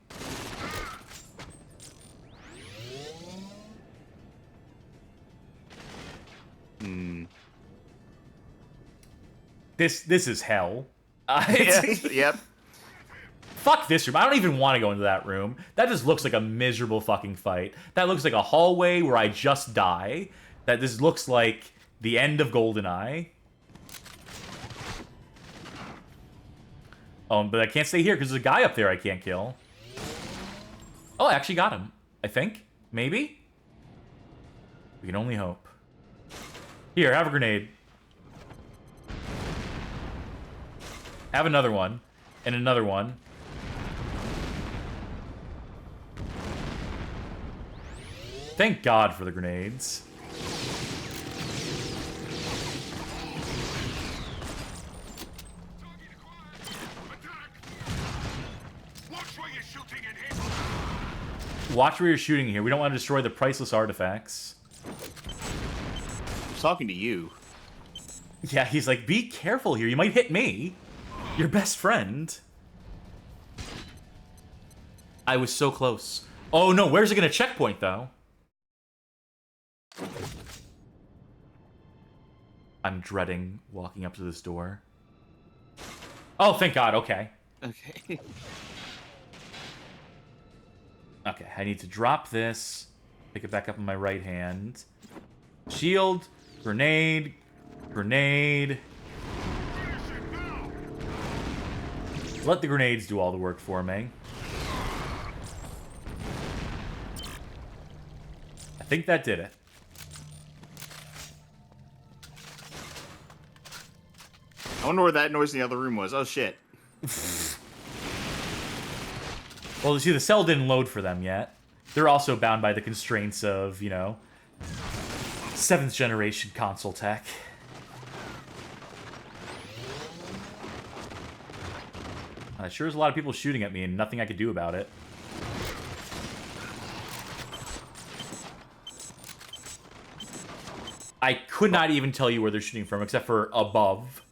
Speaker 1: This is hell.
Speaker 2: Yep.
Speaker 1: Fuck this room. I don't even want to go into that room. That just looks like a miserable fucking fight. That looks like a hallway where I just die. That this looks like the end of GoldenEye. Oh, but I can't stay here because there's a guy up there I can't kill. Oh, I actually got him. I think. Maybe? We can only hope. Here, have a grenade. Have another one. And another one. Thank God for the grenades. Watch where you're shooting here. We don't want to destroy the priceless artifacts.
Speaker 2: I'm talking to you.
Speaker 1: Yeah, he's like, be careful here. You might hit me. Your best friend. I was so close. Oh no, where's it gonna checkpoint though? I'm dreading walking up to this door. Oh, thank God, okay.
Speaker 2: Okay.
Speaker 1: Okay, I need to drop this. Pick it back up in my right hand. Shield, grenade, grenade. Let the grenades do all the work for me. I think that did it.
Speaker 2: I wonder where that noise in the other room was. Oh, shit.
Speaker 1: Well, you see, the cell didn't load for them yet. They're also bound by the constraints of, you know, 7th generation console tech. Sure there's a lot of people shooting at me and nothing I could do about it. I could not even tell you where they're shooting from, except for above.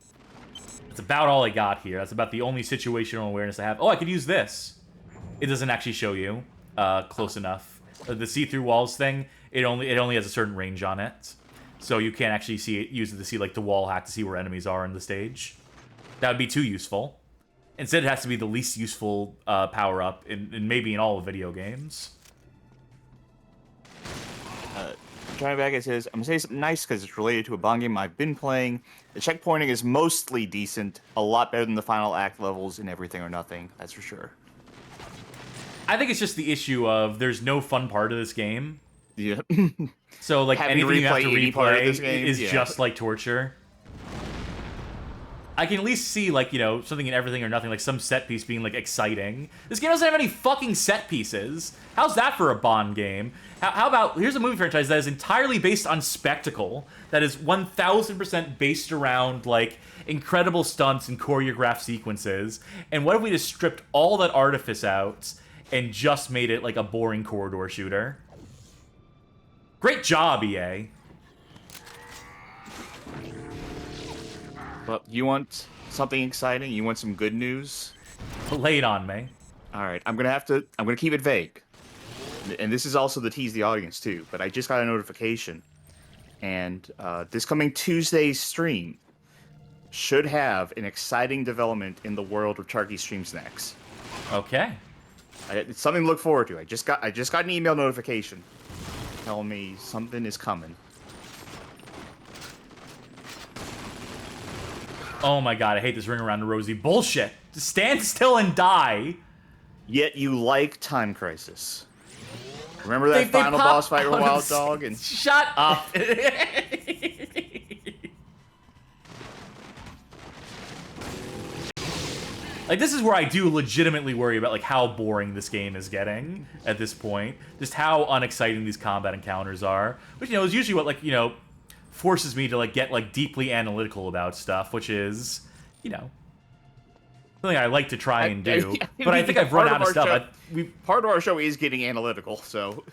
Speaker 1: That's about all I got here. That's about the only situational awareness I have. Oh, I could use this. It doesn't actually show you close enough. The see-through walls thing, it only has a certain range on it. So you can't actually see it, use it to see like the wall hack to see where enemies are in the stage. That would be too useful. Instead, it has to be the least useful power-up in maybe in all of video games.
Speaker 2: Johnny Baggett says, I'm going to say something nice because it's related to a Bond game I've been playing. The checkpointing is mostly decent, a lot better than the final act levels in Everything or Nothing, that's for sure.
Speaker 1: I think it's just the issue of there's no fun part of this game.
Speaker 2: Yeah.
Speaker 1: So, like,
Speaker 2: Having
Speaker 1: anything you have to replay
Speaker 2: is
Speaker 1: just like torture. I can at least see, like, you know, something in Everything or Nothing, like some set piece being, like, exciting. This game doesn't have any fucking set pieces. How's that for a Bond game? How about, here's a movie franchise that is entirely based on spectacle, that is 1000% based around, like, incredible stunts and choreographed sequences, and what if we just stripped all that artifice out and just made it, like, a boring corridor shooter? Great job, EA.
Speaker 2: Well, you want something exciting? You want some good news?
Speaker 1: Lay it on me.
Speaker 2: All right, I'm gonna keep it vague. And this is also to tease the audience too, but I just got a notification. And this coming Tuesday's stream should have an exciting development in the world of Charky Stream Snacks.
Speaker 1: Okay.
Speaker 2: It's something to look forward to. I just got an email notification telling me something is coming.
Speaker 1: Oh my god, I hate this ring around the rosy bullshit. Just stand still and die.
Speaker 2: Yet you like Time Crisis. Remember that final boss fight with Wild Dog? And
Speaker 1: shut up. Like, this is where I do legitimately worry about, like, how boring this game is getting at this point. Just how unexciting these combat encounters are. Which, you know, is usually what, like, you know, forces me to, like, get, like, deeply analytical about stuff, which is, you know, something I like to try and do. But I think I've run out of stuff.
Speaker 2: Part of our show is getting analytical, so...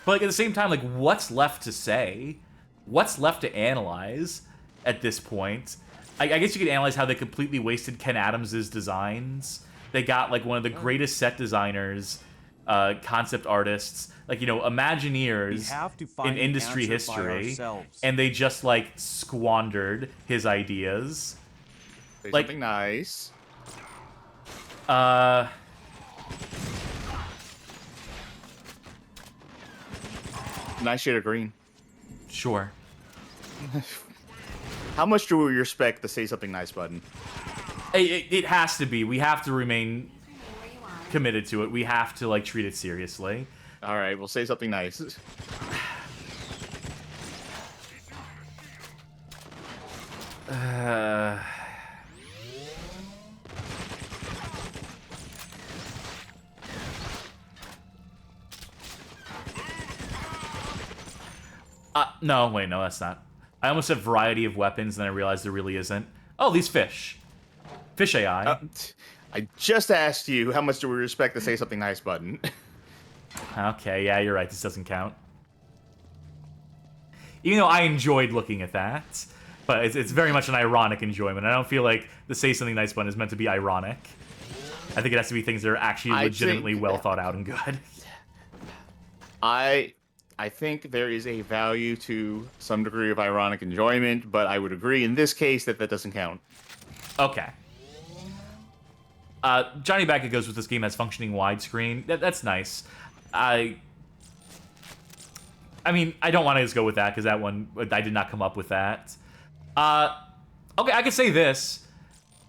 Speaker 1: But, like, at the same time, like, what's left to say? What's left to analyze at this point? I guess you could analyze how they completely wasted Ken Adams' designs. They got, like, one of the greatest set designers, concept artists, like, you know, Imagineers in industry history, and they just, like, squandered his ideas.
Speaker 2: Say something nice. Nice shade of green.
Speaker 1: Sure.
Speaker 2: How much do we respect the Say Something Nice button?
Speaker 1: It has to be. We have to remain committed to it. We have to, like, treat it seriously.
Speaker 2: All right, we'll say something nice.
Speaker 1: No, wait, no, that's not. I almost said variety of weapons, and then I realized there really isn't. Oh, these fish. Fish AI.
Speaker 2: I just asked you, how much do we respect the Say Something Nice button?
Speaker 1: Okay, yeah, you're right. This doesn't count. Even though I enjoyed looking at that, but it's very much an ironic enjoyment. I don't feel like the Say Something Nice button is meant to be ironic. I think it has to be things that are actually legitimately well thought out and good.
Speaker 2: I think there is a value to some degree of ironic enjoyment, but I would agree in this case that that doesn't count.
Speaker 1: Okay. Johnny Baggett goes with this game has functioning widescreen. That's nice. I mean, I don't want to just go with that because that one, I did not come up with that. Okay, I could say this.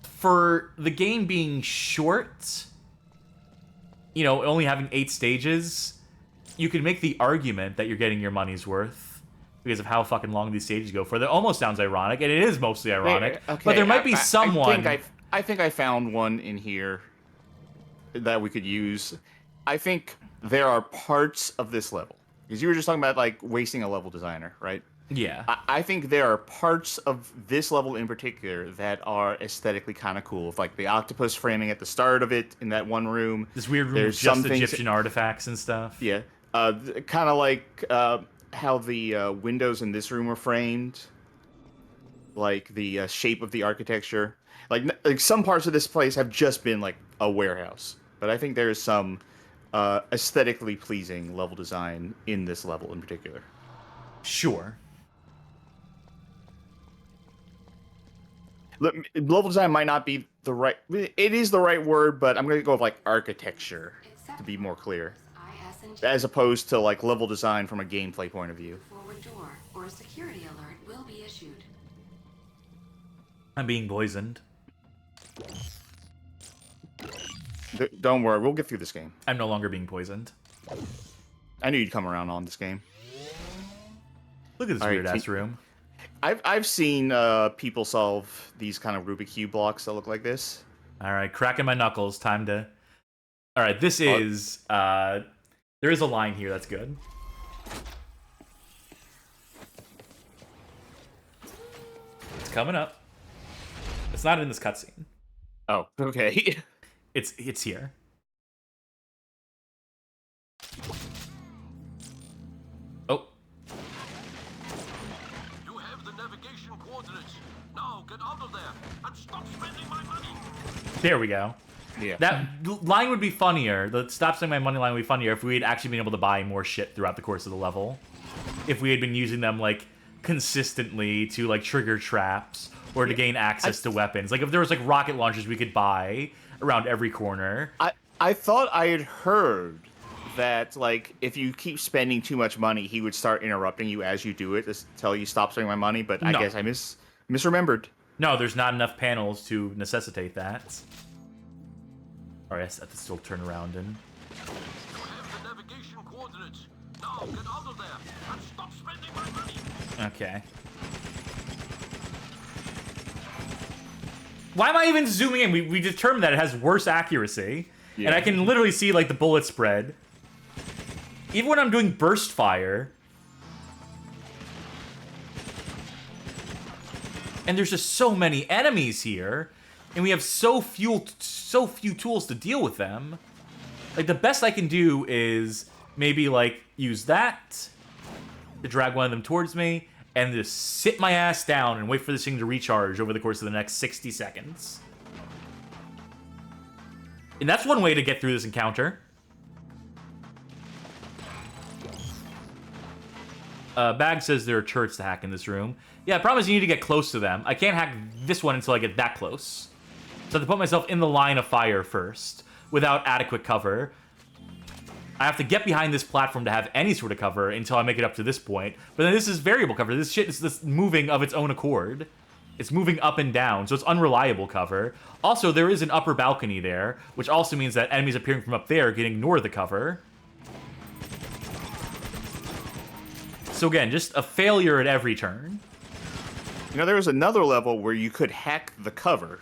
Speaker 1: For the game being short, you know, only having 8 stages, you could make the argument that you're getting your money's worth because of how fucking long these stages go for. That almost sounds ironic, and it is mostly ironic. Okay, but there might be someone...
Speaker 2: I think I found one in here that we could use. I think there are parts of this level, because you were just talking about, like, wasting a level designer, right?
Speaker 1: Yeah.
Speaker 2: I think there are parts of this level in particular that are aesthetically kind of cool. With, like, the octopus framing at the start of it in that one room.
Speaker 1: This weird room with just Egyptian artifacts and stuff.
Speaker 2: Yeah. Kind of like how the windows in this room are framed. Like, the shape of the architecture. Like some parts of this place have just been, like, a warehouse. But I think there is some aesthetically pleasing level design in this level in particular.
Speaker 1: Sure.
Speaker 2: Level design might not be the right... It is the right word, but I'm going to go with, like, architecture to be more clear. As opposed to, like, level design from a gameplay point of view.
Speaker 11: Forward door or a security alert will be issued.
Speaker 1: I'm being poisoned.
Speaker 2: Don't worry, we'll get through this game.
Speaker 1: I'm no longer being poisoned.
Speaker 2: I knew you'd come around on this game.
Speaker 1: Look at this weird-ass room.
Speaker 2: I've seen people solve these kind of Rubik's Cube blocks that look like this.
Speaker 1: All right, cracking my knuckles. Time to. All right, this is. There is a line here that's good. It's coming up. It's not in this cutscene.
Speaker 2: Oh, okay.
Speaker 1: It's here. Oh.
Speaker 4: You have the navigation coordinates. Now get out of there and stop spending my money.
Speaker 1: There we go.
Speaker 2: Yeah.
Speaker 1: That line would be funnier. The stop spending my money line would be funnier if we had actually been able to buy more shit throughout the course of the level. If we had been using them, like, consistently to, like, trigger traps or to gain access to weapons. Like, if there was, like, rocket launchers we could buy around every corner.
Speaker 2: I thought I had heard that, like, if you keep spending too much money, he would start interrupting you as you do it to tell you stop spending my money, but I guess I misremembered.
Speaker 1: No, there's not enough panels to necessitate that. Alright, I have to still turn around and...
Speaker 4: You have the navigation coordinates. Now get out of there and stop spending my money.
Speaker 1: Okay. Why am I even zooming in? We determined that it has worse accuracy. Yeah. And I can literally see, like, the bullet spread. Even when I'm doing burst fire. And there's just so many enemies here. And we have so few tools to deal with them. Like, the best I can do is maybe, like, use that to drag one of them towards me and just sit my ass down and wait for this thing to recharge over the course of the next 60 seconds. And that's one way to get through this encounter. Bag says there are turrets to hack in this room. Yeah, the problem is you need to get close to them. I can't hack this one until I get that close. So I have to put myself in the line of fire first, without adequate cover. I have to get behind this platform to have any sort of cover until I make it up to this point. But then this is variable cover. This shit is just moving of its own accord. It's moving up and down, so it's unreliable cover. Also, there is an upper balcony there, which also means that enemies appearing from up there can ignore the cover. So again, just a failure at every turn.
Speaker 2: You know, there was another level where you could hack the cover.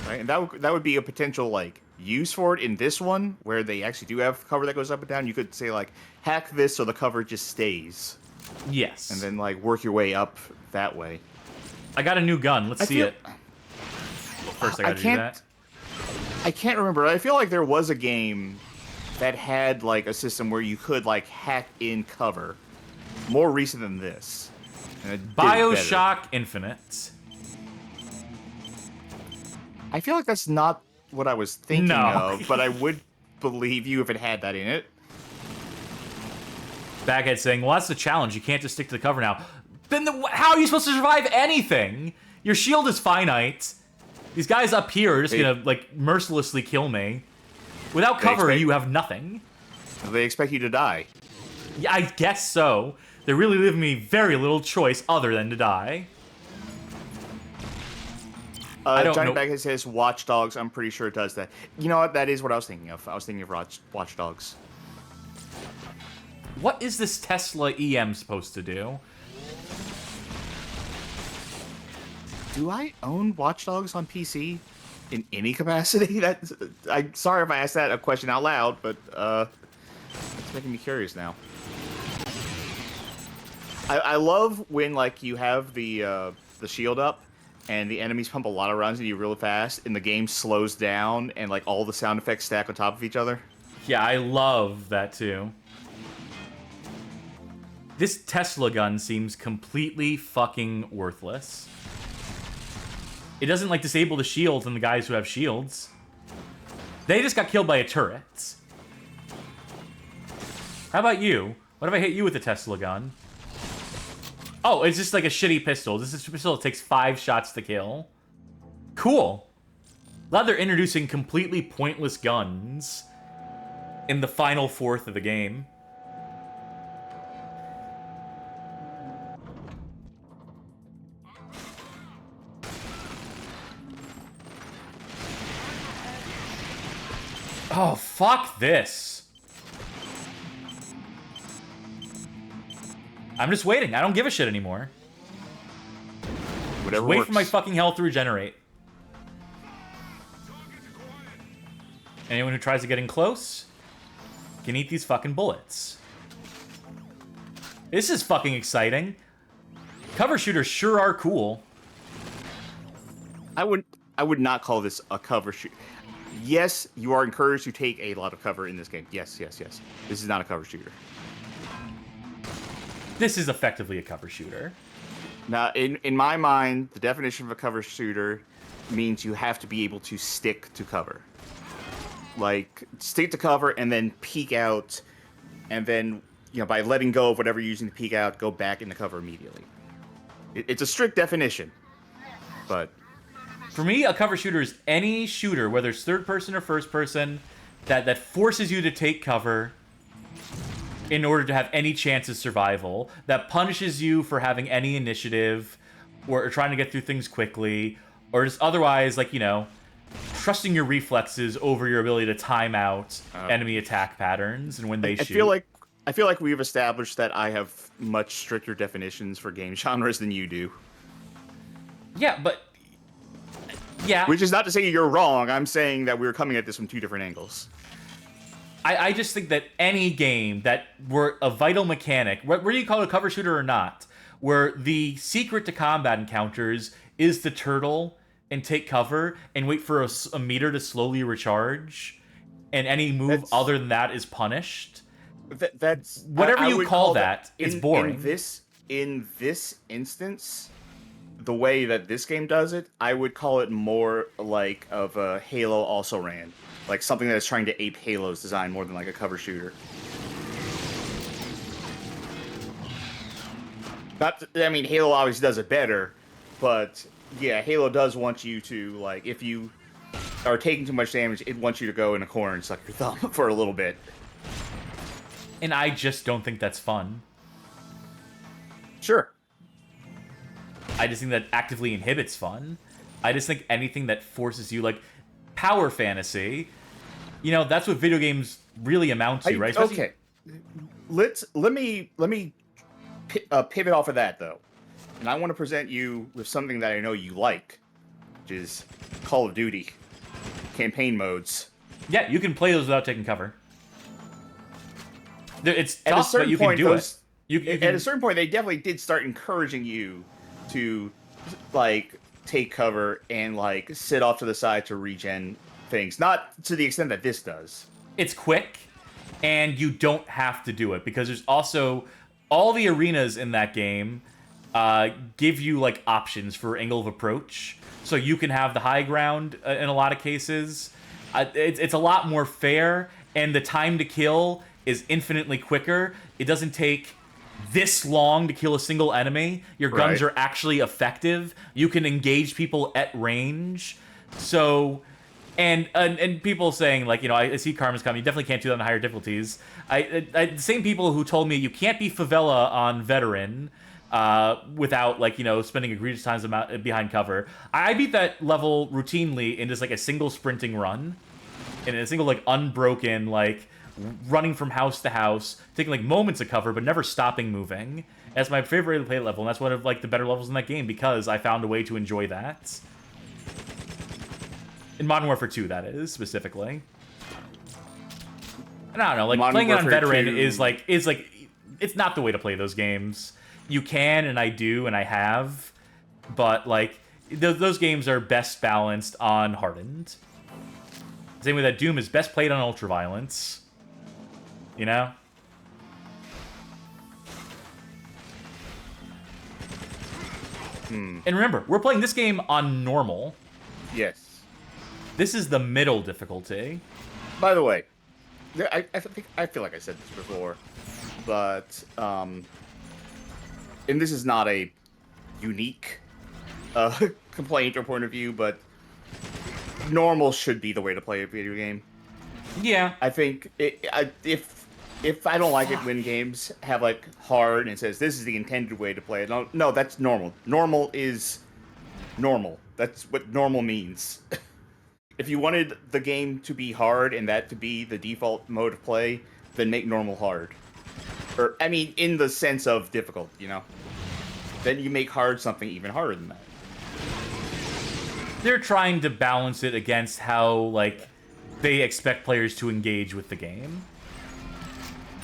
Speaker 2: Right? And that would be a potential, like, use for it in this one, where they actually do have cover that goes up and down. You could say, like, hack this so the cover just stays.
Speaker 1: Yes.
Speaker 2: And then, like, work your way up that way.
Speaker 1: I got a new gun. Let's see it. First, I gotta do that.
Speaker 2: I can't remember. I feel like there was a game that had, like, a system where you could, like, hack in cover. More recent than this.
Speaker 1: BioShock Infinite.
Speaker 2: I feel like that's not what I was thinking of, but I would believe you if it had that in it.
Speaker 1: Baghead saying, well, that's the challenge. You can't just stick to the cover now. Then how are you supposed to survive anything? Your shield is finite. These guys up here are just gonna, like, mercilessly kill me. Without cover, you have nothing.
Speaker 2: They expect you to die.
Speaker 1: Yeah, I guess so. They really leave me very little choice other than to die. I don't
Speaker 2: Johnny
Speaker 1: know.
Speaker 2: Baghead says Watch Dogs. I'm pretty sure it does that. You know what? That is what I was thinking of. I was thinking of Watch Dogs.
Speaker 1: What is this Tesla EM supposed to do?
Speaker 2: Do I own Watch Dogs on PC in any capacity? I'm sorry if I asked that a question out loud, but it's making me curious now. I love when, like, you have the shield up and the enemies pump a lot of rounds at you really fast and the game slows down and, like, all the sound effects stack on top of each other.
Speaker 1: Yeah, I love that too. This Tesla gun seems completely fucking worthless. It doesn't, like, disable the shields on the guys who have shields. They just got killed by a turret. How about you? What if I hit you with a Tesla gun? Oh, it's just like a shitty pistol. This is a pistol that takes 5 shots to kill. Cool. Glad they're introducing completely pointless guns in the final fourth of the game. Oh, fuck this. I'm just waiting. I don't give a shit anymore.
Speaker 2: Whatever
Speaker 1: Wait
Speaker 2: works.
Speaker 1: for my fucking health to regenerate. Anyone who tries to get in close can eat these fucking bullets. This is fucking exciting. Cover shooters sure are cool.
Speaker 2: I would not call this a cover shoot. Yes, you are encouraged to take a lot of cover in this game. Yes. This is not a cover shooter.
Speaker 1: This is effectively a cover shooter.
Speaker 2: Now, in my mind, the definition of a cover shooter means you have to be able to stick to cover. Like, stick to cover and then peek out, and then, by letting go of whatever you're using to peek out, go back into cover immediately. It's a strict definition, but...
Speaker 1: For me, a cover shooter is any shooter, whether it's third person or first person, that forces you to take cover in order to have any chance of survival, that punishes you for having any initiative, or trying to get through things quickly, or just otherwise, like, trusting your reflexes over your ability to time out enemy attack patterns and when they shoot.
Speaker 2: I feel like we've established that I have much stricter definitions for game genres than you do.
Speaker 1: Yeah, but... Yeah.
Speaker 2: Which is not to say you're wrong. I'm saying that we're coming at this from two different angles.
Speaker 1: I just think that any game that were a vital mechanic, whether you call it a cover shooter or not, where the secret to combat encounters is to turtle and take cover and wait for a meter to slowly recharge, and any move other than that is punished.
Speaker 2: That's
Speaker 1: whatever you call that. It's boring.
Speaker 2: In this instance, the way that this game does it, I would call it more like of a Halo also ran, like something that's trying to ape Halo's design more than like a cover shooter. Halo obviously does it better, but yeah, Halo does want you to, like, if you are taking too much damage, it wants you to go in a corner and suck your thumb for a little bit.
Speaker 1: And I just don't think that's fun.
Speaker 2: Sure.
Speaker 1: I just think that actively inhibits fun. I just think anything that forces you, like, power fantasy, that's what video games really amount to, right?
Speaker 2: Okay. Let me pivot off of that, though. And I want to present you with something that I know you like, which is Call of Duty campaign modes.
Speaker 1: Yeah, you can play those without taking cover. It's tough, but you can do it.
Speaker 2: At a certain point, they definitely did start encouraging you to, like, take cover and, like, sit off to the side to regen things. Not to the extent that this does.
Speaker 1: It's quick, and you don't have to do it, because there's also... all the arenas in that game give you, like, options for angle of approach. So you can have the high ground in a lot of cases. It's a lot more fair, and the time to kill is infinitely quicker. It doesn't take this long to kill a single enemy. Your guns are actually effective. You can engage people at range. So... And people saying, like, I see karma's coming. You definitely can't do that on higher difficulties. The same people who told me you can't be favela on veteran without, like, spending egregious times behind cover. I beat that level routinely in just, like, a single sprinting run. In a single, like, unbroken, like, running from house to house, taking, like, moments of cover, but never stopping moving. That's my favorite way to play level, and that's one of, like, the better levels in that game, because I found a way to enjoy that. In Modern Warfare 2, that is, specifically. And I don't know, like,
Speaker 2: Modern
Speaker 1: playing it on
Speaker 2: Warfare
Speaker 1: veteran
Speaker 2: 2...
Speaker 1: is like, it's not the way to play those games. You can, and I do, and I have, but, like, those games are best balanced on hardened. Same way that Doom is best played on ultraviolence. And remember, we're playing this game on normal.
Speaker 2: Yes.
Speaker 1: This is the middle difficulty.
Speaker 2: By the way, I feel like I said this before, but and this is not a unique complaint or point of view, but normal should be the way to play a video game.
Speaker 1: Yeah,
Speaker 2: I think if I don't like it when games have, like, hard and it says this is the intended way to play it, no, that's normal. Normal is normal. That's what normal means. If you wanted the game to be hard and that to be the default mode of play, then make normal hard. Or, in the sense of difficult, Then you make hard something even harder than that.
Speaker 1: they're trying to balance it against how, like, they expect players to engage with the game.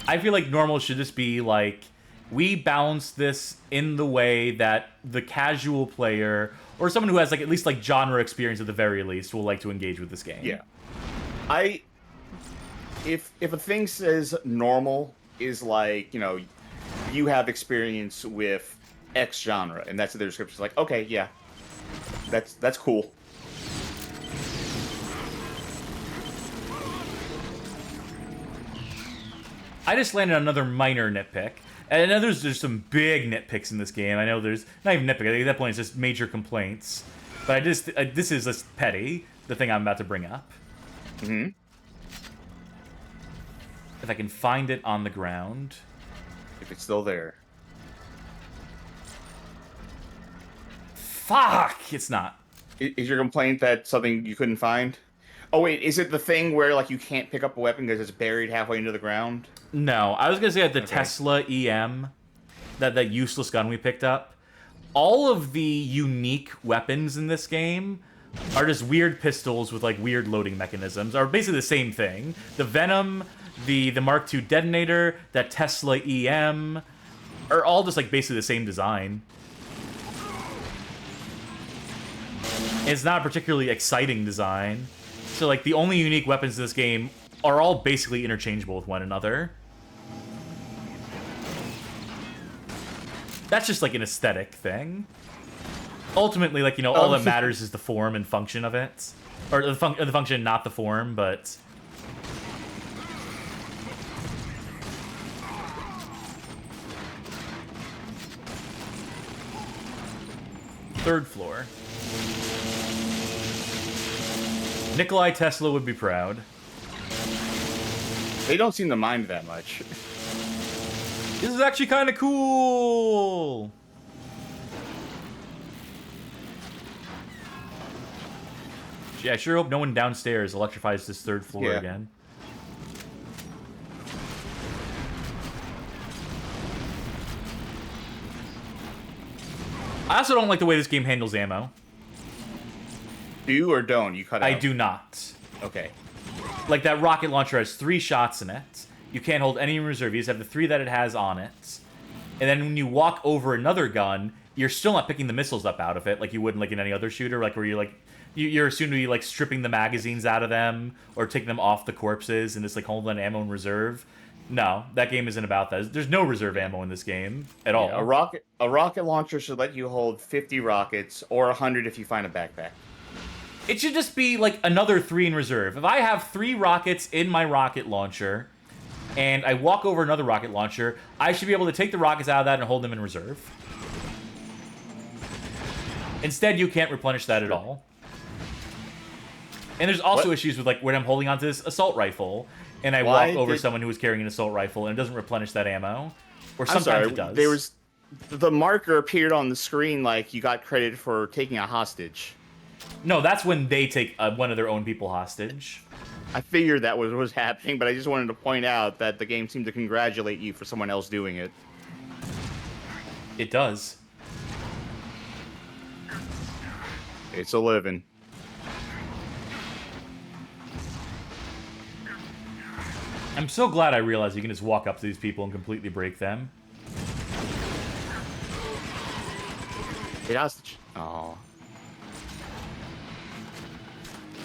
Speaker 1: I feel like normal should just be, like, we balance this in the way that the casual player, or someone who has, like, at least, like, genre experience at the very least, will like to engage with this game.
Speaker 2: Yeah. If a thing says normal is like, you know, you have experience with X genre, and that's the description. It's like, okay, yeah, that's cool.
Speaker 1: I just landed on another minor nitpick. And I know there's some big nitpicks in this game. I know there's not even nitpick. I think at that point it's just major complaints. But this is just petty. The thing I'm about to bring up.
Speaker 2: Mm-hmm.
Speaker 1: If I can find it on the ground.
Speaker 2: If it's still there.
Speaker 1: Fuck! It's not.
Speaker 2: Is your complaint that something you couldn't find? Oh wait, is it the thing where like you can't pick up a weapon because it's buried halfway into the ground?
Speaker 1: No, I was gonna say the Tesla EM, that useless gun we picked up. All of the unique weapons in this game are just weird pistols with like weird loading mechanisms. Are basically the same thing. The Venom, the Mark II detonator, that Tesla EM, are all just like basically the same design. It's not a particularly exciting design. So, like, the only unique weapons in this game are all basically interchangeable with one another. That's just, like, an aesthetic thing. Ultimately, like, you know, all that matters is the form and function of it. Or the function, not the form, but... Third floor. Nikolai Tesla would be proud.
Speaker 2: They don't seem to mind that much.
Speaker 1: This is actually kind of cool! Yeah, I sure hope no one downstairs electrifies this third floor again. I also don't like the way this game handles ammo.
Speaker 2: Do or don't? You cut out?
Speaker 1: I do not.
Speaker 2: Okay.
Speaker 1: Like, that rocket launcher has 3 shots in it. You can't hold any in reserve. You just have the 3 that it has on it. And then when you walk over another gun, you're still not picking the missiles up out of it like you would like in any other shooter, like where you're like you're assumed to be like stripping the magazines out of them or taking them off the corpses and just like holding ammo in reserve. No, that game isn't about that. There's no reserve ammo in this game at all.
Speaker 2: A rocket launcher should let you hold 50 rockets or 100 if you find a backpack.
Speaker 1: It should just be like another 3 in reserve. If I have 3 rockets in my rocket launcher and I walk over another rocket launcher, I should be able to take the rockets out of that and hold them in reserve. Instead, you can't replenish that at all. And there's also issues with like when I'm holding onto this assault rifle and I walk over someone who is carrying an assault rifle and it doesn't replenish that ammo. Or sometimes it does.
Speaker 2: There was the marker appeared on the screen like you got credit for taking a hostage.
Speaker 1: No, that's when they take one of their own people hostage.
Speaker 2: I figured that was happening, but I just wanted to point out that the game seemed to congratulate you for someone else doing it.
Speaker 1: It does.
Speaker 2: It's a living.
Speaker 1: I'm so glad I realized you can just walk up to these people and completely break them.
Speaker 2: It hostage. Oh.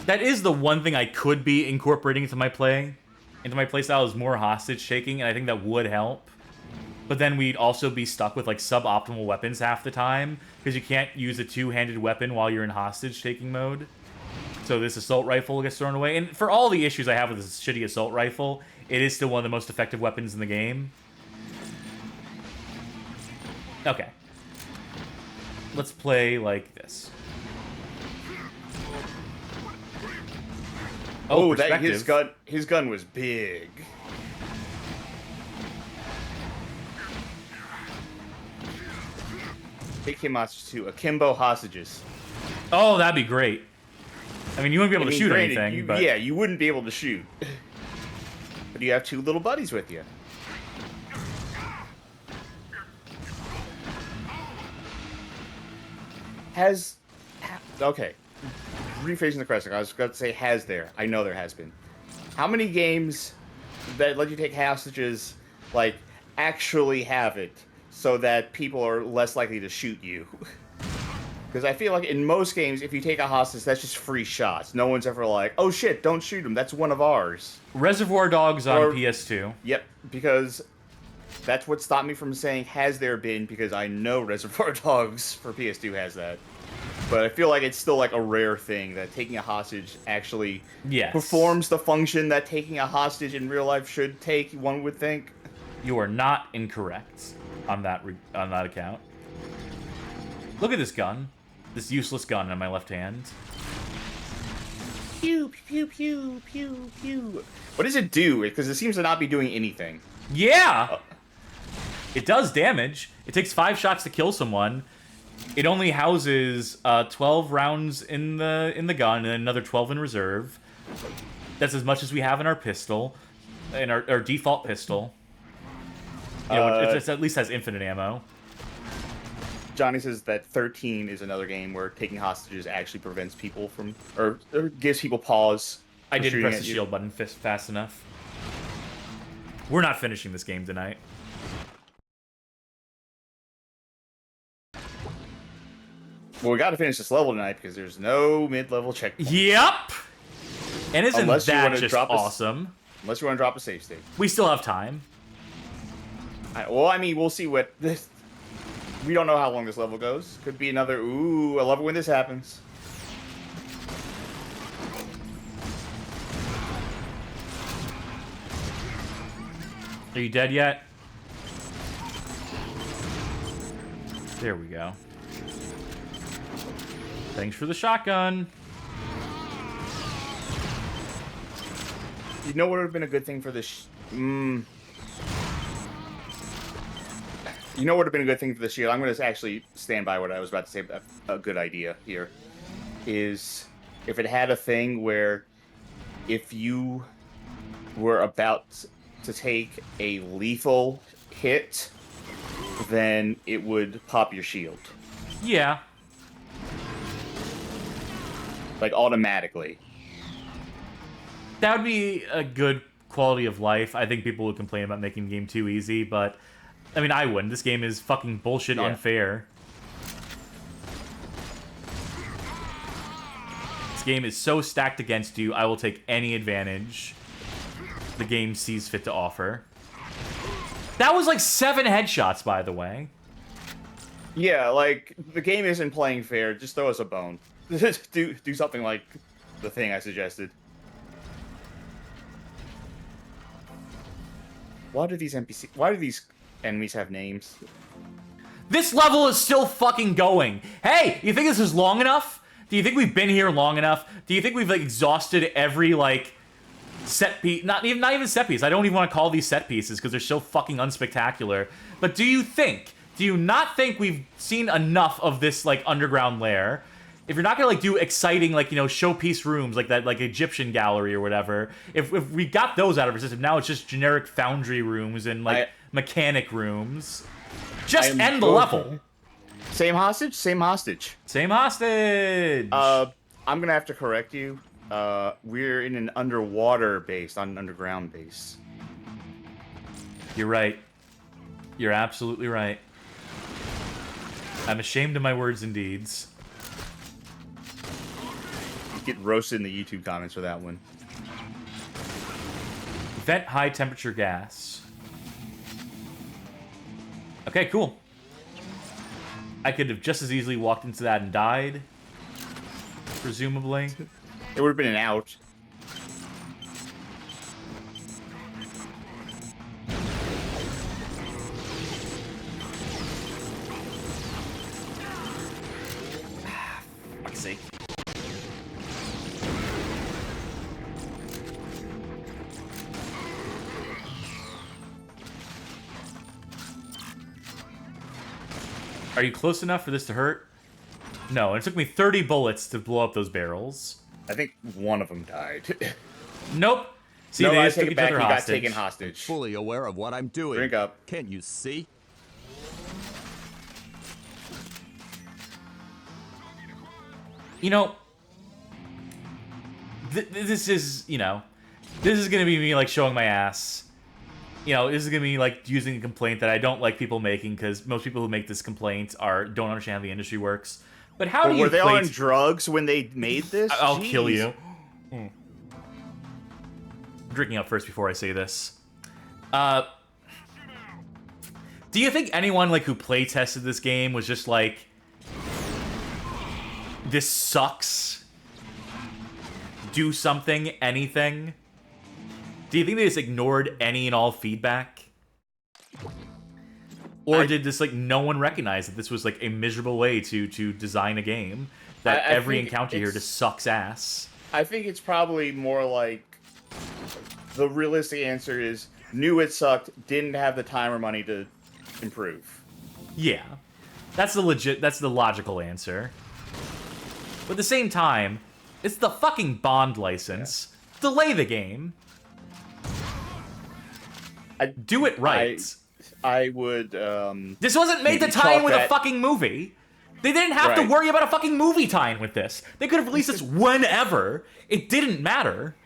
Speaker 1: That is the one thing I could be incorporating into my playstyle is more hostage taking, and I think that would help. But then we'd also be stuck with like suboptimal weapons half the time because you can't use a 2-handed weapon while you're in hostage taking mode. So this assault rifle gets thrown away, and for all the issues I have with this shitty assault rifle, it is still one of the most effective weapons in the game. Okay. Let's play like this.
Speaker 2: Oh, that his gun was big. Take him hostage to akimbo hostages.
Speaker 1: Oh, that'd be great. I mean, you wouldn't be able to shoot anything, but...
Speaker 2: Yeah, you wouldn't be able to shoot. But you have 2 little buddies with you. Okay. rephrasing the question, I was going to say has there. I know there has been. How many games that let you take hostages, like, actually have it so that people are less likely to shoot you? Because I feel like in most games, if you take a hostage, that's just free shots. No one's ever like, oh shit, don't shoot him, that's one of ours.
Speaker 1: Reservoir Dogs on PS2.
Speaker 2: Yep, because that's what stopped me from saying has there been, because I know Reservoir Dogs for PS2 has that. But I feel like it's still like a rare thing that taking a hostage actually performs the function that taking a hostage in real life should take, one would think.
Speaker 1: You are not incorrect on that account. Look at this gun. This useless gun in my left hand.
Speaker 2: Pew, pew, pew, pew, pew. What does it do? Because it seems to not be doing anything.
Speaker 1: Yeah! It does damage. It takes 5 shots to kill someone. It only houses 12 rounds in the gun and another 12 in reserve. That's as much as we have in our pistol, in our default pistol. It at least has infinite ammo.
Speaker 2: Johnny says that 13 is another game where taking hostages actually prevents people from, or gives people pause.
Speaker 1: I didn't press the shield button fast enough. We're not finishing this game tonight.
Speaker 2: Well, we got to finish this level tonight because there's no mid-level checkpoint.
Speaker 1: Yep! And isn't
Speaker 2: Unless
Speaker 1: that just awesome?
Speaker 2: Unless you want to drop a save state.
Speaker 1: We still have time.
Speaker 2: Well, I mean, we'll see what this... We don't know how long this level goes. Could be another... Ooh, I love it when this happens.
Speaker 1: Are you dead yet? There we go. Thanks for the shotgun.
Speaker 2: You know what would have been a good thing for this... You know what would have been a good thing for the shield? I'm going to actually stand by what I was about to say. A good idea here is if it had a thing where if you were about to take a lethal hit, then it would pop your shield.
Speaker 1: Yeah.
Speaker 2: Like, automatically.
Speaker 1: That would be a good quality of life. I think people would complain about making the game too easy, but... I mean, I wouldn't. This game is fucking bullshit unfair. This game is so stacked against you, I will take any advantage the game sees fit to offer. That was like 7 headshots, by the way.
Speaker 2: Yeah, like, the game isn't playing fair. Just throw us a bone. do something like the thing I suggested. Why do these enemies have names?
Speaker 1: This level is still fucking going. Hey, you think this is long enough? Do you think we've been here long enough? Do you think we've like exhausted every like set piece? Not even set piece. I don't even want to call these set pieces because they're so fucking unspectacular. But do you not think we've seen enough of this like underground lair? If you're not gonna like do exciting like, you know, showpiece rooms like that, like Egyptian gallery or whatever, if we got those out of our system, now it's just generic foundry rooms and like mechanic rooms. Just end the level.
Speaker 2: Same hostage? Same hostage.
Speaker 1: Same hostage.
Speaker 2: I'm gonna have to correct you. We're in an underwater base, not an underground base.
Speaker 1: You're right. You're absolutely right. I'm ashamed of my words and deeds.
Speaker 2: Get roasted in the YouTube comments for that one.
Speaker 1: Vent high temperature gas. Okay, cool. I could have just as easily walked into that and died. Presumably.
Speaker 2: It would have been an out.
Speaker 1: Fuck's sake. Are you close enough for this to hurt? No, and it took me 30 bullets to blow up those barrels.
Speaker 2: I think one of them died.
Speaker 1: Nope. See,
Speaker 2: no,
Speaker 1: they
Speaker 2: I
Speaker 1: just
Speaker 2: take
Speaker 1: took
Speaker 2: it
Speaker 1: each
Speaker 2: back.
Speaker 1: other
Speaker 2: He
Speaker 1: hostage.
Speaker 2: got taken hostage.
Speaker 5: Fully aware of what I'm doing.
Speaker 2: Drink up.
Speaker 5: Can't you see?
Speaker 1: You know, this is, you know, this is gonna be me like showing my ass. You know, this is gonna be like using a complaint that I don't like people making, because most people who make this complaint don't understand how the industry works. But how do you?
Speaker 2: Were they on drugs when they made this?
Speaker 1: I'll kill you. I'm drinking up first before I say this. Do you think anyone like who play tested this game was just like, this sucks? Do something, anything? Do you think they just ignored any and all feedback? Or did this, like, no one recognize that this was, like, a miserable way to design a game? That every encounter here just sucks ass?
Speaker 2: I think it's probably more like, the realistic answer is, knew it sucked, didn't have the time or money to improve.
Speaker 1: Yeah. That's the logical answer. But at the same time, it's the fucking Bond license. Yeah. Delay the game. Do it right.
Speaker 2: I would,
Speaker 1: This wasn't made to tie in with a fucking movie. They didn't have to worry about a fucking movie tie-in with this. They could have released this whenever. It didn't matter.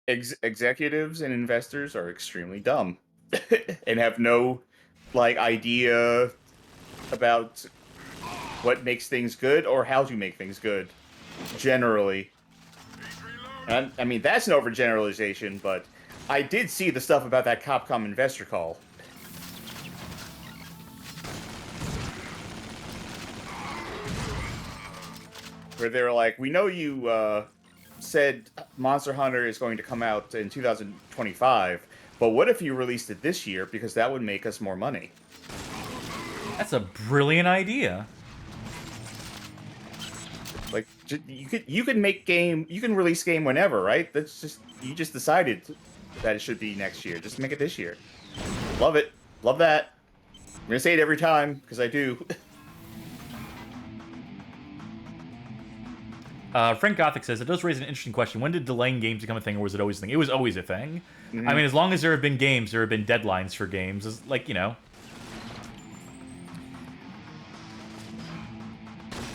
Speaker 2: Executives and investors are extremely dumb. And have no, like, idea about what makes things good or how to make things good, generally. And, I mean, that's an overgeneralization, but I did see the stuff about that Capcom investor call. Where they were like, we know you said Monster Hunter is going to come out in 2025, but what if you released it this year, because that would make us more money?
Speaker 1: That's a brilliant idea.
Speaker 2: Like, you can make game, you can release game whenever, right? That's just, you just decided that it should be next year. Just make it this year. Love it. Love that. I'm gonna say it every time, because I do.
Speaker 1: Frank Gothic says, it does raise an interesting question. When did delaying games become a thing, or was it always a thing? It was always a thing. Mm-hmm. I mean, as long as there have been games, there have been deadlines for games. It's like, you know.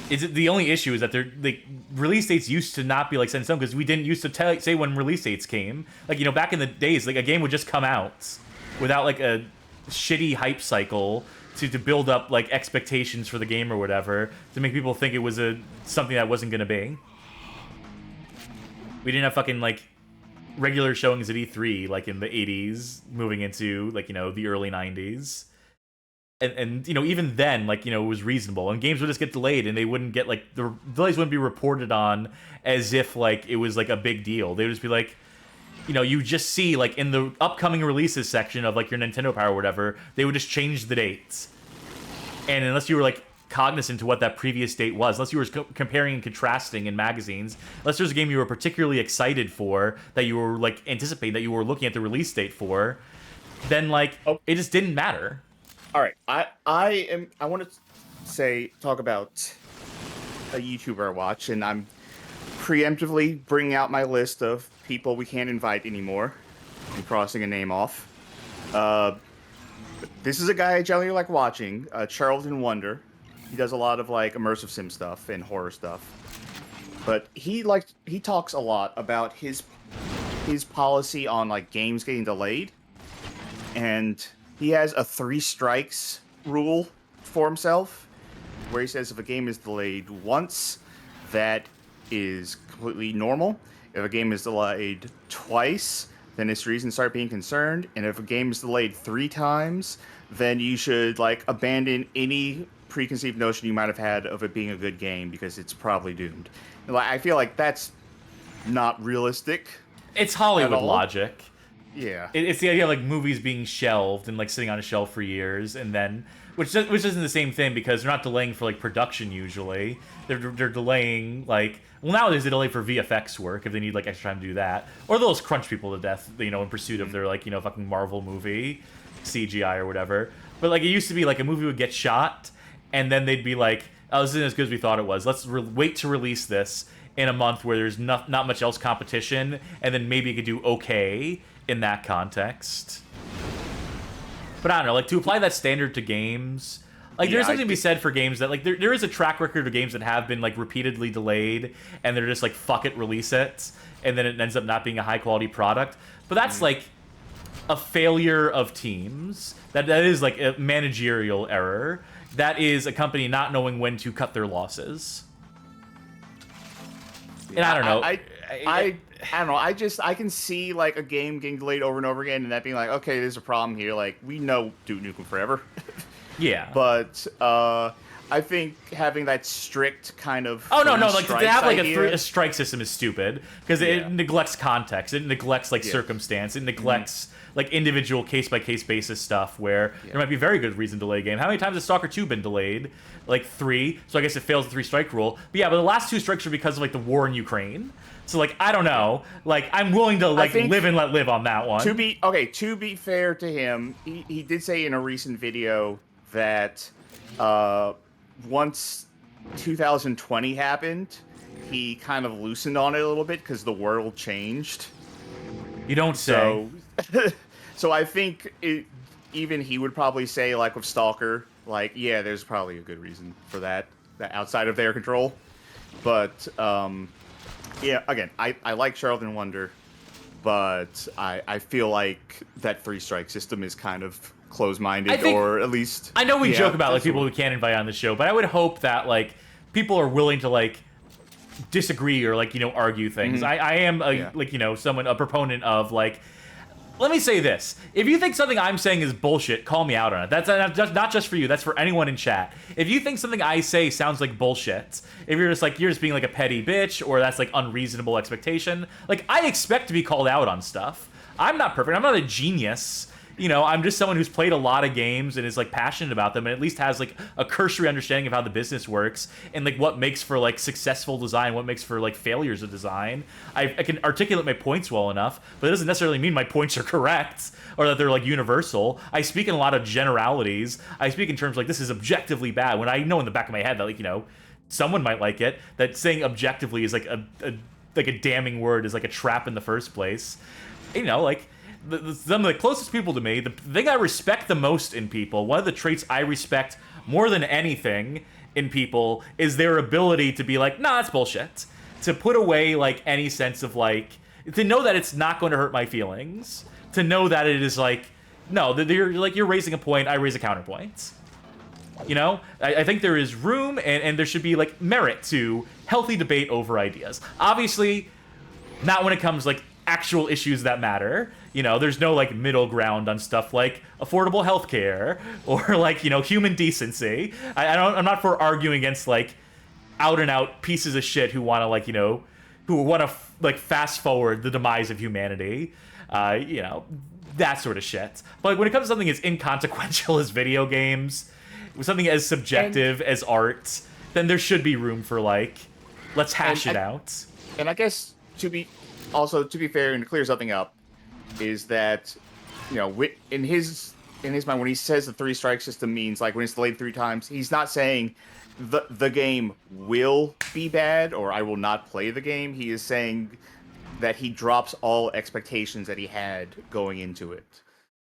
Speaker 1: The only issue is that the release dates used to not be like set in stone, because we didn't used to say when release dates came. Like, you know, back in the days, like, a game would just come out without, like, a shitty hype cycle to build up, like, expectations for the game or whatever, to make people think it was something that wasn't going to be. We didn't have fucking, like, regular showings at E3, like, in the 80s, moving into, like, you know, the early 90s. And you know, even then, like, you know, it was reasonable. And games would just get delayed, and they wouldn't get, like, the delays wouldn't be reported on as if, like, it was, like, a big deal. They would just be like, you know, you just see, like, in the upcoming releases section of, like, your Nintendo Power or whatever, they would just change the dates. And unless you were, like, cognizant to what that previous date was, unless you were comparing and contrasting in magazines, unless there's a game you were particularly excited for, that you were, like, anticipating, that you were looking at the release date for, then, like, it just didn't matter.
Speaker 2: All right, I want to talk about a YouTuber I watch, and I'm preemptively bringing out my list of people we can't invite anymore and crossing a name off. This is a guy I generally like watching, Charlton Wonder. He does a lot of, like, immersive sim stuff and horror stuff, but he talks a lot about his policy on, like, games getting delayed, and he has a 3 strikes rule for himself, where he says if a game is delayed once, that is completely normal. If a game is delayed twice, then it's reason to start being concerned. And if a game is delayed 3 times, then you should, like, abandon any preconceived notion you might have had of it being a good game, because it's probably doomed. And, like, I feel like that's not realistic.
Speaker 1: It's Hollywood logic.
Speaker 2: Yeah,
Speaker 1: it's the idea of, like, movies being shelved and, like, sitting on a shelf for years, and then which isn't the same thing, because they're not delaying for, like, production usually. They're delaying, like, well, nowadays they delay for VFX work if they need, like, extra time to do that, or they'll just crunch people to death, you know, in pursuit of their, like, you know, fucking Marvel movie CGI or whatever. But, like, it used to be like a movie would get shot, and then they'd be like, oh, this isn't as good as we thought it was. Let's wait to release this in a month where there's not much else competition, and then maybe it could do okay in that context. But I don't know, like, to apply that standard to games, Like, there's
Speaker 2: Yeah,
Speaker 1: something to be said for games that, like, there is a track record of games that have been, like, repeatedly delayed, and they're just like, fuck it, release it, and then it ends up not being a high-quality product. But that's, like, a failure of teams. That is, like, a managerial error. That is a company not knowing when to cut their losses. And I don't know.
Speaker 2: I don't know. I can see like a game getting delayed over and over again, and that being like, okay, there's a problem here. Like, we know Duke Nukem Forever.
Speaker 1: Yeah.
Speaker 2: But I think having that strict kind of
Speaker 1: no, like to have like
Speaker 2: idea,
Speaker 1: a strike system is stupid because it neglects context, it neglects like circumstance, it neglects like individual case-by-case basis stuff where there might be very good reason to delay a game. How many times has Stalker 2 been delayed? Like 3, so I guess it fails the 3-strike rule. But yeah, but the last 2 strikes are because of like the war in Ukraine. So like, I don't know. Like, I'm willing to like live and let live on that one.
Speaker 2: To be fair to him, he did say in a recent video that once 2020 happened, he kind of loosened on it a little bit because the world changed.
Speaker 1: You don't say.
Speaker 2: So I think even he would probably say, like with Stalker, like, yeah, there's probably a good reason for that outside of their control. But yeah, again, I like Charlatan Wonder, but I feel like that 3-strike system is kind of closed-minded, or at least...
Speaker 1: I know we joke about like people we can't invite on the show, but I would hope that like people are willing to like disagree or like, you know, argue things. I am like, you know, a proponent of like, let me say this. If you think something I'm saying is bullshit, call me out on it. That's not just for you. That's for anyone in chat. If you think something I say sounds like bullshit, if you're just being like a petty bitch, or that's like unreasonable expectation, like I expect to be called out on stuff. I'm not perfect. I'm not a genius. You know, I'm just someone who's played a lot of games and is like passionate about them and at least has like a cursory understanding of how the business works and like what makes for like successful design, what makes for like failures of design. I can articulate my points well enough, but it doesn't necessarily mean my points are correct or that they're like universal. I speak in a lot of generalities. I speak in terms like this is objectively bad when I know in the back of my head that like, you know, someone might like it, that saying objectively is like a damning word, is like a trap in the first place. You know, like some of the closest people to me, the thing I respect the most in people, one of the traits I respect more than anything in people is their ability to be like, nah, that's bullshit. To put away like any sense of like, to know that it's not going to hurt my feelings. To know that it is like, no, you're raising a point, I raise a counterpoint. You know, I think there is room and there should be like merit to healthy debate over ideas. Obviously, not when it comes like actual issues that matter. You know, there's no like middle ground on stuff like affordable healthcare or like, you know, human decency. I'm not for arguing against like out and out pieces of shit who want to like, you know, who want to like fast forward the demise of humanity. You know, that sort of shit. But like, when it comes to something as inconsequential as video games, something as subjective as art, then there should be room for like, let's hash it out.
Speaker 2: And I guess to be fair and to clear something up, is that, you know, in his mind, when he says the 3-strike system means like when it's delayed 3 times, he's not saying the game will be bad or I will not play the game. He is saying that he drops all expectations that he had going into it.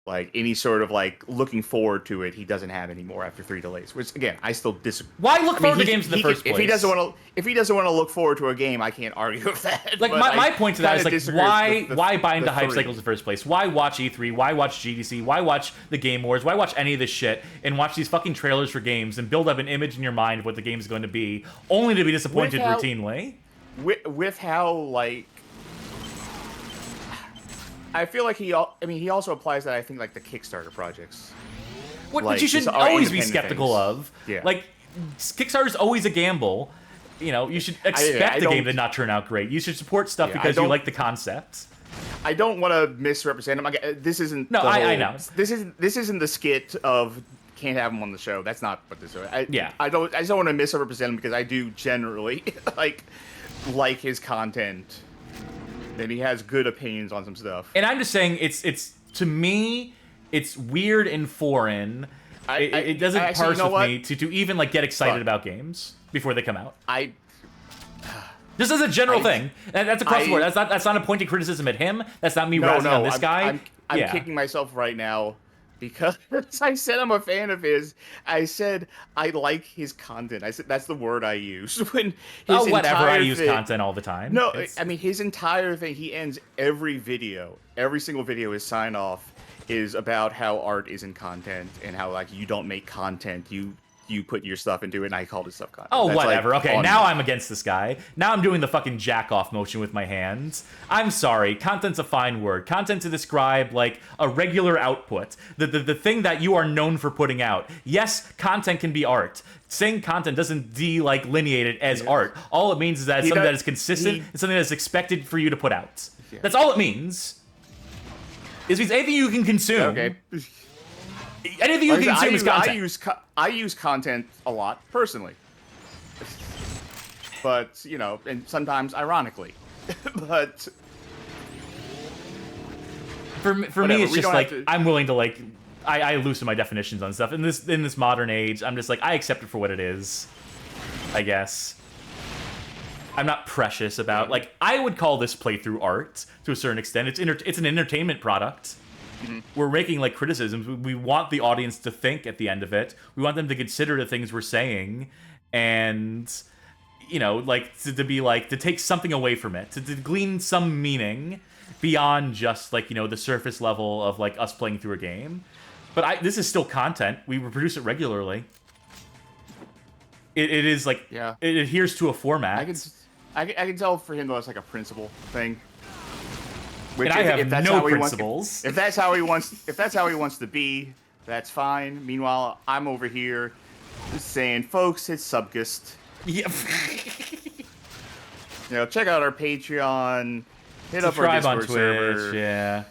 Speaker 2: Like any sort of like looking forward to it, he doesn't have anymore after 3 delays. Which again, I still disagree.
Speaker 1: Why look forward to games in the first place?
Speaker 2: If he doesn't want to look forward to a game, I can't argue with that.
Speaker 1: Like my point to that is like why buy into hype cycles in the first place? Why watch E3? Why watch GDC? Why watch the Game Awards? Why watch any of this shit and watch these fucking trailers for games and build up an image in your mind of what the game is going to be, only to be disappointed routinely?
Speaker 2: With how like. I feel like he also applies that, I think, like the Kickstarter projects.
Speaker 1: What you should always be skeptical of.
Speaker 2: Yeah.
Speaker 1: Like, Kickstarter's always a gamble. You know, you should expect the game to not turn out great. You should support stuff because you like the concept.
Speaker 2: I don't want to misrepresent him. This isn't.
Speaker 1: No, I know.
Speaker 2: This isn't the skit of can't have him on the show. That's not what this is. I just don't want to misrepresent him because I do generally like his content. And he has good opinions on some stuff.
Speaker 1: And I'm just saying, it's to me, it's weird and foreign. It doesn't parse with me to even like get excited about games before they come out. This is a general thing. That's across the board. That's not a pointed criticism at him. That's not me razzing on this guy.
Speaker 2: I'm kicking myself right now Because I said I'm a fan of his. I said I like his content. I said that's the word I use when his
Speaker 1: whatever. I
Speaker 2: entire
Speaker 1: use
Speaker 2: thing-
Speaker 1: content all the time.
Speaker 2: No, I mean his entire thing. He ends every video, every single video. His sign off is about how art isn't content and how like you don't make content. You put your stuff into it, and I called his stuff content.
Speaker 1: Oh,
Speaker 2: That's,
Speaker 1: whatever.
Speaker 2: like,
Speaker 1: Okay,
Speaker 2: on
Speaker 1: now
Speaker 2: me.
Speaker 1: I'm against this guy. Now I'm doing the fucking jack-off motion with my hands. I'm sorry. Content's a fine word. Content to describe, like, a regular output. The thing that you are known for putting out. Yes, content can be art. Saying content doesn't delineate it as art. All it means is that it's something that is consistent and something that is expected for you to put out.
Speaker 2: Yeah.
Speaker 1: That's all it means. It means anything you can consume.
Speaker 2: Okay.
Speaker 1: Anything you can consume is content.
Speaker 2: I use content a lot personally, but you know, and sometimes ironically, but
Speaker 1: for me,
Speaker 2: whatever,
Speaker 1: it's
Speaker 2: we
Speaker 1: just
Speaker 2: don't
Speaker 1: like
Speaker 2: have to-
Speaker 1: I'm willing to like I loosen my definitions on stuff in this modern age. I'm just like I accept it for what it is, I guess. I'm not precious about like I would call this playthrough art to a certain extent. It's an entertainment product. We're making like criticisms. We want the audience to think at the end of it. We want them to consider the things we're saying, and you know, like to be like to take something away from it, to glean some meaning beyond just like you know the surface level of like us playing through a game. But this is still content. We reproduce it regularly. It is like it adheres to a format.
Speaker 2: I can tell for him though it's like a principle thing.
Speaker 1: And I have no principles.
Speaker 2: If that's how he wants to be, that's fine. Meanwhile, I'm over here just saying, folks, it's Subgust.
Speaker 1: Yeah.
Speaker 2: You know, check out our Patreon. Hit up our
Speaker 1: Subscribe on
Speaker 2: Discord
Speaker 1: Twitch.
Speaker 2: server.
Speaker 1: Yeah.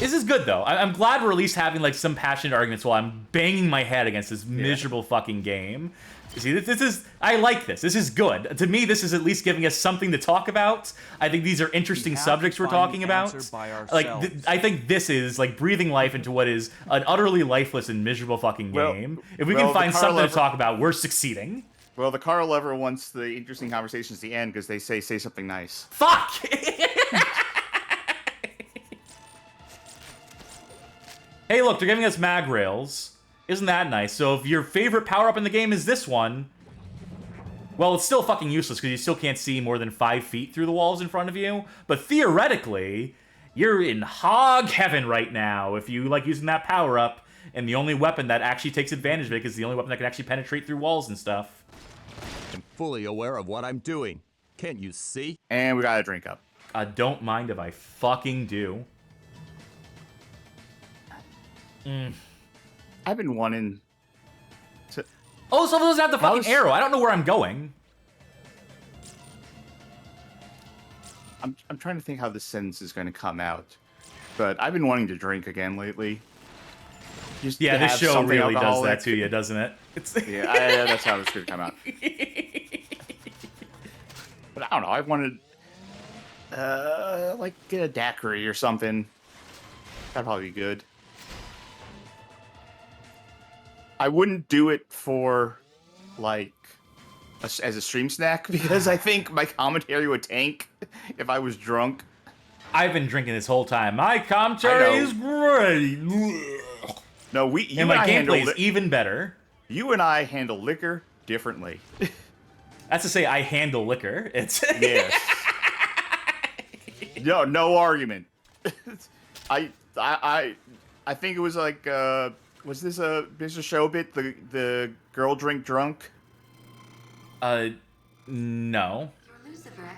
Speaker 1: This is good though. I'm glad we're at least having like some passionate arguments while I'm banging my head against this miserable fucking game. See, this is I like this. This is good. To me, this is at least giving us something to talk about. I think these are interesting subjects we're talking about. Like, I think this is like breathing life into what is an utterly lifeless and miserable fucking game. If we can find something to talk about, we're succeeding.
Speaker 2: Well, the car lever wants the interesting conversations at the end because they say something nice.
Speaker 1: Fuck! Hey, look, they're giving us mag rails. Isn't that nice? So if your favorite power-up in the game is this one, well, it's still fucking useless because you still can't see more than 5 feet through the walls in front of you. But theoretically, you're in hog heaven right now if you like using that power-up. And the only weapon that actually takes advantage of it is the only weapon that can actually penetrate through walls and stuff.
Speaker 5: I'm fully aware of what I'm doing. Can't you see?
Speaker 2: And we got a drink up.
Speaker 1: Don't mind if I fucking do.
Speaker 2: I've been wanting to...
Speaker 1: Oh, so doesn't have the fucking arrow. I don't know where I'm going.
Speaker 2: I'm trying to think how this sentence is going to come out. But I've been wanting to drink again lately. Just
Speaker 1: yeah,
Speaker 2: to
Speaker 1: this
Speaker 2: have
Speaker 1: show
Speaker 2: something
Speaker 1: really does
Speaker 2: alcoholic.
Speaker 1: that to you, doesn't it? It's
Speaker 2: Yeah, that's how it's going to come out. But I don't know. I wanted... like, get a daiquiri or something. That'd probably be good. I wouldn't do it for, like, as a stream snack because I think my commentary would tank if I was drunk.
Speaker 1: I've been drinking this whole time. My commentary is great.
Speaker 2: No,
Speaker 1: and my gameplay is even better.
Speaker 2: You and I handle liquor differently.
Speaker 1: That's to say, I handle liquor. It's
Speaker 2: yes. No argument. I think it was like was this a show bit? The girl drink drunk?
Speaker 1: No.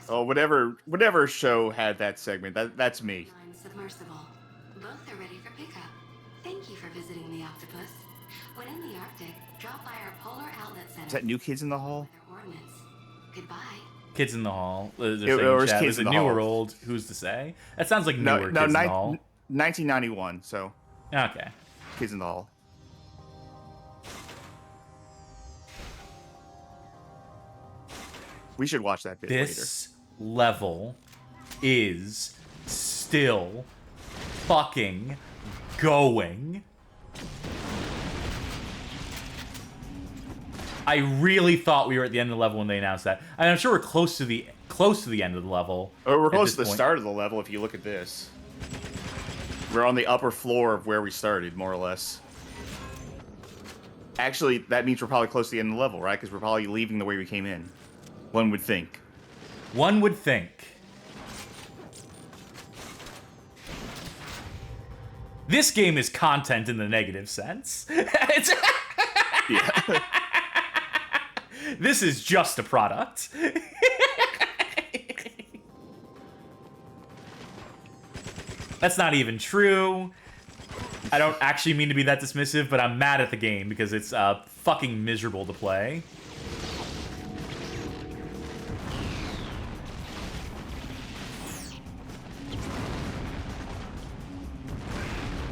Speaker 2: Oh, whatever show had that segment. That's me.
Speaker 11: Submersible. Both are ready for pickup. Thank you for visiting the Octopus. When in the Arctic, drop by our polar outlet center.
Speaker 2: Is that New Kids in the Hall?
Speaker 11: Goodbye.
Speaker 1: Kids in the Hall.
Speaker 2: Or is Kids
Speaker 1: is
Speaker 2: in
Speaker 1: it
Speaker 2: the
Speaker 1: new
Speaker 2: Hall?
Speaker 1: or old? Who's to say? That sounds like newer Kids in the Hall.
Speaker 2: 1991. So.
Speaker 1: Okay.
Speaker 2: Kids in the Hall. We should watch that bit
Speaker 1: This level is still fucking going. I really thought we were at the end of the level when they announced that. And I'm sure we're close to the end of the level.
Speaker 2: Or we're close
Speaker 1: this
Speaker 2: to the
Speaker 1: point.
Speaker 2: start of the level if you look at this. We're on the upper floor of where we started, more or less. Actually, that means we're probably close to the end of the level, right? Because we're probably leaving the way we came in. One would think.
Speaker 1: One would think. This game is content in the negative sense.
Speaker 2: Yeah.
Speaker 1: This is just a product. That's not even true. I don't actually mean to be that dismissive, but I'm mad at the game because it's fucking miserable to play.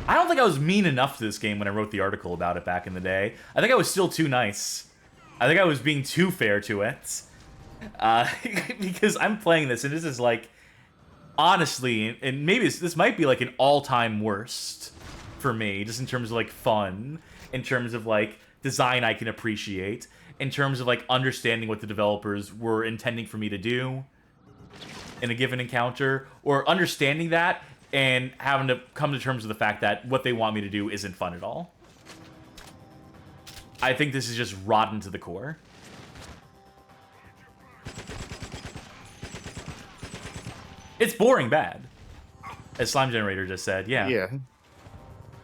Speaker 1: I don't think I was mean enough to this game when I wrote the article about it back in the day. I think I was still too nice. I think I was being too fair to it. Because I'm playing this, and this is like, honestly, and maybe this might be like an all-time worst for me, just in terms of like fun, in terms of like design I can appreciate, in terms of like understanding what the developers were intending for me to do in a given encounter, or understanding that and having to come to terms with the fact that what they want me to do isn't fun at all. I think this is just rotten to the core. It's boring bad, as Slime Generator just said, yeah.
Speaker 2: Yeah.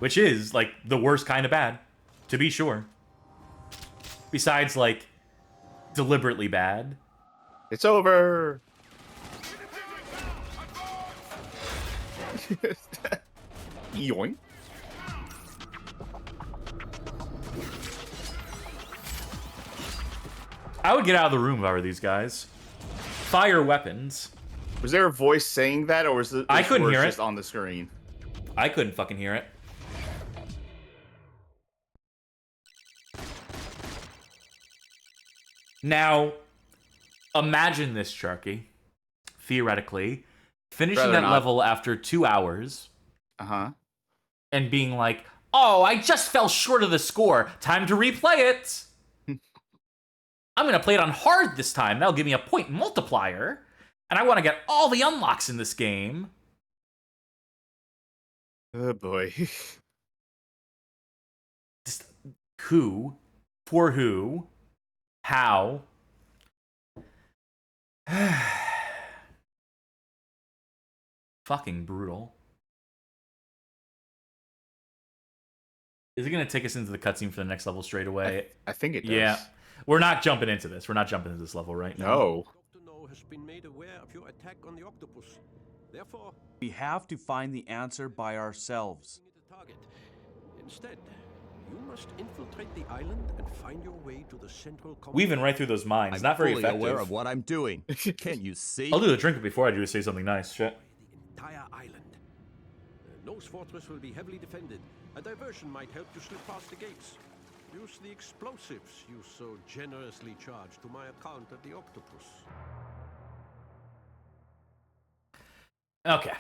Speaker 1: Which is, like, the worst kind of bad, to be sure. Besides, like, deliberately bad.
Speaker 2: It's over! Yoink.
Speaker 1: I would get out of the room if I were these guys. Fire weapons.
Speaker 2: Was there a voice saying that, or was it
Speaker 1: I couldn't hear
Speaker 2: just
Speaker 1: it
Speaker 2: on the screen?
Speaker 1: I couldn't fucking hear it. Now, imagine this, Charky. Theoretically, finishing that level after 2 hours.
Speaker 2: Uh-huh.
Speaker 1: And being like, oh, I just fell short of the score. Time to replay it. I'm going to play it on hard this time. That'll give me a point multiplier. And I want to get all the unlocks in this game.
Speaker 2: Oh, boy.
Speaker 1: Just who? For who? How? Fucking brutal. Is it going to take us into the cutscene for the next level straight away?
Speaker 2: I think it does.
Speaker 1: Yeah. We're not jumping into this. We're not jumping into this level right now.
Speaker 2: No.
Speaker 9: Dr. No has been made aware of your attack on the Octopus. Therefore,
Speaker 6: We have to find the answer by ourselves.
Speaker 9: the target. Instead, you must infiltrate the island and find your way to the central command.
Speaker 1: Weaving right through those mines.
Speaker 5: I'm
Speaker 1: Not very
Speaker 5: fully
Speaker 1: effective.
Speaker 5: aware of what I'm doing. Can't you see?
Speaker 1: I'll do the drink before I do say something nice. Shit.
Speaker 9: The entire island. The Nose Fortress will be heavily defended. A diversion might help you slip past the gates. Use the explosives you so generously charged to my account at the Octopus.
Speaker 1: Okay.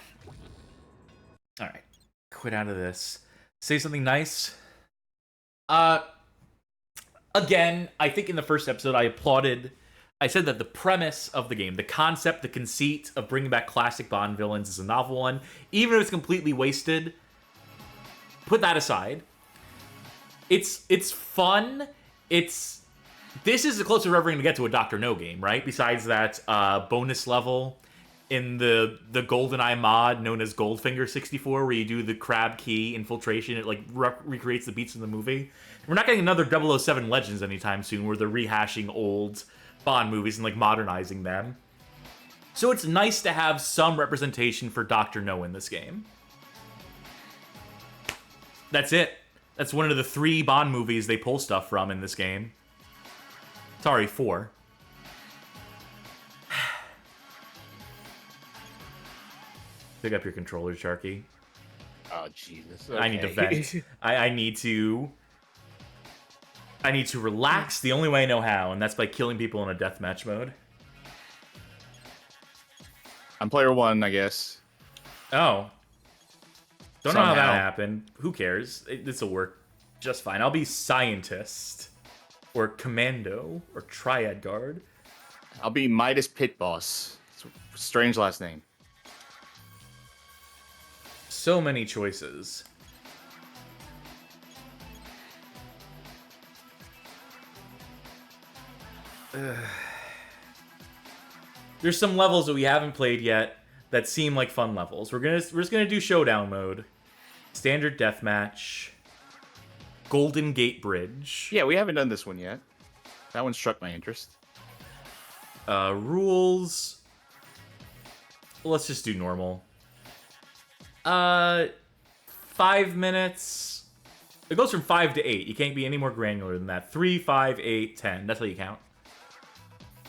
Speaker 1: Alright. Quit out of this. Say something nice. Again, I think in the first episode I applauded. I said that the premise of the game, the concept, the conceit of bringing back classic Bond villains is a novel one. Even if it's completely wasted, put that aside. It's fun. This is the closest we're ever going to get to a Dr. No game, right? Besides that bonus level in the GoldenEye mod known as Goldfinger 64, where you do the crab key infiltration. It like recreates the beats in the movie. We're not getting another 007 Legends anytime soon, where they're rehashing old Bond movies and like modernizing them. So it's nice to have some representation for Dr. No in this game. That's it. That's one of the 3 Bond movies they pull stuff from in this game. Sorry, 4. Pick up your controller, Charky.
Speaker 2: Oh, Jesus.
Speaker 1: I need to vent. I need to relax the only way I know how, and that's by killing people in a deathmatch mode.
Speaker 2: I'm player 1, I guess.
Speaker 1: Oh. Don't know how
Speaker 2: Somehow.
Speaker 1: that happened. Who cares? This'll work just fine. I'll be Scientist, or Commando, or Triad Guard.
Speaker 2: I'll be Midas Pit Boss. It's a strange last name.
Speaker 1: So many choices. There's some levels that we haven't played yet that seem like fun levels. We're just gonna do showdown mode, standard deathmatch, Golden Gate Bridge.
Speaker 2: Yeah, we haven't done this one yet. That one struck my interest.
Speaker 1: Rules. Let's just do normal. 5 minutes. It goes from 5 to 8. You can't be any more granular than that. 3, 5, 8, 10. That's how you count.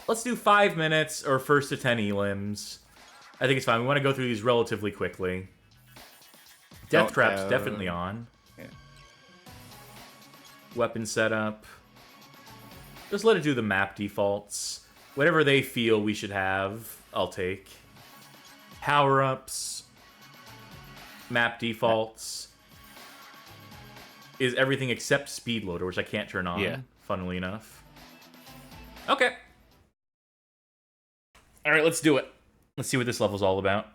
Speaker 1: Let's do 5 minutes or first to 10 elims. I think it's fine. We want to go through these relatively quickly. Death Trap's definitely on.
Speaker 2: Yeah.
Speaker 1: Weapon setup. Just let it do the map defaults. Whatever they feel we should have, I'll take. Power-ups. Map defaults. Is everything except speed loader, which I can't turn on, funnily enough. Okay. Alright, let's do it. Let's see what this level's all about.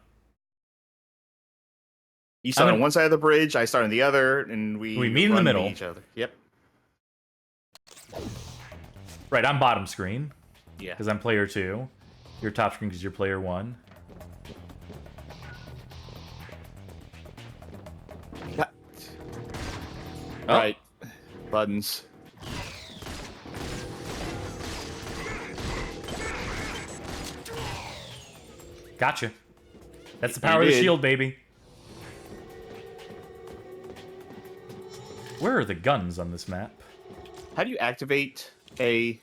Speaker 2: You start on one side of the bridge, I start on the other, and we
Speaker 1: meet in the middle.
Speaker 2: Each other. Yep.
Speaker 1: Right, I'm bottom screen.
Speaker 2: Yeah.
Speaker 1: Because I'm player 2. You're top screen because you're player 1.
Speaker 2: Right. Buttons.
Speaker 1: Gotcha. That's the power of the shield, baby. Where are the guns on this map?
Speaker 2: How do you activate a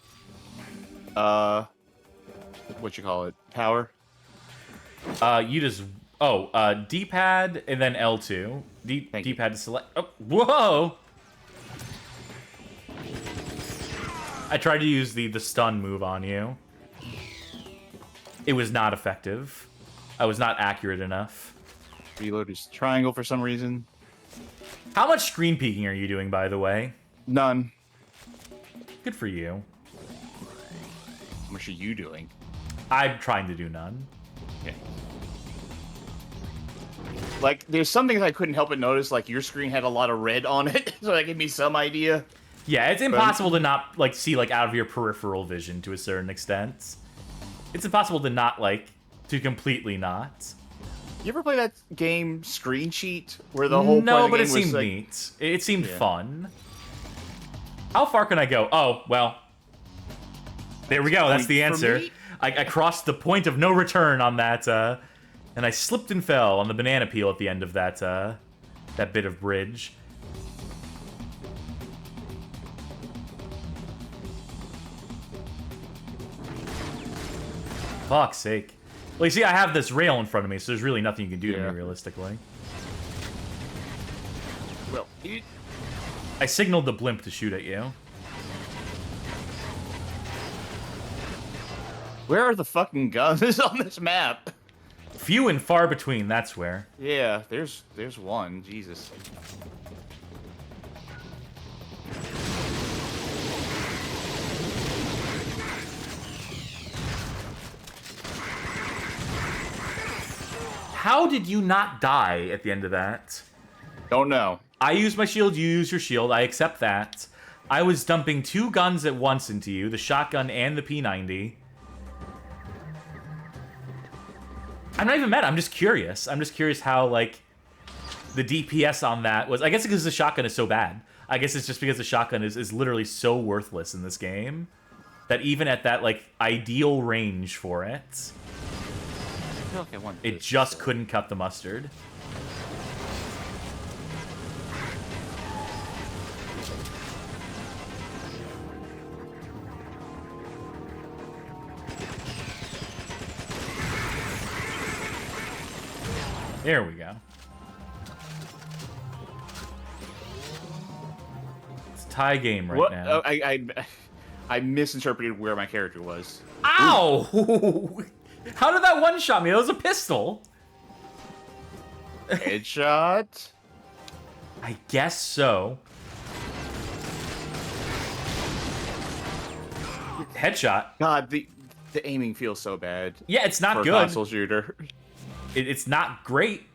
Speaker 2: what you call it? Power?
Speaker 1: You just D-pad and then L2. D-pad to select. Oh, whoa! I tried to use the stun move on you. It was not effective. I was not accurate enough.
Speaker 2: Reload is triangle for some reason.
Speaker 1: How much screen peeking are you doing, by the way?
Speaker 2: None.
Speaker 1: Good for you.
Speaker 2: How much are you doing?
Speaker 1: I'm trying to do none.
Speaker 2: Okay. Like, there's some things I couldn't help but notice, like your screen had a lot of red on it, so that gave me some idea.
Speaker 1: Yeah, it's impossible to not, like, see, like, out of your peripheral vision to a certain extent. It's impossible to not, like, to completely not.
Speaker 2: You ever play that game Screen Cheat, where the whole
Speaker 1: No,
Speaker 2: point
Speaker 1: but
Speaker 2: of
Speaker 1: it
Speaker 2: the game
Speaker 1: seemed
Speaker 2: was,
Speaker 1: neat. It seemed fun. How far can I go? Oh, well. There we go, that's the answer. I crossed the point of no return on that, and I slipped and fell on the banana peel at the end of that, that bit of bridge. Fuck's sake. Well, you see, I have this rail in front of me, so there's really nothing you can do to me, realistically.
Speaker 2: Well,
Speaker 1: I signaled the blimp to shoot at you.
Speaker 2: Where are the fucking guns on this map?
Speaker 1: Few and far between, that's where.
Speaker 2: Yeah, there's one. Jesus.
Speaker 1: How did you not die at the end of that?
Speaker 2: Don't know.
Speaker 1: I used my shield, you used your shield. I accept that. I was dumping 2 guns at once into you, the shotgun and the P90. I'm not even mad. I'm just curious. I'm just curious how, like, the DPS on that was. I guess because the shotgun is so bad. I guess it's just because the shotgun is literally so worthless in this game that even at that, like, ideal range for it, it just couldn't cut the mustard. There we go. It's a tie game right now.
Speaker 2: I misinterpreted where my character was.
Speaker 1: Ow! How did that one-shot me? That was a pistol.
Speaker 2: Headshot?
Speaker 1: I guess so. Headshot.
Speaker 2: God, the aiming feels so bad.
Speaker 1: Yeah, it's not
Speaker 2: for
Speaker 1: good.
Speaker 2: a console shooter.
Speaker 1: It's not great.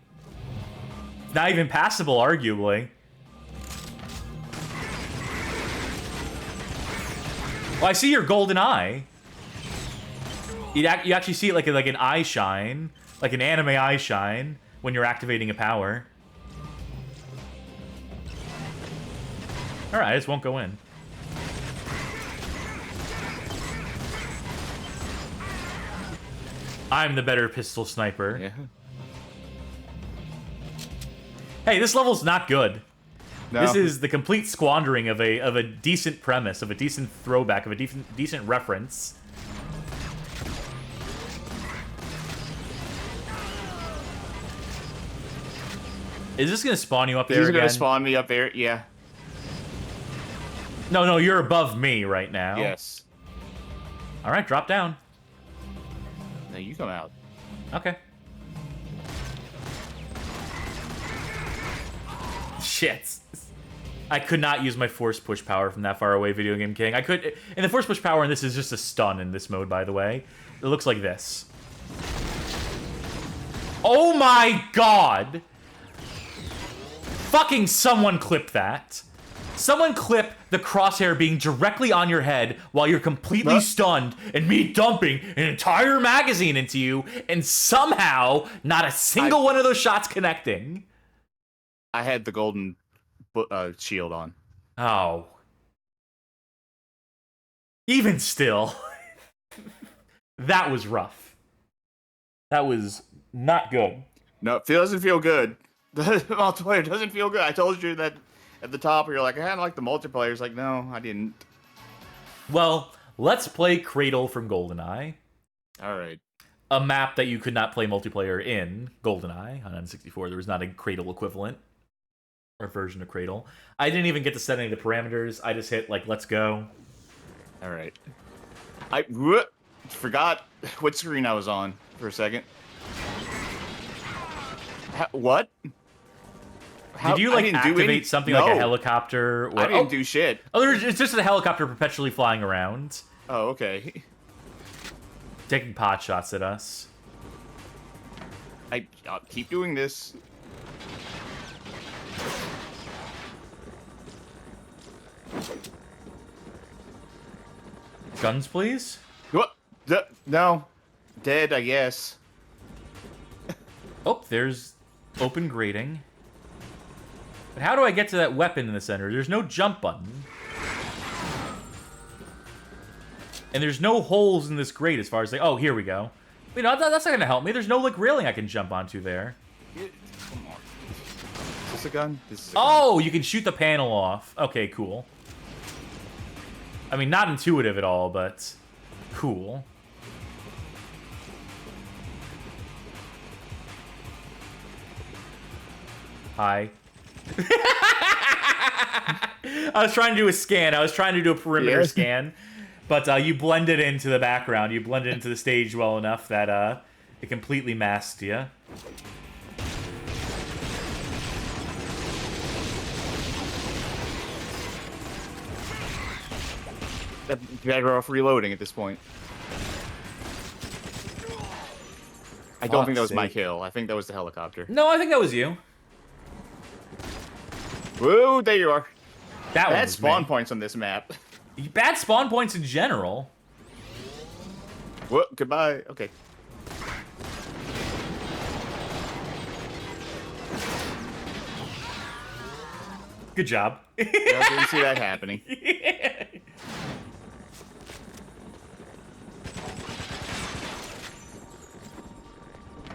Speaker 1: not even passable, arguably. Well, I see your golden eye. You actually see it like an eye shine, like an anime eye shine, when you're activating a power. Alright, I just won't go in. I'm the better pistol sniper.
Speaker 2: Yeah.
Speaker 1: Hey, this level's not good.
Speaker 2: No.
Speaker 1: This is the complete squandering of a decent premise, of a decent throwback, of a decent reference. Is this gonna spawn you up there again?
Speaker 2: Is this gonna spawn me up there? Yeah.
Speaker 1: No, you're above me right now.
Speaker 2: Yes.
Speaker 1: Alright, drop down.
Speaker 2: No, you come out.
Speaker 1: Okay. Shit. I could not use my force push power from that far away, Video Game King. I could... And the force push power in this is just a stun in this mode, by the way. It looks like this. Oh my god! Fucking someone clip that. Someone clip the crosshair being directly on your head while you're completely stunned and me dumping an entire magazine into you and somehow not a single one of those shots connecting.
Speaker 2: I had the golden shield on.
Speaker 1: Oh. Even still. That was rough. That was not good.
Speaker 2: No, it doesn't feel good. The multiplayer doesn't feel good. I told you that at the top, you're like, I kind of like the multiplayer. It's like, no, I didn't.
Speaker 1: Well, let's play Cradle from GoldenEye.
Speaker 2: All right.
Speaker 1: A map that you could not play multiplayer in GoldenEye on N64. There was not a Cradle equivalent or version of Cradle. I didn't even get to set any of the parameters. I just hit, like, let's go.
Speaker 2: All right. I forgot what screen I was on for a second. What?
Speaker 1: Did you, like, activate something like a helicopter? Or...
Speaker 2: I didn't do shit.
Speaker 1: Oh, it's just a helicopter perpetually flying around.
Speaker 2: Oh, okay.
Speaker 1: Taking pot shots at us.
Speaker 2: I'll keep doing this.
Speaker 1: Guns, please?
Speaker 2: What? No. Dead, I guess.
Speaker 1: Oh, there's open grating. But how do I get to that weapon in the center? There's no jump button. And there's no holes in this grate as far as, like, oh, here we go. You know, that's not going to help me. There's no, like, railing I can jump onto there.
Speaker 2: Come on. Is this a gun?
Speaker 1: Oh, you can shoot the panel off. Okay, cool. I mean, not intuitive at all, but cool. Hi. I was trying to do a scan. I was trying to do a perimeter scan. But you blended into the background. You blended into the stage well enough that it completely masked you.
Speaker 2: Better off reloading at this point. I don't think that was my kill. I think that was the helicopter.
Speaker 1: No, I think that was you.
Speaker 2: Whoa, there you are.
Speaker 1: Bad
Speaker 2: spawn points on this map.
Speaker 1: Bad spawn points in general.
Speaker 2: Whoa, goodbye. Okay.
Speaker 1: Good job.
Speaker 2: Yeah, I didn't see that happening.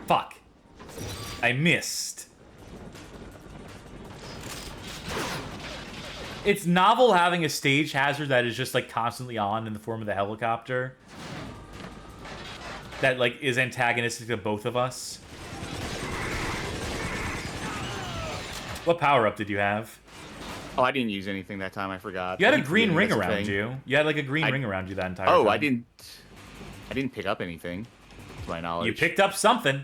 Speaker 1: Fuck. I missed. It's novel having a stage hazard that is just, like, constantly on in the form of the helicopter. That, like, is antagonistic to both of us. What power-up did you have?
Speaker 2: Oh, I didn't use anything that time. I forgot.
Speaker 1: You had a green ring around you. You had, like, a green ring around you that entire time.
Speaker 2: Oh, I didn't pick up anything, to my knowledge.
Speaker 1: You picked up something.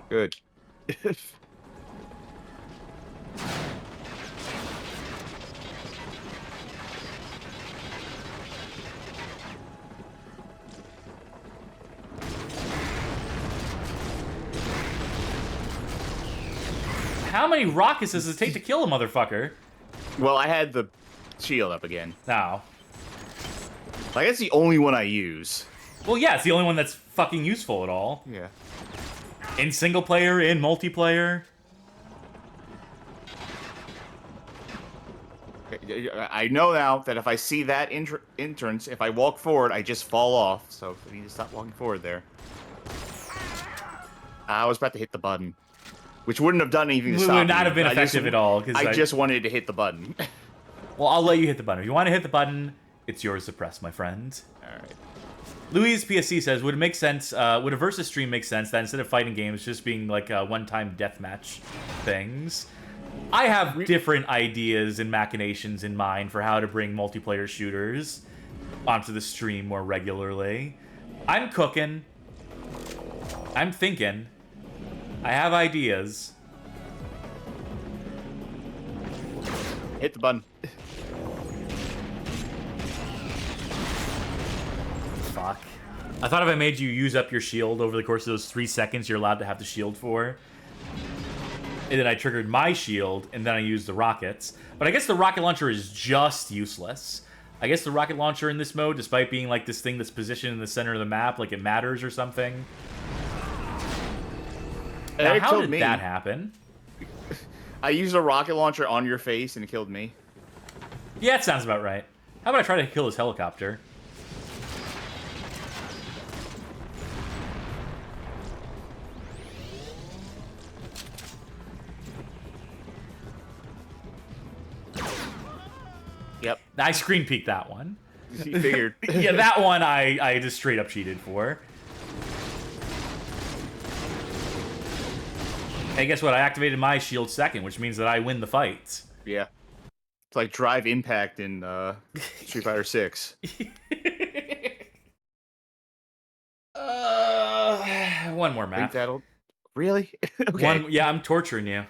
Speaker 2: Good.
Speaker 1: How many rockets does it take to kill a motherfucker?
Speaker 2: Well, I had the shield up again.
Speaker 1: No.
Speaker 2: Like, that's the only one I use.
Speaker 1: Well, yeah, it's the only one that's fucking useful at all.
Speaker 2: Yeah.
Speaker 1: In single player, in multiplayer.
Speaker 2: I know now that if I see that entrance, if I walk forward, I just fall off. So I need to stop walking forward there. I was about to hit the button, which wouldn't have done anything to stop me.
Speaker 1: Would not have been effective at all.
Speaker 2: I just wanted to hit the button.
Speaker 1: Well, I'll let you hit the button. If you want to hit the button, it's yours to press, my friend.
Speaker 2: All right.
Speaker 1: Louise PSC says, would it make sense, would a versus stream make sense that instead of fighting games just being like one-time deathmatch things? I have different ideas and machinations in mind for how to bring multiplayer shooters onto the stream more regularly. I'm cooking. I'm thinking. I have ideas.
Speaker 2: Hit the button.
Speaker 1: Fuck. I thought if I made you use up your shield over the course of those 3 seconds you're allowed to have the shield for, and then I triggered my shield, and then I used the rockets. But I guess the rocket launcher is just useless. I guess the rocket launcher in this mode, despite being like this thing that's positioned in the center of the map, like it matters or something. Now, how did that happen?
Speaker 2: I used a rocket launcher on your face and it killed me.
Speaker 1: Yeah, it sounds about right. How about I try to kill his helicopter?
Speaker 2: Yep.
Speaker 1: I screen peeked that one.
Speaker 2: You figured.
Speaker 1: Yeah, that one I just straight up cheated for. Hey, guess what? I activated my shield second, which means that I win the fight.
Speaker 2: Yeah. It's like Drive Impact in Street Fighter 6.
Speaker 1: One more map.
Speaker 2: Really? Okay.
Speaker 1: Yeah, I'm torturing you.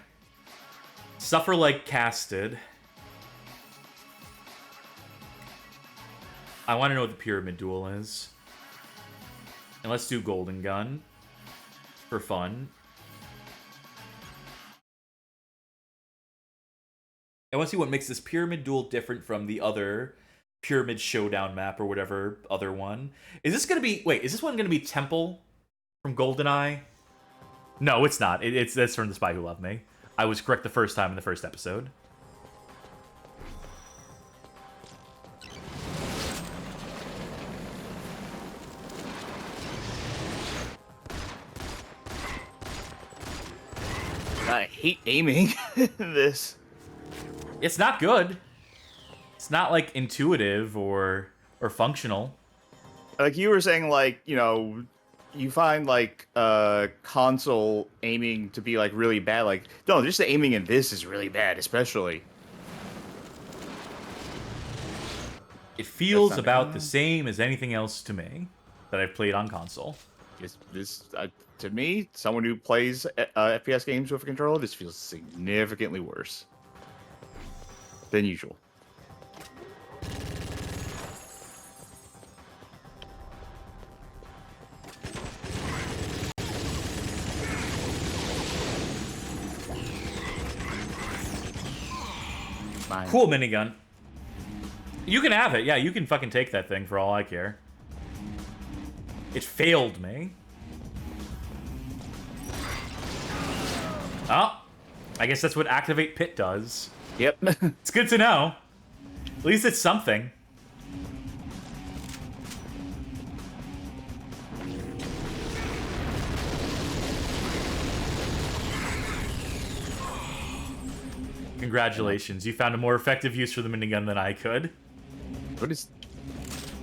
Speaker 1: Suffer like Cass did. I want to know what the Pyramid Duel is. And let's do Golden Gun. For fun. I want to see what makes this Pyramid Duel different from the other Pyramid Showdown map or whatever other one. Is this going to be... Wait, is this one going to be Temple from GoldenEye? No, it's not. That's from The Spy Who Loved Me. I was correct the first time in the first episode.
Speaker 2: I hate aiming this.
Speaker 1: It's not good. It's not like intuitive or functional.
Speaker 2: Like you were saying, like, you know, you find like console aiming to be like really bad. Like, no, just the aiming in this is really bad, especially.
Speaker 1: It feels about the same as anything else to me that I've played on console.
Speaker 2: To me, someone who plays FPS games with a controller, this feels significantly worse than usual. Fine.
Speaker 1: Cool minigun. You can have it. Yeah, you can fucking take that thing for all I care. It failed me. Oh, I guess that's what Activate Pit does.
Speaker 2: Yep.
Speaker 1: It's good to know. At least it's something. Congratulations, you found a more effective use for the minigun than I could.
Speaker 2: What is...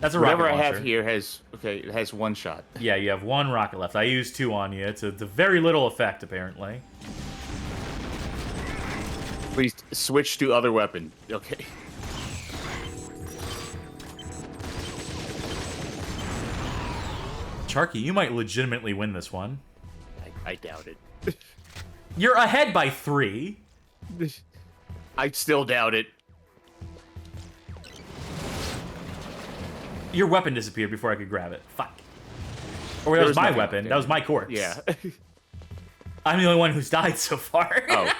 Speaker 1: That's a rocket launcher.
Speaker 2: Whatever I have here has... Okay, it has one shot.
Speaker 1: Yeah, you have one rocket left. I used two on you. It's a very little effect, apparently.
Speaker 2: Please switch to other weapon. Okay.
Speaker 1: Charky, you might legitimately win this one.
Speaker 2: I doubt it.
Speaker 1: You're ahead by 3.
Speaker 2: I still doubt it.
Speaker 1: Your weapon disappeared before I could grab it. Fuck. Or that was my weapon. That was my corpse.
Speaker 2: Yeah.
Speaker 1: I'm the only one who's died so far.
Speaker 2: Oh.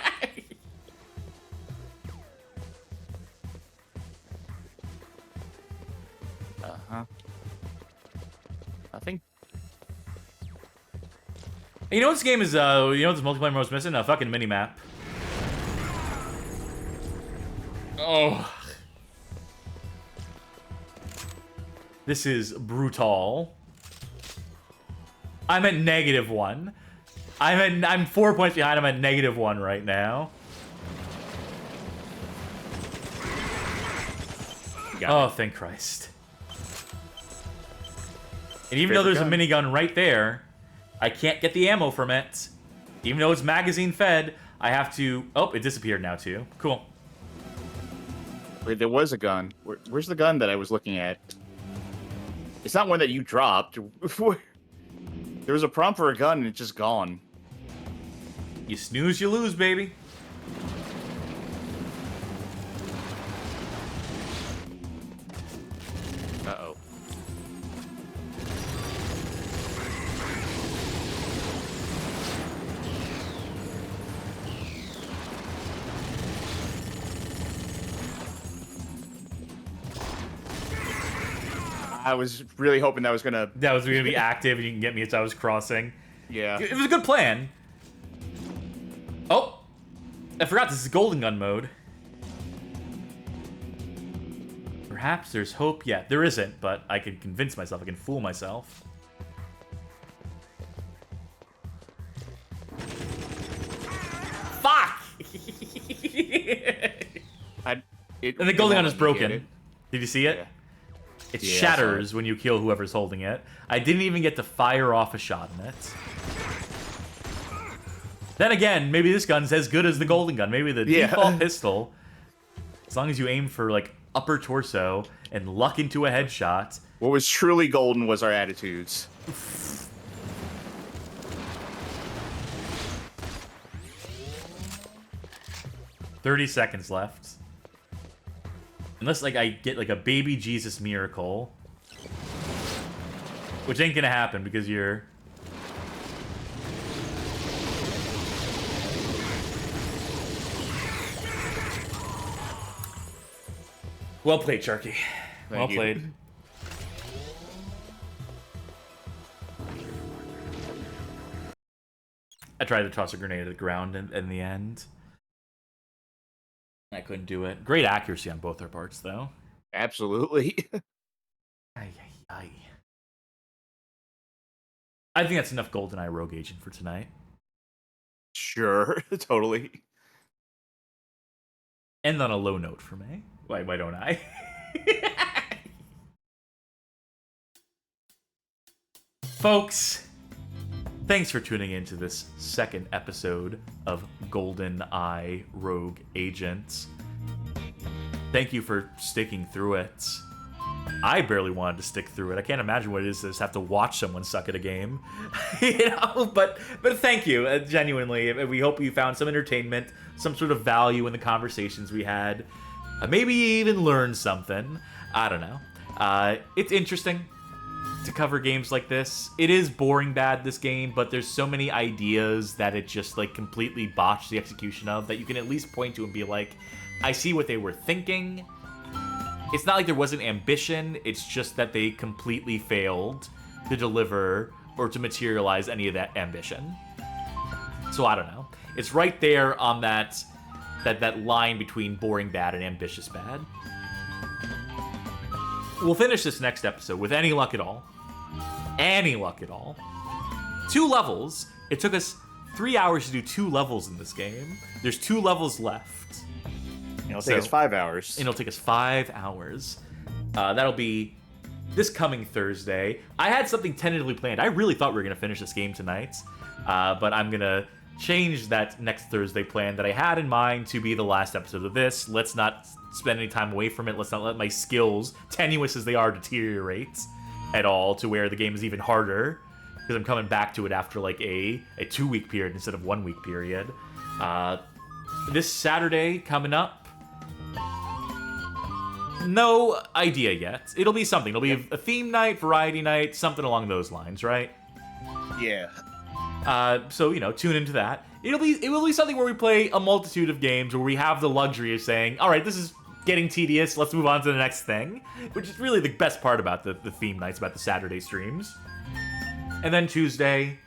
Speaker 2: Uh-huh. Nothing.
Speaker 1: You know what this game is, you know what this multiplayer mode's missing? A fucking mini-map. Oh. This is brutal. I'm at -1. I'm 4 points behind. I'm at -1 right now. Oh, thank Christ. And even though there's a minigun right there, I can't get the ammo from it. Even though it's magazine fed, I have to... Oh, it disappeared now too. Cool.
Speaker 2: Wait, there was a gun. Where's the gun that I was looking at? It's not one that you dropped. There was a prompt for a gun and it's just gone.
Speaker 1: You snooze, you lose, baby.
Speaker 2: Uh-oh. I was really hoping that was gonna
Speaker 1: be active and you can get me as I was crossing.
Speaker 2: Yeah.
Speaker 1: It was a good plan. Oh! I forgot this is Golden Gun mode. Perhaps there's hope. Yeah, there isn't, but I can convince myself. I can fool myself. Fuck!
Speaker 2: And
Speaker 1: the Golden Gun is broken. Did you see it?
Speaker 2: Yeah.
Speaker 1: It
Speaker 2: Yeah,
Speaker 1: shatters when you kill whoever's holding it. I didn't even get to fire off a shot in it. Then again, maybe this gun's as good as the Golden Gun. Maybe the default pistol, as long as you aim for, like, upper torso and luck into a headshot.
Speaker 2: What was truly golden was our attitudes.
Speaker 1: $30 seconds left. Unless, like, I get, like, a baby Jesus miracle. Which ain't gonna happen because you're... Well played, Charky. Well played. I tried to toss a grenade at the ground in the end. I couldn't do it. Great accuracy on both their parts, though.
Speaker 2: Absolutely.
Speaker 1: I think that's enough GoldenEye Rogue Agent for tonight.
Speaker 2: Sure, totally.
Speaker 1: End on a low note for me. Why don't I? Folks, thanks for tuning in to this second episode of GoldenEye Rogue Agent. Thank you for sticking through it. I barely wanted to stick through it. I can't imagine what it is to just have to watch someone suck at a game. You know, but thank you, genuinely. We hope you found some entertainment, some sort of value in the conversations we had. Maybe you even learned something. I don't know. It's interesting to cover games like this. It is boring bad, this game, but there's so many ideas that it just, like, completely botched the execution of that you can at least point to and be like, I see what they were thinking. It's not like there wasn't ambition, it's just that they completely failed to deliver or to materialize any of that ambition. So I don't know. It's right there on that line between boring bad and ambitious bad. We'll finish this next episode with any luck at all. Any luck at all. 2 levels. It took us 3 hours to do 2 levels in this game. There's 2 levels left.
Speaker 2: It'll take us 5 hours.
Speaker 1: It'll take us 5 hours. That'll be this coming Thursday. I had something tentatively planned. I really thought we were going to finish this game tonight. But I'm going to change that next Thursday plan that I had in mind to be the last episode of this. Let's not spend any time away from it. Let's not let my skills, tenuous as they are, deteriorate at all to where the game is even harder. Because I'm coming back to it after like a 2-week period instead of 1-week period. This Saturday coming up. No idea yet. It'll be something. It'll be a theme night, variety night, something along those lines, right?
Speaker 2: Yeah.
Speaker 1: So, you know, tune into that. It will be something where we play a multitude of games where we have the luxury of saying, all right, this is getting tedious. Let's move on to the next thing, which is really the best part about the theme nights, about the Saturday streams. And then Tuesday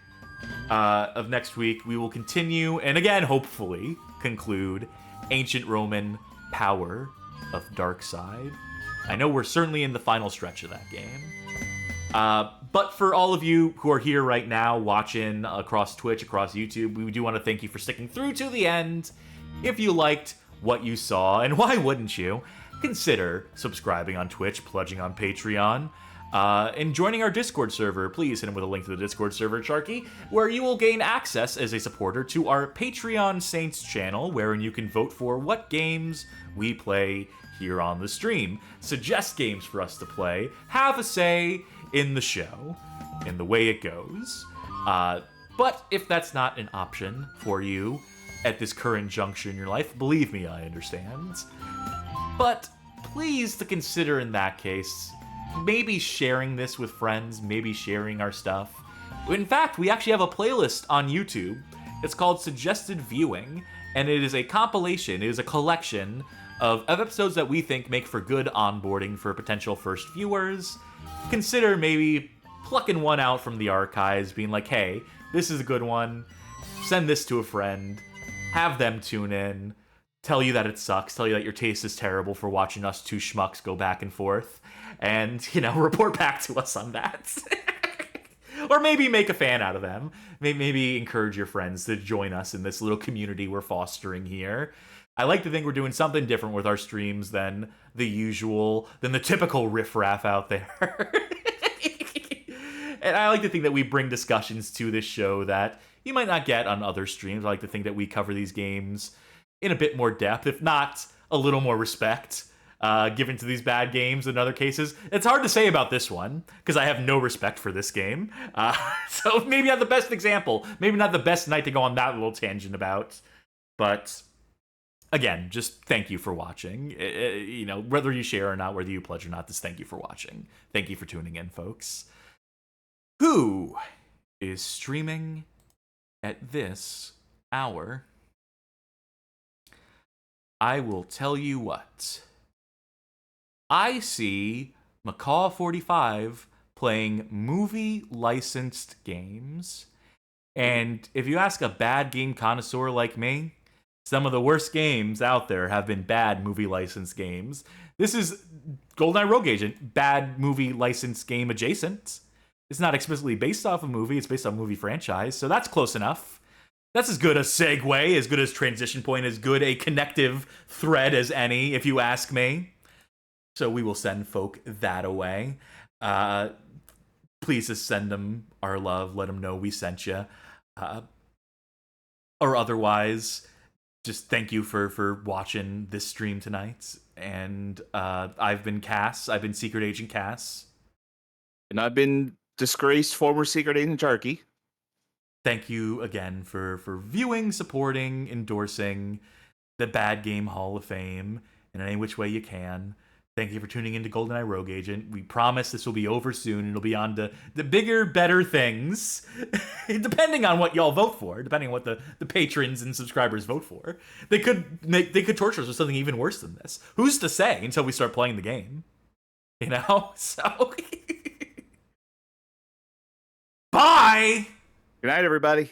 Speaker 1: of next week, we will continue, and again, hopefully, conclude Ancient Roman Power of Dark Side. I know we're certainly in the final stretch of that game. But for all of you who are here right now watching across Twitch, across YouTube, we do want to thank you for sticking through to the end. If you liked what you saw, and why wouldn't you, consider subscribing on Twitch, pledging on Patreon, and joining our Discord server. Please hit him with a link to the Discord server, Charkie, where you will gain access as a supporter to our Patreon Saints channel, wherein you can vote for what games we play here on the stream, suggest games for us to play, have a say in the show, in the way it goes. But if that's not an option for you at this current juncture in your life, believe me, I understand. But please to consider in that case, maybe sharing this with friends, maybe sharing our stuff. In fact, we actually have a playlist on YouTube. It's called Suggested Viewing, and it is a compilation, it is a collection of episodes that we think make for good onboarding for potential first viewers. Consider maybe plucking one out from the archives, being like, hey, this is a good one, send this to a friend, have them tune in, tell you that it sucks, tell you that your taste is terrible for watching us two schmucks go back and forth, and, you know, report back to us on that. Or maybe make a fan out of them. Maybe encourage your friends to join us in this little community we're fostering here. I like to think we're doing something different with our streams than the typical riffraff out there. And I like to think that we bring discussions to this show that you might not get on other streams. I like to think that we cover these games in a bit more depth, if not a little more respect given to these bad games in other cases. It's hard to say about this one, because I have no respect for this game. So maybe not the best example, maybe not the best night to go on that little tangent about, but again, just thank you for watching. You know, whether you share or not, whether you pledge or not, just thank you for watching. Thank you for tuning in, folks. Who is streaming at this hour? I will tell you what. I see Macaw45 playing movie-licensed games. And if you ask a bad game connoisseur like me, some of the worst games out there have been bad movie-licensed games. This is GoldenEye Rogue Agent, bad movie-licensed game adjacent. It's not explicitly based off a movie, it's based on a movie franchise, so that's close enough. That's as good a segue, as good as transition point, as good a connective thread as any, if you ask me. So we will send folk that away. Please just send them our love, let them know we sent you. Or otherwise, just thank you for watching this stream tonight. And I've been Cass, I've been Secret Agent Cass.
Speaker 2: And I've been disgraced former Secret Agent Charkie.
Speaker 1: Thank you again for viewing, supporting, endorsing the Bad Game Hall of Fame in any which way you can. Thank you for tuning into GoldenEye Rogue Agent. We promise this will be over soon. It'll be on to the bigger, better things, depending on what y'all vote for, depending on what the patrons and subscribers vote for. They could torture us with something even worse than this. Who's to say until we start playing the game? You know? So... Bye!
Speaker 2: Good night, everybody.